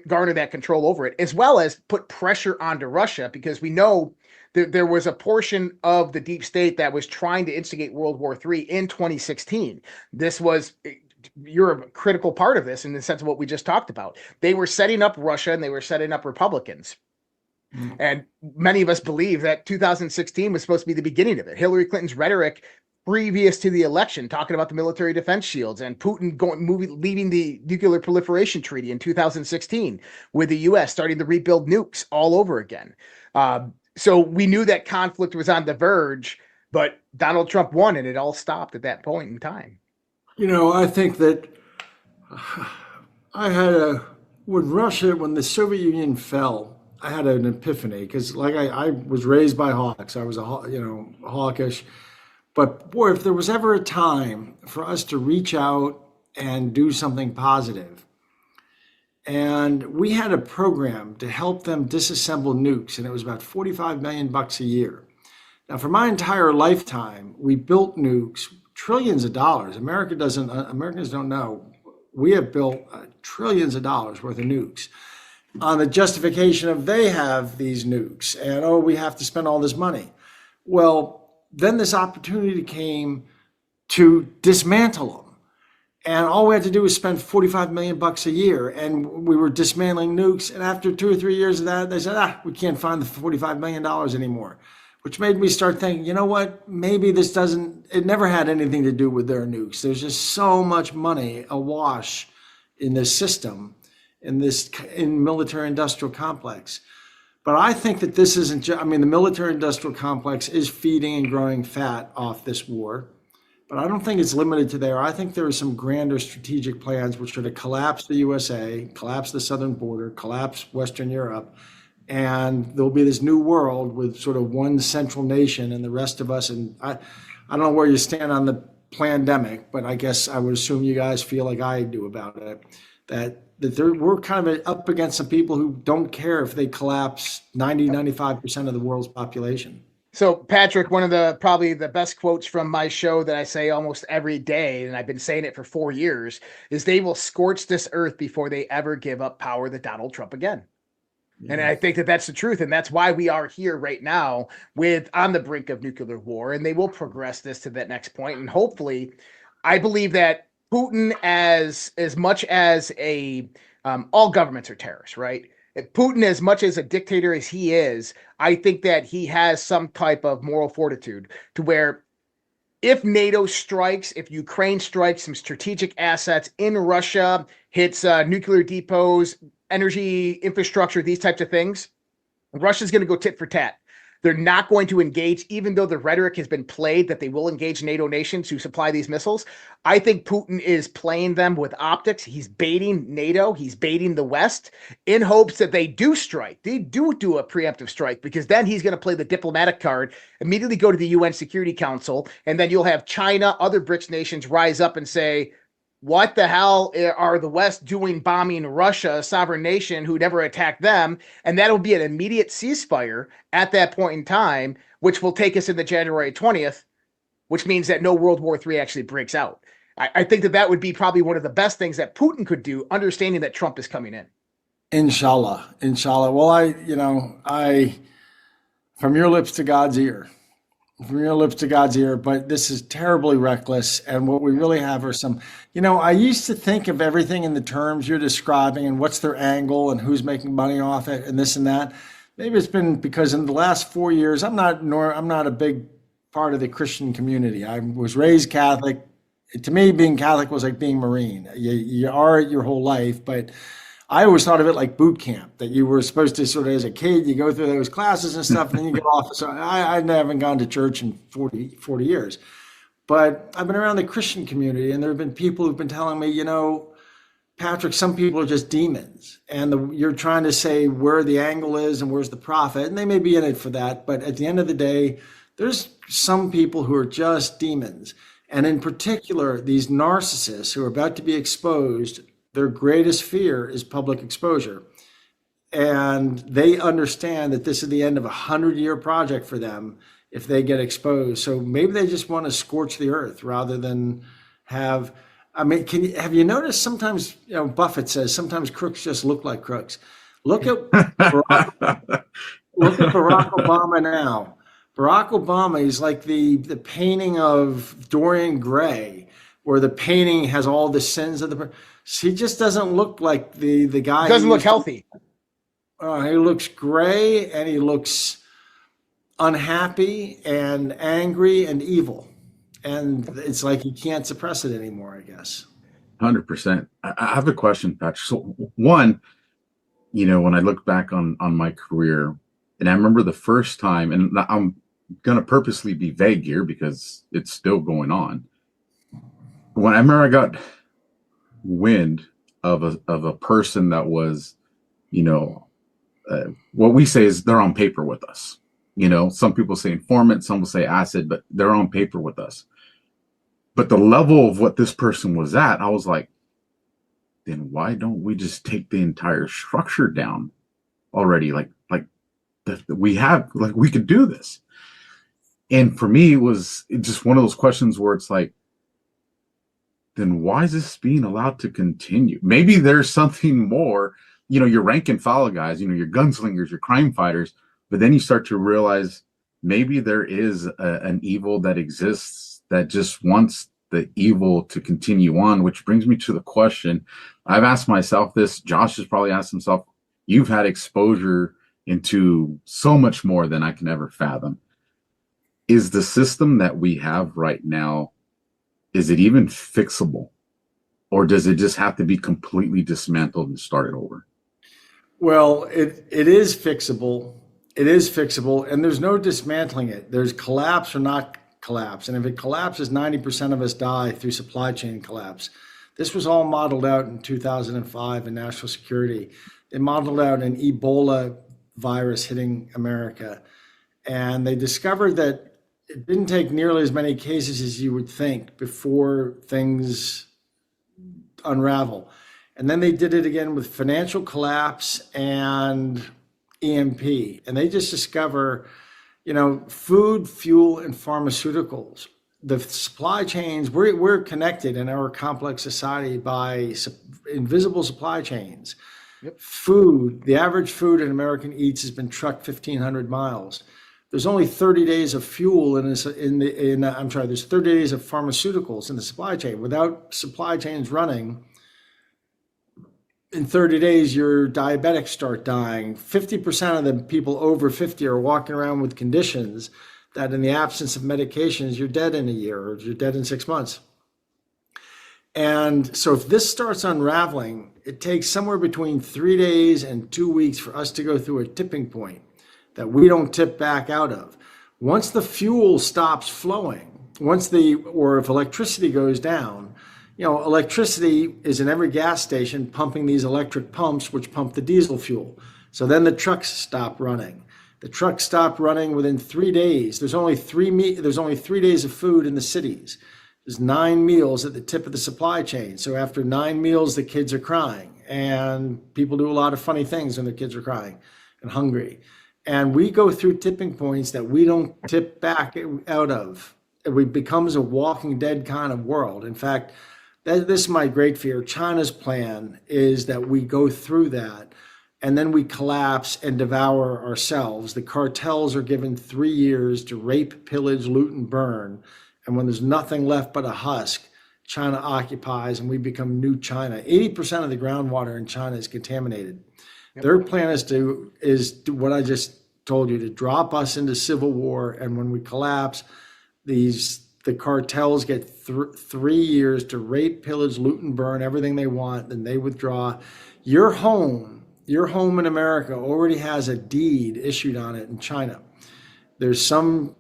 garner that control over it, as well as put pressure onto Russia, because we know that there was a portion of the deep state that was trying to instigate World War III in 2016. You're a critical part of this in the sense of what we just talked about. They were setting up Russia and they were setting up Republicans. And many of us believe that 2016 was supposed to be the beginning of it. Hillary Clinton's rhetoric previous to the election, talking about the military defense shields, and Putin leaving the nuclear proliferation treaty in 2016, with the U.S. starting to rebuild nukes all over again. So we knew that conflict was on the verge, but Donald Trump won and it all stopped at that point in time. I think that when the Soviet Union fell, I had an epiphany, because I was raised by hawks. I was hawkish. But boy, if there was ever a time for us to reach out and do something positive, and we had a program to help them disassemble nukes, and it was about $45 million a year. Now, for my entire lifetime, we built nukes, trillions of dollars. Americans don't know. We have built trillions of dollars worth of nukes on the justification of they have these nukes and, we have to spend all this money. Well, then this opportunity came to dismantle them. And all we had to do was spend $45 million a year, and we were dismantling nukes. And after 2 or 3 years of that, they said, we can't find the $45 million anymore. Which made me start thinking, you know what, maybe it never had anything to do with their nukes. There's just so much money awash in this system, in military industrial complex. But I think that this isn't, the military industrial complex is feeding and growing fat off this war. But I don't think it's limited to there. I think there are some grander strategic plans which are to collapse the USA, collapse the southern border, collapse Western Europe. And there'll be this new world with sort of one central nation and the rest of us. And I don't know where you stand on the pandemic, but I guess I would assume you guys feel like I do about it, that we're kind of up against some people who don't care if they collapse 95% of the world's population. So, Patrick, one of the probably the best quotes from my show that I say almost every day, and I've been saying it for 4 years, is they will scorch this earth before they ever give up power to Donald Trump again. And I think that that's the truth. And that's why we are here right now with on the brink of nuclear war. And they will progress this to that next point. And hopefully, I believe that Putin, as much as a all governments are terrorists, right? Putin, as much as a dictator as he is, I think that he has some type of moral fortitude to where if NATO strikes, if Ukraine strikes some strategic assets in Russia, hits nuclear depots, energy infrastructure, these types of things, Russia's going to go tit for tat. They're not going to engage, even though the rhetoric has been played that they will engage NATO nations to supply these missiles. I think Putin is playing them with optics. He's baiting NATO. He's baiting the West in hopes that they do strike. They do a preemptive strike, because then he's going to play the diplomatic card, immediately go to the UN Security Council, and then you'll have China, other BRICS nations rise up and say, what the hell are the West doing bombing Russia, a sovereign nation who never attacked them? And that'll be an immediate ceasefire at that point in time, which will take us into January 20th, which means that no World War III actually breaks out. I think that would be probably one of the best things that Putin could do, understanding that Trump is coming in. Inshallah. Well, I, from your lips to God's ear. From your lips to God's ear, but this is terribly reckless. And what we really have are some, I used to think of everything in the terms you're describing and what's their angle and who's making money off it and this and that. Maybe it's been because in the last 4 years, I'm not a big part of the Christian community. I was raised Catholic. To me, being Catholic was like being Marine. You are your whole life, but I always thought of it like boot camp, that you were supposed to sort of, as a kid, you go through those classes and stuff, and then you get off. So I haven't gone to church in 40 years. But I've been around the Christian community, and there have been people who've been telling me, Patrick, some people are just demons. And you're trying to say where the angle is and where's the profit. And they may be in it for that. But at the end of the day, there's some people who are just demons. And in particular, these narcissists who are about to be exposed, their greatest fear is public exposure. And they understand that this is the end of a 100-year project for them if they get exposed. So maybe they just want to scorch the earth rather than have, have you noticed sometimes, Buffett says sometimes crooks just look like crooks. Look at Barack Obama now. Barack Obama is like the painting of Dorian Gray, where the painting has all the sins of the. He just doesn't look like the guy. He doesn't look healthy. He looks gray, and he looks unhappy and angry and evil, and it's like he can't suppress it anymore, I guess. 100%. I have a question, Patrick. So one, when I look back on my career, and I remember the first time, and I'm going to purposely be vague here because it's still going on. When I remember I got wind of a person that was, what we say is they're on paper with us. Some people say informant, some will say acid, but they're on paper with us. But the level of what this person was at, I was like, then why don't we just take the entire structure down already? We could do this. And for me, it was just one of those questions where it's like, then why is this being allowed to continue? Maybe there's something more, your rank and file guys, your gunslingers, your crime fighters, but then you start to realize maybe there is an evil that exists that just wants the evil to continue on, which brings me to the question. I've asked myself this, Josh has probably asked himself, you've had exposure into so much more than I can ever fathom. Is the system that we have right now, is it even fixable? Or does it just have to be completely dismantled and started over? Well, it is fixable. It is fixable, and there's no dismantling it. There's collapse or not collapse. And if it collapses, 90% of us die through supply chain collapse. This was all modeled out in 2005 in national security. They modeled out an Ebola virus hitting America. And they discovered that it didn't take nearly as many cases as you would think before things unravel. And then they did it again with financial collapse and EMP. And they just discover food, fuel, and pharmaceuticals. The supply chains, we're connected in our complex society by invisible supply chains. Yep. Food, the average food an American eats has been trucked 1,500 miles. There's only 30 days of fuel there's 30 days of pharmaceuticals in the supply chain. Without supply chains running, in 30 days, your diabetics start dying. 50% of the people over 50 are walking around with conditions that in the absence of medications, you're dead in a year or you're dead in 6 months. And so if this starts unraveling, it takes somewhere between 3 days and 2 weeks for us to go through a tipping point that we don't tip back out of. Once the fuel stops flowing, or if electricity goes down, electricity is in every gas station pumping these electric pumps, which pump the diesel fuel. So then the trucks stop running. The trucks stopped running within 3 days. There's only 3 days of food in the cities. There's 9 meals at the tip of the supply chain. So after 9 meals, the kids are crying, and people do a lot of funny things when their kids are crying and hungry. And we go through tipping points that we don't tip back out of. It becomes a Walking Dead kind of world. In fact, this is my great fear. China's plan is that we go through that and then we collapse and devour ourselves. The cartels are given 3 years to rape, pillage, loot, and burn. And when there's nothing left but a husk, China occupies and we become new China. 80% of the groundwater in China is contaminated. Yep. Their plan is what I just told you, to drop us into civil war. And when we collapse, the cartels get 3 years to rape, pillage, loot, and burn everything they want. Then they withdraw. Your home in America already has a deed issued on it in China. There's some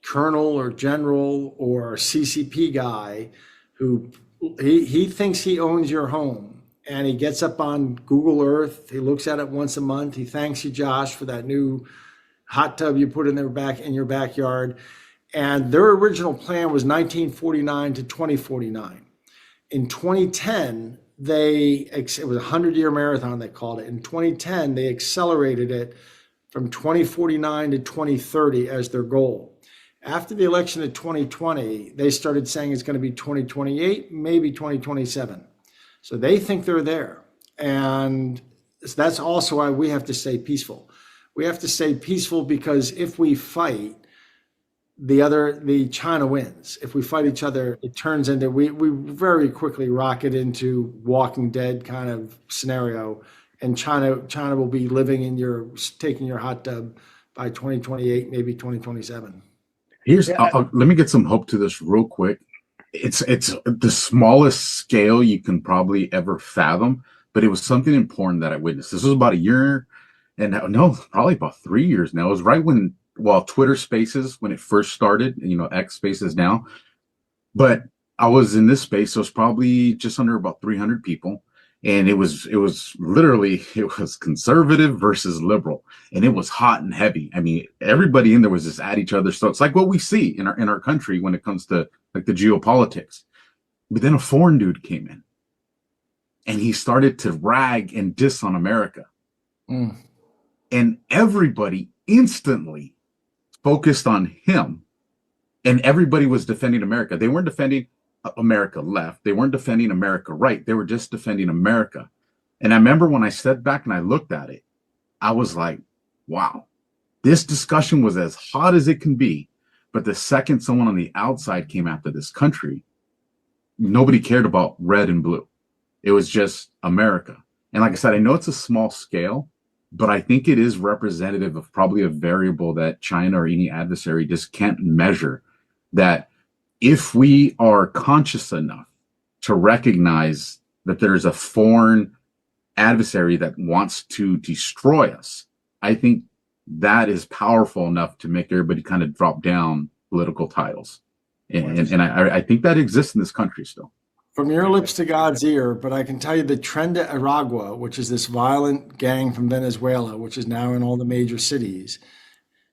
colonel or general or CCP guy who he thinks he owns your home, and he gets up on Google Earth. He looks at it once a month. He thanks you, Josh, for that new hot tub you put in your backyard. And their original plan was 1949 to 2049. In 2010, it was a 100-year marathon, they called it. In 2010, they accelerated it from 2049 to 2030 as their goal. After the election of 2020, they started saying it's going to be 2028, maybe 2027. So they think they're there. And that's also why we have to stay peaceful. We have to stay peaceful because if we fight, the China wins. If we fight each other, it turns into, we very quickly rocket into Walking Dead kind of scenario. And China will be taking your hot tub by 2028, maybe 2027. Let me get some hope to this real quick. It's the smallest scale you can probably ever fathom, but it was something important that I witnessed. This was about a year, and no, probably about 3 years now. It was right when, Twitter Spaces, when it first started, X Spaces now. But I was in this space, so it was probably just under about 300 people. And it was literally conservative versus liberal, and it was hot and heavy. I mean, everybody in there was just at each other's throats, like what we see in our country when it comes to like the geopolitics. But then a foreign dude came in, and he started to rag and diss on America, and everybody instantly focused on him, and everybody was defending America. They weren't defending America left. They weren't defending America right. They were just defending America. And I remember when I stepped back and I looked at it, I was like, wow, this discussion was as hot as it can be. But the second someone on the outside came after this country, nobody cared about red and blue. It was just America. And like I said, I know it's a small scale, but I think it is representative of probably a variable that China or any adversary just can't measure, that if we are conscious enough to recognize that there's a foreign adversary that wants to destroy us, I think that is powerful enough to make everybody kind of drop down political titles. And I think that exists in this country still. From your lips to God's ear, but I can tell you the Tren de Aragua, which is this violent gang from Venezuela, which is now in all the major cities,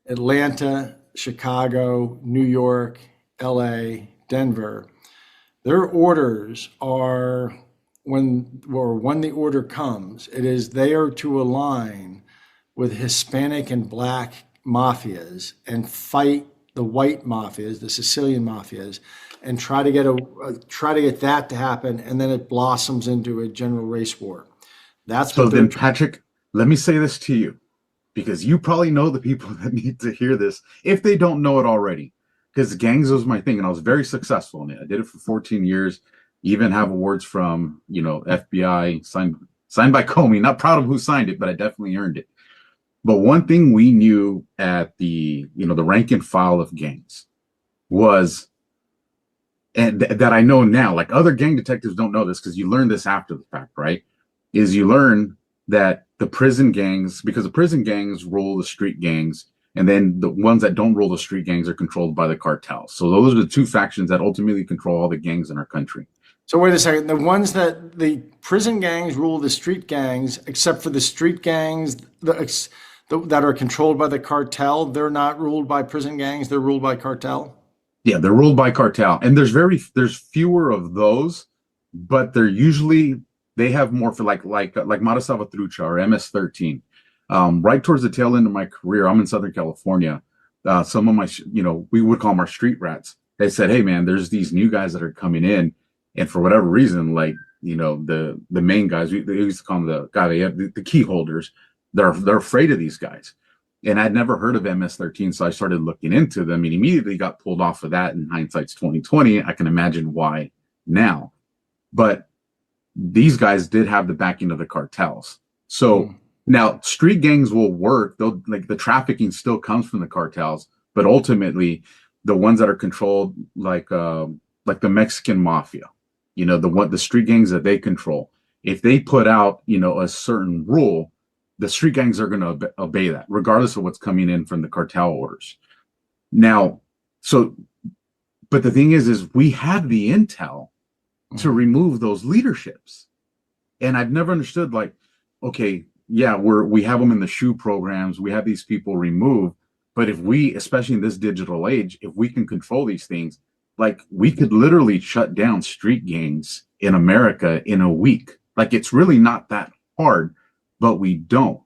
Atlanta, Chicago, New York, LA, Denver, their orders are when the order comes, they are to align with Hispanic and Black mafias and fight the white mafias, the Sicilian mafias, and try to get that to happen, and then it blossoms into a general race war. That's So what then, Patrick, let me say this to you, because you probably know the people that need to hear this if they don't know it already. Because gangs was my thing, and I was very successful in it. I did it for 14 years. Even have awards from FBI, signed by Comey. Not proud of who signed it, but I definitely earned it. But one thing we knew at the rank and file of gangs was, and that I know now, like other gang detectives don't know this because you learn this after the fact, right? Is you learn that the prison gangs, because the prison gangs rule the street gangs, and then the ones that don't rule the street gangs are controlled by the cartels. So those are the two factions that ultimately control all the gangs in our country. So wait a second. The prison gangs rule the street gangs, except for the street gangs that are controlled by the cartel. They're not ruled by prison gangs. They're ruled by cartel. Yeah, they're ruled by cartel, and there's fewer of those, but they have more for like Mata Salvatrucha or MS-13. Right towards the tail end of my career, I'm in Southern California. Some of my, we would call them our street rats. They said, "Hey, man, there's these new guys that are coming in, and for whatever reason, the main guys, they used to call them the key holders. They're afraid of these guys." And I'd never heard of MS-13, so I started looking into them and immediately got pulled off of that. In hindsight's 2020, I can imagine why now. But these guys did have the backing of the cartels. So now street gangs will work, though, like the trafficking still comes from the cartels, but ultimately the ones that are controlled, like the Mexican mafia, the street gangs that they control, if they put out, a certain rule, the street gangs are going to obey that, regardless of what's coming in from the cartel orders. Now, but the thing is we have the intel to remove those leaderships. And I've never understood, like, okay, yeah, we have them in the SHU programs, we have these people removed, but if we, especially in this digital age, if we can control these things, like we could literally shut down street gangs in America in a week. Like, it's really not that hard, but we don't.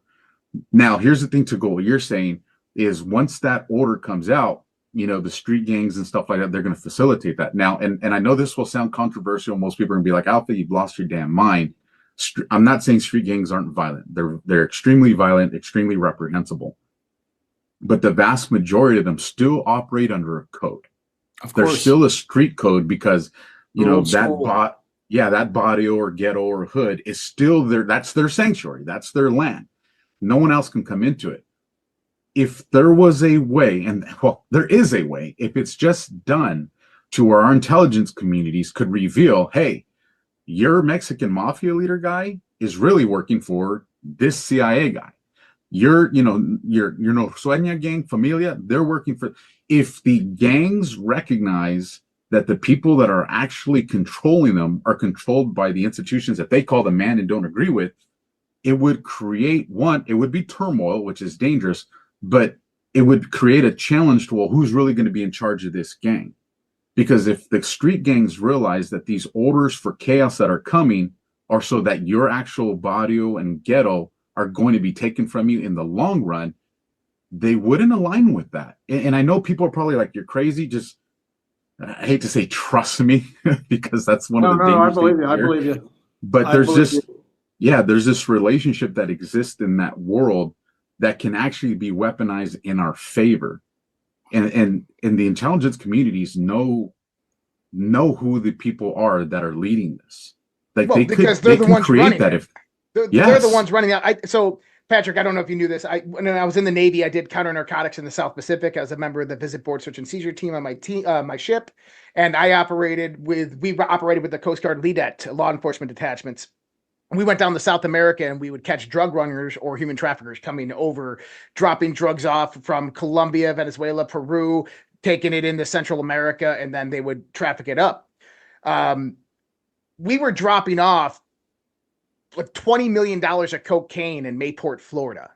Now, here's the thing to go, what you're saying is once that order comes out, the street gangs and stuff like that, they're going to facilitate that. Now, and I know this will sound controversial. Most people are going to be like, Alpha, you've lost your damn mind. I'm not saying street gangs aren't violent. They're extremely violent, extremely reprehensible. But the vast majority of them still operate under a code. Of course. There's still a street code because, that barrio or ghetto or hood is still there. That's their sanctuary. That's their land. No one else can come into it. If there was a way, and well, there is a way, if it's just done to where our intelligence communities could reveal, hey, your Mexican mafia leader guy is really working for this CIA guy. Your Sueña gang, Familia, they're working for. If the gangs recognize that the people that are actually controlling them are controlled by the institutions that they call the man and don't agree with, it would create it would be turmoil, which is dangerous, but it would create a challenge to, well, who's really going to be in charge of this gang? Because if the street gangs realize that these orders for chaos that are coming are so that your actual barrio and ghetto are going to be taken from you in the long run, they wouldn't align with that. And I know people are probably like, you're crazy. Just, I hate to say, trust me, because that's one of the dangerous things. I believe you. But there's this relationship that exists in that world that can actually be weaponized in our favor. And the intelligence communities know who the people are that are leading this. Like, well, because they're the ones running that. They're the ones running that. So Patrick, I don't know if you knew this. When I was in the Navy, I did counter narcotics in the South Pacific. I was a member of the Visit Board Search and Seizure team on my ship, and we operated with the Coast Guard LEDET law enforcement detachments. We went down to South America and we would catch drug runners or human traffickers coming over, dropping drugs off from Colombia, Venezuela, Peru, taking it into Central America, and then they would traffic it up. We were dropping off like $20 million of cocaine in Mayport, Florida.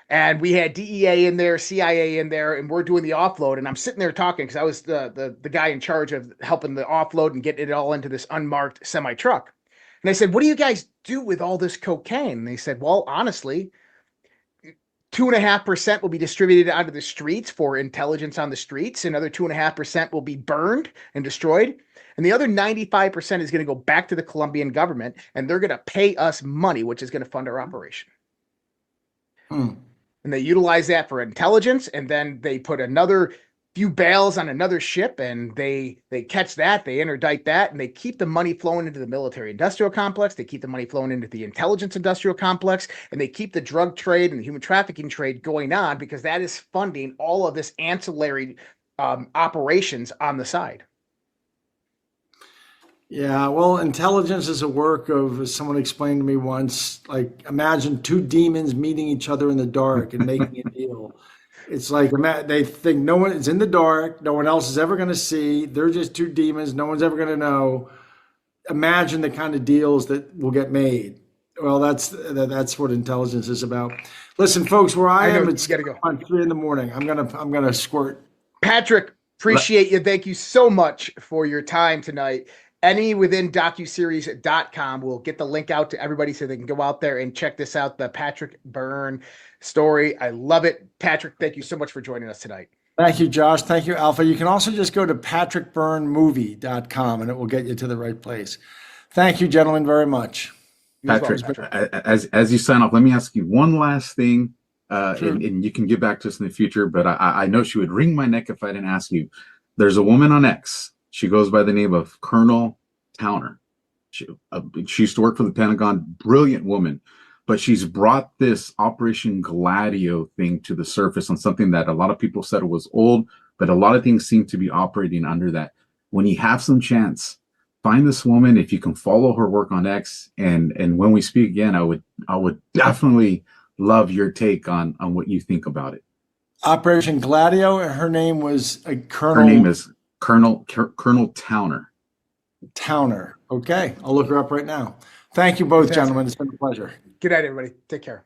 And we had DEA in there, CIA in there, and we're doing the offload. And I'm sitting there talking because I was the guy in charge of helping the offload and getting it all into this unmarked semi-truck. And I said, what do you guys do with all this cocaine? And they said, well, honestly, 2.5% will be distributed onto the streets for intelligence on the streets. Another 2.5% will be burned and destroyed. And the other 95% is going to go back to the Colombian government, and they're going to pay us money, which is going to fund our operation. And they utilize that for intelligence, and then they put another few bales on another ship, and they catch that, they interdict that, and they keep the money flowing into the military industrial complex. They keep the money flowing into the intelligence industrial complex, and they keep the drug trade and the human trafficking trade going on, because that is funding all of this ancillary operations on the side. Yeah, well, intelligence is a work of, as someone explained to me once, like imagine two demons meeting each other in the dark and making a deal. It's like they think no one is in the dark, no one else is ever going to see. They're just two demons, no one's ever going to know. Imagine the kind of deals that will get made. Well, that's what intelligence is about. Listen, folks, where I am, it's gotta go on 3 a.m. I'm gonna squirt. Patrick, appreciate you. Thank you so much for your time tonight. Any within docuseries.com will get the link out to everybody so they can go out there and check this out, the Patrick Byrne story. I love it. Patrick, thank you so much for joining us tonight. Thank you, Josh. Thank you, Alpha. You can also just go to patrickbyrnemovie.com and it will get you to the right place. Thank you, gentlemen, very much. Patrick, as you sign off, let me ask you one last thing, and you can get back to us in the future, but I know she would wring my neck if I didn't ask you. There's a woman on X. She goes by the name of Colonel Towner. She used to work for the Pentagon, brilliant woman, but she's brought this Operation Gladio thing to the surface on something that a lot of people said was old, but a lot of things seem to be operating under that. When you have some chance, find this woman. If you can follow her work on X, and when we speak again, I would definitely love your take on what you think about it. Operation Gladio. Her name was Colonel. Her name is Colonel Towner. Towner. Okay, I'll look her up right now. Thank you both, gentlemen. It's been a pleasure. Good night, everybody. Take care.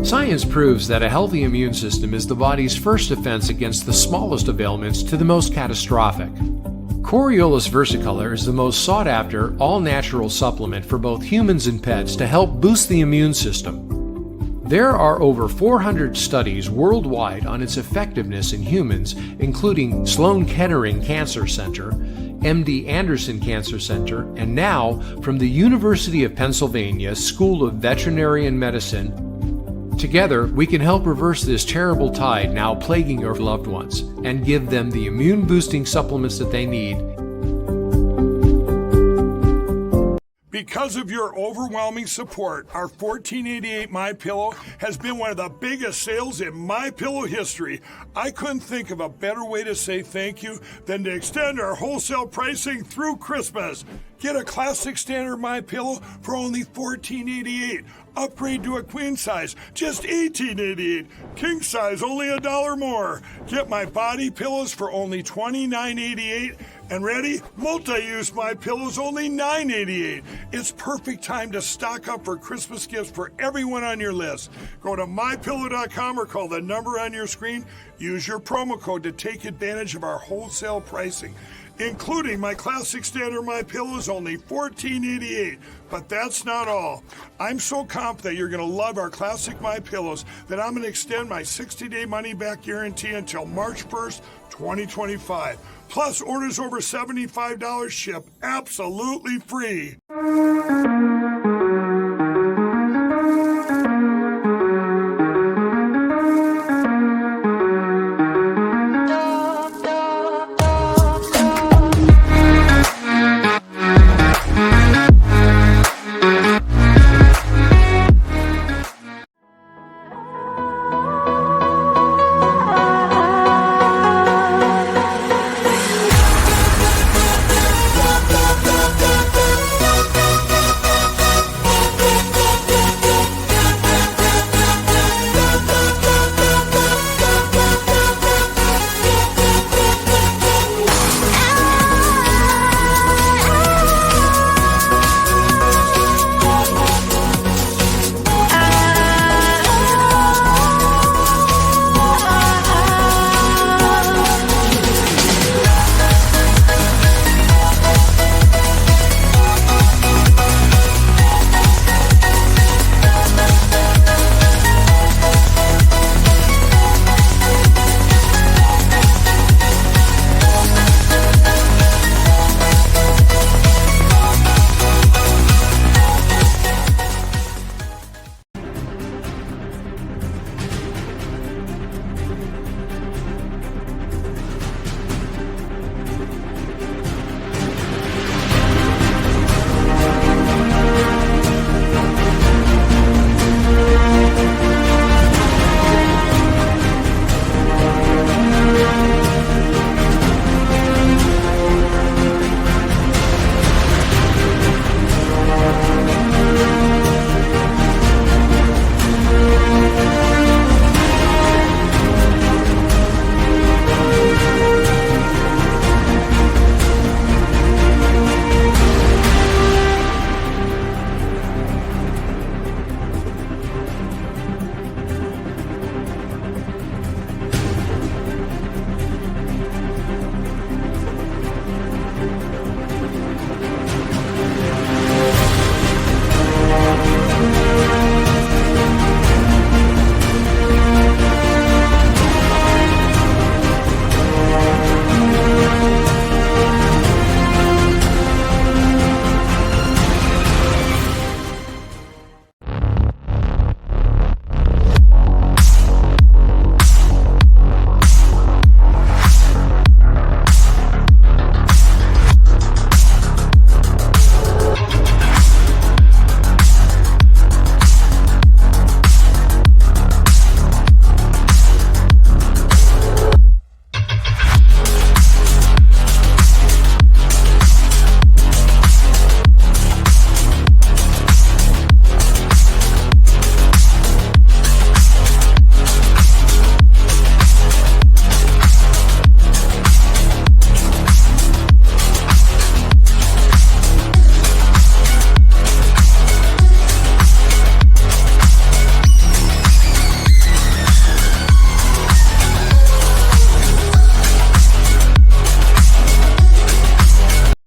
Science proves that a healthy immune system is the body's first defense against the smallest of ailments to the most catastrophic. Coriolus versicolor is the most sought-after, all-natural supplement for both humans and pets to help boost the immune system. There are over 400 studies worldwide on its effectiveness in humans, including Sloan Kettering Cancer Center, MD Anderson Cancer Center, and now from the University of Pennsylvania School of Veterinary Medicine. Together, we can help reverse this terrible tide now plaguing your loved ones and give them the immune-boosting supplements that they need. Because of your overwhelming support, our $14.88 MyPillow has been one of the biggest sales in MyPillow history. I couldn't think of a better way to say thank you than to extend our wholesale pricing through Christmas. Get a classic standard MyPillow for only $14.88. Upgrade to a queen size, just $18.88. King size, only $1 more. Get my body pillows for only $29.88. And ready? Multi-use MyPillows, only $9.88. It's perfect time to stock up for Christmas gifts for everyone on your list. Go to MyPillow.com or call the number on your screen. Use your promo code to take advantage of our wholesale pricing, including my classic standard MyPillows, only $14.88. But that's not all. I'm so confident you're going to love our classic MyPillows that I'm going to extend my 60-day money-back guarantee until March 1st, 2025. Plus, orders over $75 ship absolutely free.